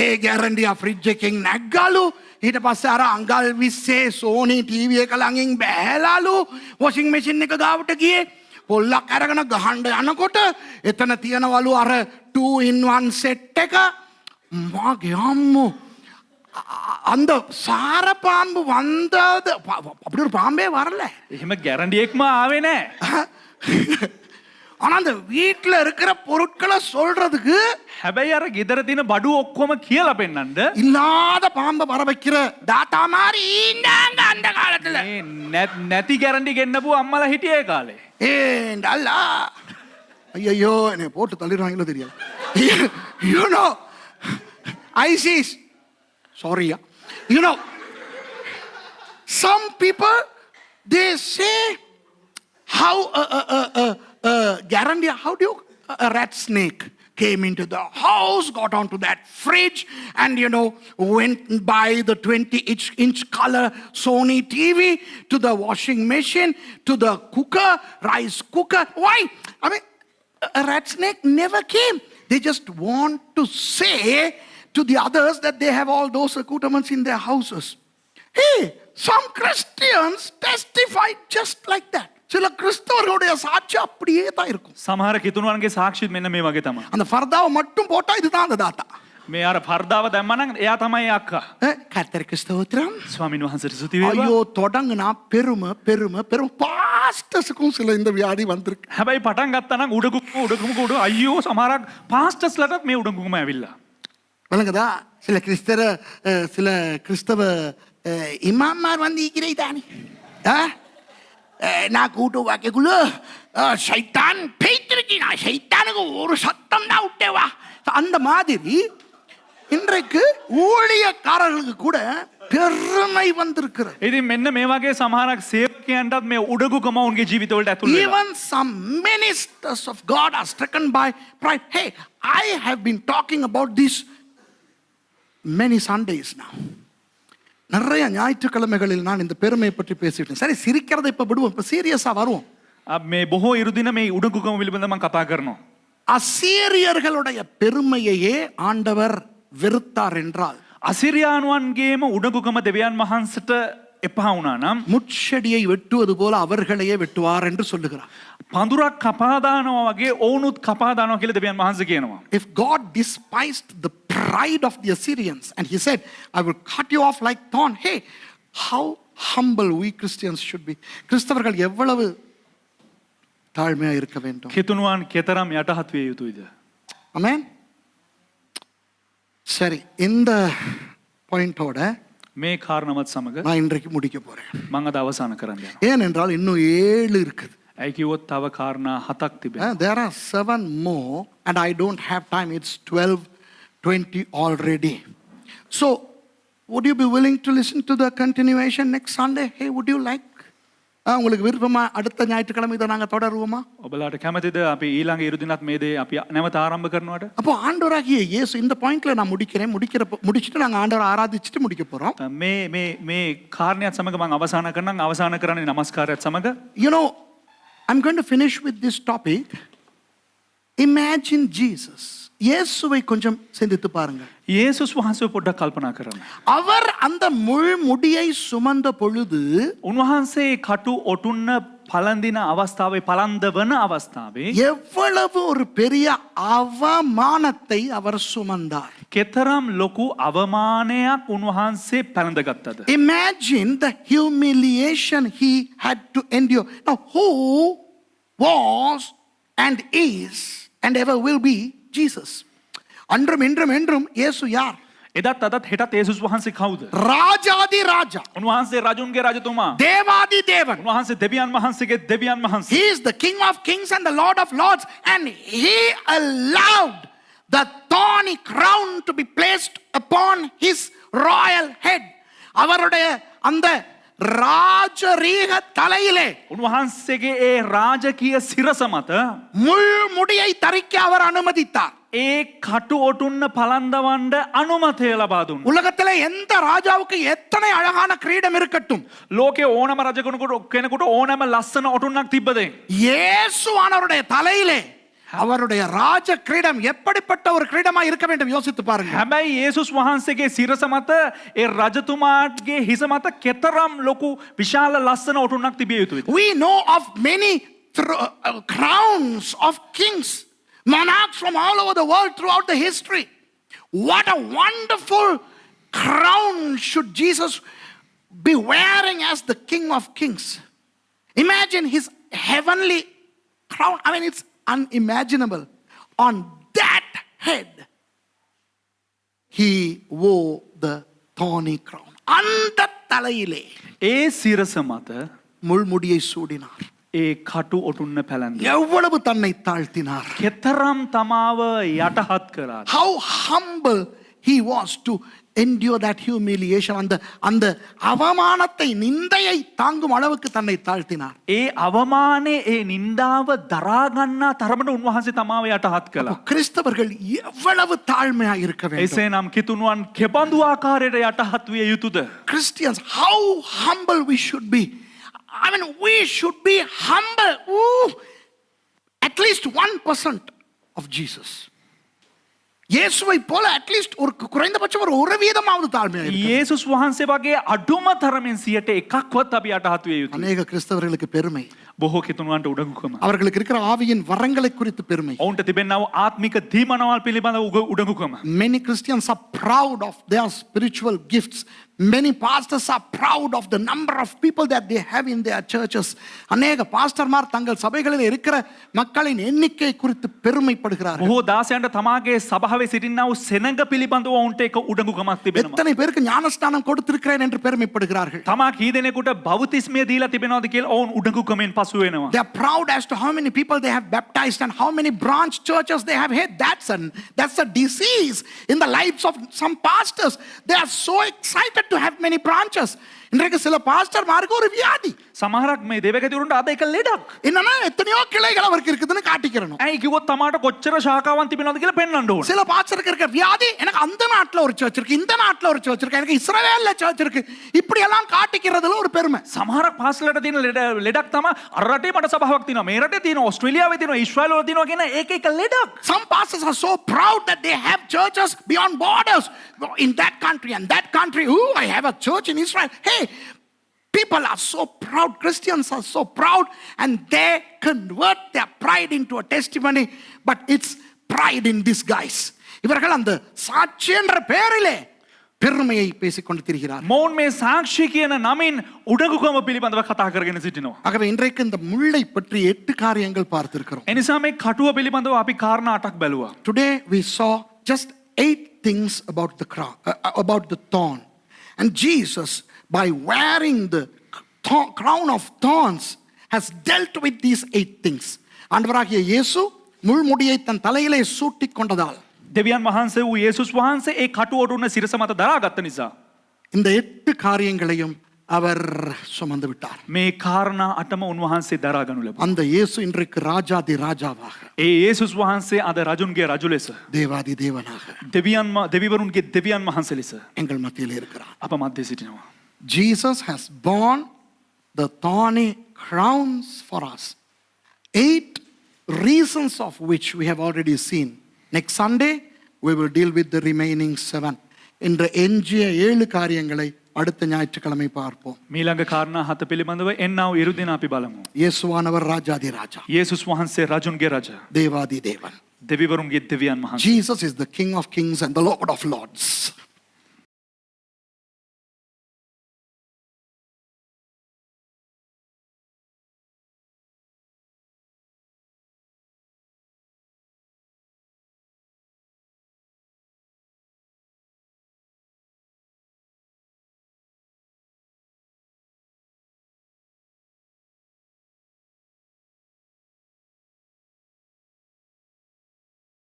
ඒ ගැරන්ඩිය ෆ්‍රිජ් එකෙන් නැග්ගලු ඊට පස්සේ අර අඟල් 20 සෝනි ටීවී එක ළඟින් බෑලාලු වොෂින් මැෂින් එක ගාවට ගියේ පොල්ලක් අරගෙන ගහන්න යනකොට එතන තියනවලු අර 2 in 1 සෙට් එක මාගේ අම්මෝ அந்த சார பாம்பு வந்தது அப்படி ஒரு பாம்பே வரல. එහෙම ගැරන්ඩියෙක්ම ආවේ නැහැ. ஆனா அந்த வீட்டுல இருக்கிற பொருட்களை சொல்றதுக்கு හැබැයි අර ගෙදර තියෙන බඩු ඔක්කොම කියලා පෙන්නන්න இல்லாத பாம்பை வர வைக்கிற டாட்டா மாதிரி இருந்தாங்க அந்த காலத்துல. මේ නැති ගැරන්ඩි ගෙන්නපු අම්මලා හිටියේ ඒ කාලේ. ஏண்டல்லா ஐயோ என்னை போட்டு தள்ளிடுவாங்களோ தெரியல. you know ISIS sorry you know some people they say how guarantee how do you a rat snake came into the house, got onto that fridge and went by the 20-inch color Sony TV to the washing machine to the cooker, rice cooker. Why? I mean a rat snake never came. They just want to say to the others that they have all those accoutrements in their houses. Hey, some Christians testified just like that. சில கிறிஸ்தவர்களுடைய சாட்சி அப்படியே தான் இருக்கும். සමහර කිතුණුවන්ගේ සාක්ෂිත් මෙන්න මේ වගේ තමයි. அந்த ஃபர்தாவை மட்டும் போட்டா இதுதான் அந்த தாத்தா. මේ අර පර්දාව දැම්ම නම් එයා තමයි අක්කා. கர்த்தருக்கு ஸ்தோத்திரம். ස්වාමීන් වහන්සේට ස්තුති වේවා. ஐயோ தொடங்குனா பெருமை பாஸ்டர்ஸ்க்கும் சில இந்த வியாதி வந்திருக்கு. හැබැයි පටන් ගත්තා නම් උඩ අයියෝ සමහරක් පාස්ටර්ස්ලටත් මේ උඩඟුම ඇවිල්ලා. விளங்குதா? சில கிறிஸ்தவ இமாமார் வந்து இருக்கிறே தானே. நான் கூட்டு வாக்கக்குள்ள சைத்தான் பேய்த்திருக்கி நான் சைத்தானுக்கு ஒரு சத்தம் தான் விட்டேவா. அந்த மாதிரி இன்றைக்கு ஊழியக்காரர்களுக்கு கூட பெருமை வந்திருக்கிறது. ඉතින් මෙන්න මේ වගේ සමහරක් සේවකයන්ටත් මේ උඩඟුකම උන්ගේ ජීවිතවලට ඇතුල් වෙනවා. Even some ministers of God are stricken by pride. Hey, I have been talking about this many Sundays now. நிறைய ஞாயிற்றுக்கிழமைகளில் நான் இந்த பெருமையை பற்றி பேசிட்டேன். சரி சிரிக்கிறதை இப்ப விடுவோம், இப்ப சீரியஸா வருவோம். මේ බොහෝ ඉරුදින මේ උඩඟුකම පිළිබඳව මම කතා කරනවා. அசீரியர்களுடைய பெருமையையே ஆண்டவர் வெறுத்தார் என்றால் අසිරියානුවන්ගේම උඩඟුකම දෙවියන් වහන්සේට එපා වුණා නම් முட்செடியை வெட்டுவது போல அவர்களையே வெட்டுவார் என்று சொல்லுகிறார். පඳුරක් කපා දානවා වගේ ඔවුනුත් කපා දානවා කියලා දෙවියන් වහන්සේ කියනවා. If God despised the pride of the Assyrians and he said, I will cut you off like thorn. Hey, how humble we Christians should be. கிறிஸ்தவர்கள் எவ்வளவு தாழ்மையா இருக்க வேண்டும். කිතුණුවන් කෙතරම් යටහත් විය යුතුයිද? ஆமென். சரி, இந்த பாயிண்டோட මේ කාරණාවත් සමග நான் இன்றைக்கு முடிக்க போறேன். මම අද අවසන් කරන්න යනවා. ஏனென்றால் இன்னும் 7 இருக்குது. ඇයි කිව්වොත් තව කාරණා 7ක් තිබෙනවා. There are 7 more and I don't have time. It's 12:20 already. So, would you be willing to listen to the continuation next Sunday? Hey, would you like? உங்களுக்கு விருப்பமா அடுத்த ஞாயிற்றுக்கிழமை இதை நாங்க தொடருவோமா? ඔබලාට කැමතිද අපි ඊළඟ ඉරුදිනත් මේ දේ අපි නැවත ආරම්භ කරනවට? அப்போ ஆண்டவராகிய இயேசு இந்த பாயிண்ட்ல நான் முடிச்சிட்டு நாங்க ஆண்டவரை ஆராதிச்சிட்டு முடிக்க போறோம். මේ කාරණයක් සමග මම අවසන් කරනම් අවසන් කරන්නේ নমස්කාරයත් සමග. You know, I'm going to finish with this topic. Imagine Jesus. இயேசுவை கொஞ்சம் சிந்தித்து பாருங்க. යේසුස් වහන්සේ පොඩ්ඩක් කල්පනා කරන්න. அவர் அந்த முள் முடியை சுமந்த பொழுது උන්වහන්සේ කටු ඔටුන්න පළඳින අවස්ථාවේ පළඳවන අවස්ථාවේ எவ்வளவு ஒரு பெரிய அவமானத்தை அவர் சுமந்தார். කෙතරම් ලොකු අවමානයක් උන්වහන්සේ පැළඳගත්තද? Imagine the humiliation he had to endure. Now, who was and is and ever will be Jesus. அன்றும் இன்றும் என்றும் இயேசு யார்? එදත් අදත් හෙටත් යේසුස් වහන්සේ කවුද? ராஜாதி ராஜா, උන්වහන්සේ රජුන්ගේ රජතුමා. தேவாதி தேவன். උන්වහන්සේ දෙවියන් වහන්සේගේ දෙවියන් වහන්සේ. He is the King of kings and the Lord of lords, and he allowed the thorny crown to be placed upon his royal head. அவருடைய அந்த ராஜரீக தலையிலே උන්වහන්සේගේ ඒ රාජකීය සිරස මත முள் முடியை தரிக்க அவர் அனுமதித்தார். ඒ කටු ඔටුන්න පලන්දවන්ඩ අනුමතය ලබා දුන්න. உலகத்திலே எந்த ராஜாவுக்கு எத்தனை அழகான கிரீடம் இருக்கட்டும், ලෝකේ ඕනම රජකෙකුට කෙනෙකුට ඕනම ලස්සන ඔටුන්නක් තිබ්බද? இயேசுவானவருடைய தலையிலே அவருடைய ராஜ கிரீடம் எப்படிப்பட்ட ஒரு கிரீடமா இருக்க வேண்டும் யோசித்து பாருங்க. හැබැයි යේසුස් වහන්සේගේ සිරස මත ඒ රජතුමාගේ හිස මත කෙතරම් ලොකු විශාල ලස්සන ඔටුන්නක් තිබිය යුතුයිද? We know of many crowns of kings, monarchs from all over the world throughout the history. What a wonderful crown should Jesus be wearing as the King of Kings. Imagine his heavenly crown. I mean, it's unimaginable. On that head, he wore the thorny crown. அந்த தலையிலே ඒ සිරස මත முள்முடியை சூடினார். ඒ කටු ඔටුන්න පැලන්ද. எவ்வளவு தன்னை தாழ்த்தினார். කෙතරම් තමාව යටහත් කරාද. How humble he was to endure that humiliation. அந்த அவமானத்தை, நிந்தையை தாங்கும் அளவுக்கு தன்னை தாழ்த்தினார். ඒ අවමානයේ ඒ නින්දාව දරාගන්නා තරමට උන්වහන්සේ තමාව යටහත් කළා. கிறிஸ்தவர்கள் எவ்வளவு தாழ்மையா இருக்க வேண்டும். එසේනම් කිතුණුවන් කෙබඳු ආකාරයට යටහත් විය යුතුද? Christians, how humble we should be. I mean, we should be humble. Ooh, at least 1% of Jesus. இயேசுவை போல அட்லீஸ்ட் ஒரு குறைந்தபட்சம் ஒரு வீதமாவது தாழ்மையா இருக்க. යේසුස් වහන්සේ වගේ අඩුම තරමින් 100%ක්වත් අපි යටහත් විය යුතුයි. அநேக கிறிஸ்தவர்களுக்கு பெருமை, බොහෝ කිතුණුවන්ට උඩඟුකම. அவர்களுக்கு இருக்கிற ஆவியின் வரங்களை குறித்து பெருமை. ඔවුන්ට තිබෙනව ආත්මික දීමනවල් පිළිබඳව උඩඟුකම. Many Christians are proud of their spiritual gifts. Many pastors are proud of the number of people that they have in their churches. அநேக பாஸ்டர்மார் தங்கள் சபைகளில் இருக்கிற மக்களின் எண்ணிக்கை குறித்து பெருமைப்படுகிறார்கள். බොහෝ දාසයන්ට තමාගේ සභාවේ සිටිනා වූ සෙනඟ පිළිබඳව ඔවුන්ට එක උඩඟුකමක් තිබෙනවා. எத்தனை பேருக்கு ஞானஸ்நானம் கொடுத்திருக்கிறேன் என்று பெருமைப்படுகிறார்கள். තමා කී දෙනෙකුට බෞතිස්මය දීලා තිබෙනවද කියලා ඔවුන් උඩඟුකමෙන් පසු වෙනවා. They are proud as to how many people they have baptized and how many branch churches they have had. That's a disease in the lives of some pastors. They are so excited to have many branches. இன்றைக்கு சில பாஸ்டர்மாருக்கு ஒரு வியாதி. සමහරක් මේ දේවගතිවරුන්ට අද එක ලෙඩක්. என்னன்னா எத்தனையோ கிளைகள் அவருக்கு இருக்குதுன்னு காட்டிக்கிறணும். ඇයි කිව්වොත් තමාට කොච්චර ශාඛාවන් තිබෙනවද කියලා පෙන්වන්න ඕන. சில பாஸ்டருக்கு இருக்க வியாதி, எனக்கு அந்த நாட்டுல ஒரு சர்ச் இருக்கு, இந்த நாட்டுல ஒரு சர்ச் இருக்கு, எனக்கு இஸ்ரவேல்ல சர்ச் இருக்கு, இப்படி எல்லாம் காட்டிக்கிறதுல ஒரு பெருமை. සමහරක් පාස්ලට තියෙන ලෙඩක් තමයි අර රටේ මට සභාවක් තියෙනවා, මේ රටේ තියෙනවා, ඕස්ට්‍රේලියාවේ තියෙනවා, ඊශ්‍රායල් වල තියෙනවා කියන එක එක ලෙඩක්. Some pastors are so proud that they have churches beyond borders in that country and that country. Ooh, I have a church in Israel. Hey, people are so proud. Christians are so proud, and they convert their pride into a testimony, but it's pride in disguise. இவர்கள் அந்த சாட்சி என்ற பெயரிலே பெருமையை பேசிக்கொண்டு திரிகிறார். මොවුන් මේ සාක්ෂි කියන නමින් උඩඟුකම පිළිබඳව කතා කරගෙන සිටිනවා. ஆகவே இன்றைக்கு இந்த முள்ளை பற்றி 8 காரியங்கள் பார்த்திருக்கிறோம். එනිසා මේ කටුව පිළිබඳව අපි කාරණා 8ක් බැලුවා. Today we saw just 8 things about the about the thorn, and Jesus, by wearing the crown of thorns, has dealt with these 8 things. ஆண்டவராகிய இயேசு முள்முடியை தன் தலையிலே சூட்டிக் கொண்டதால் දෙවියන් වහන්සේ වූ යේසුස් වහන්සේ ඒ කටුවටුන්න සිරස මත දරාගත්ත නිසා இந்த 8 காரியங்களையும் அவர் சுமந்து விட்டார். මේ කාරණා 8ම උන්වහන්සේ දරාගනු ලැබුවා. அந்த இயேசு இன்றைக்கு ராஜாதி ராஜாவாக, ඒ යේසුස් වහන්සේ අද රජුන්ගේ රජු ලෙස, தேவாதி தேவனாக දෙවිවරුන්ගේ දෙවියන් වහන්සේ ලෙස எங்கள் மத்தியில் இருக்கிறார். අප මැද්දේ සිටිනවා. Jesus has borne the thorny crowns for us. 8 reasons of which we have already seen. Next Sunday we will deal with the remaining 7. இன்று எஞ்சிய 7 காரியங்களை அடுத்த ஞாயிற்றுக்கிழமை பார்ப்போம். මීළඟ කාරණා 7 පිළිබඳව එන්නව ඉරුදින අපි බලමු. இயேசுவானவர் ராஜாதி ராஜா, යේසුස් වහන්සේ රජුන්ගේ රජ, தேவாதி தேவன். දෙවිවරුන්ගේ දෙවියන් වහන්සේ. Jesus is the King of kings and the Lord of lords.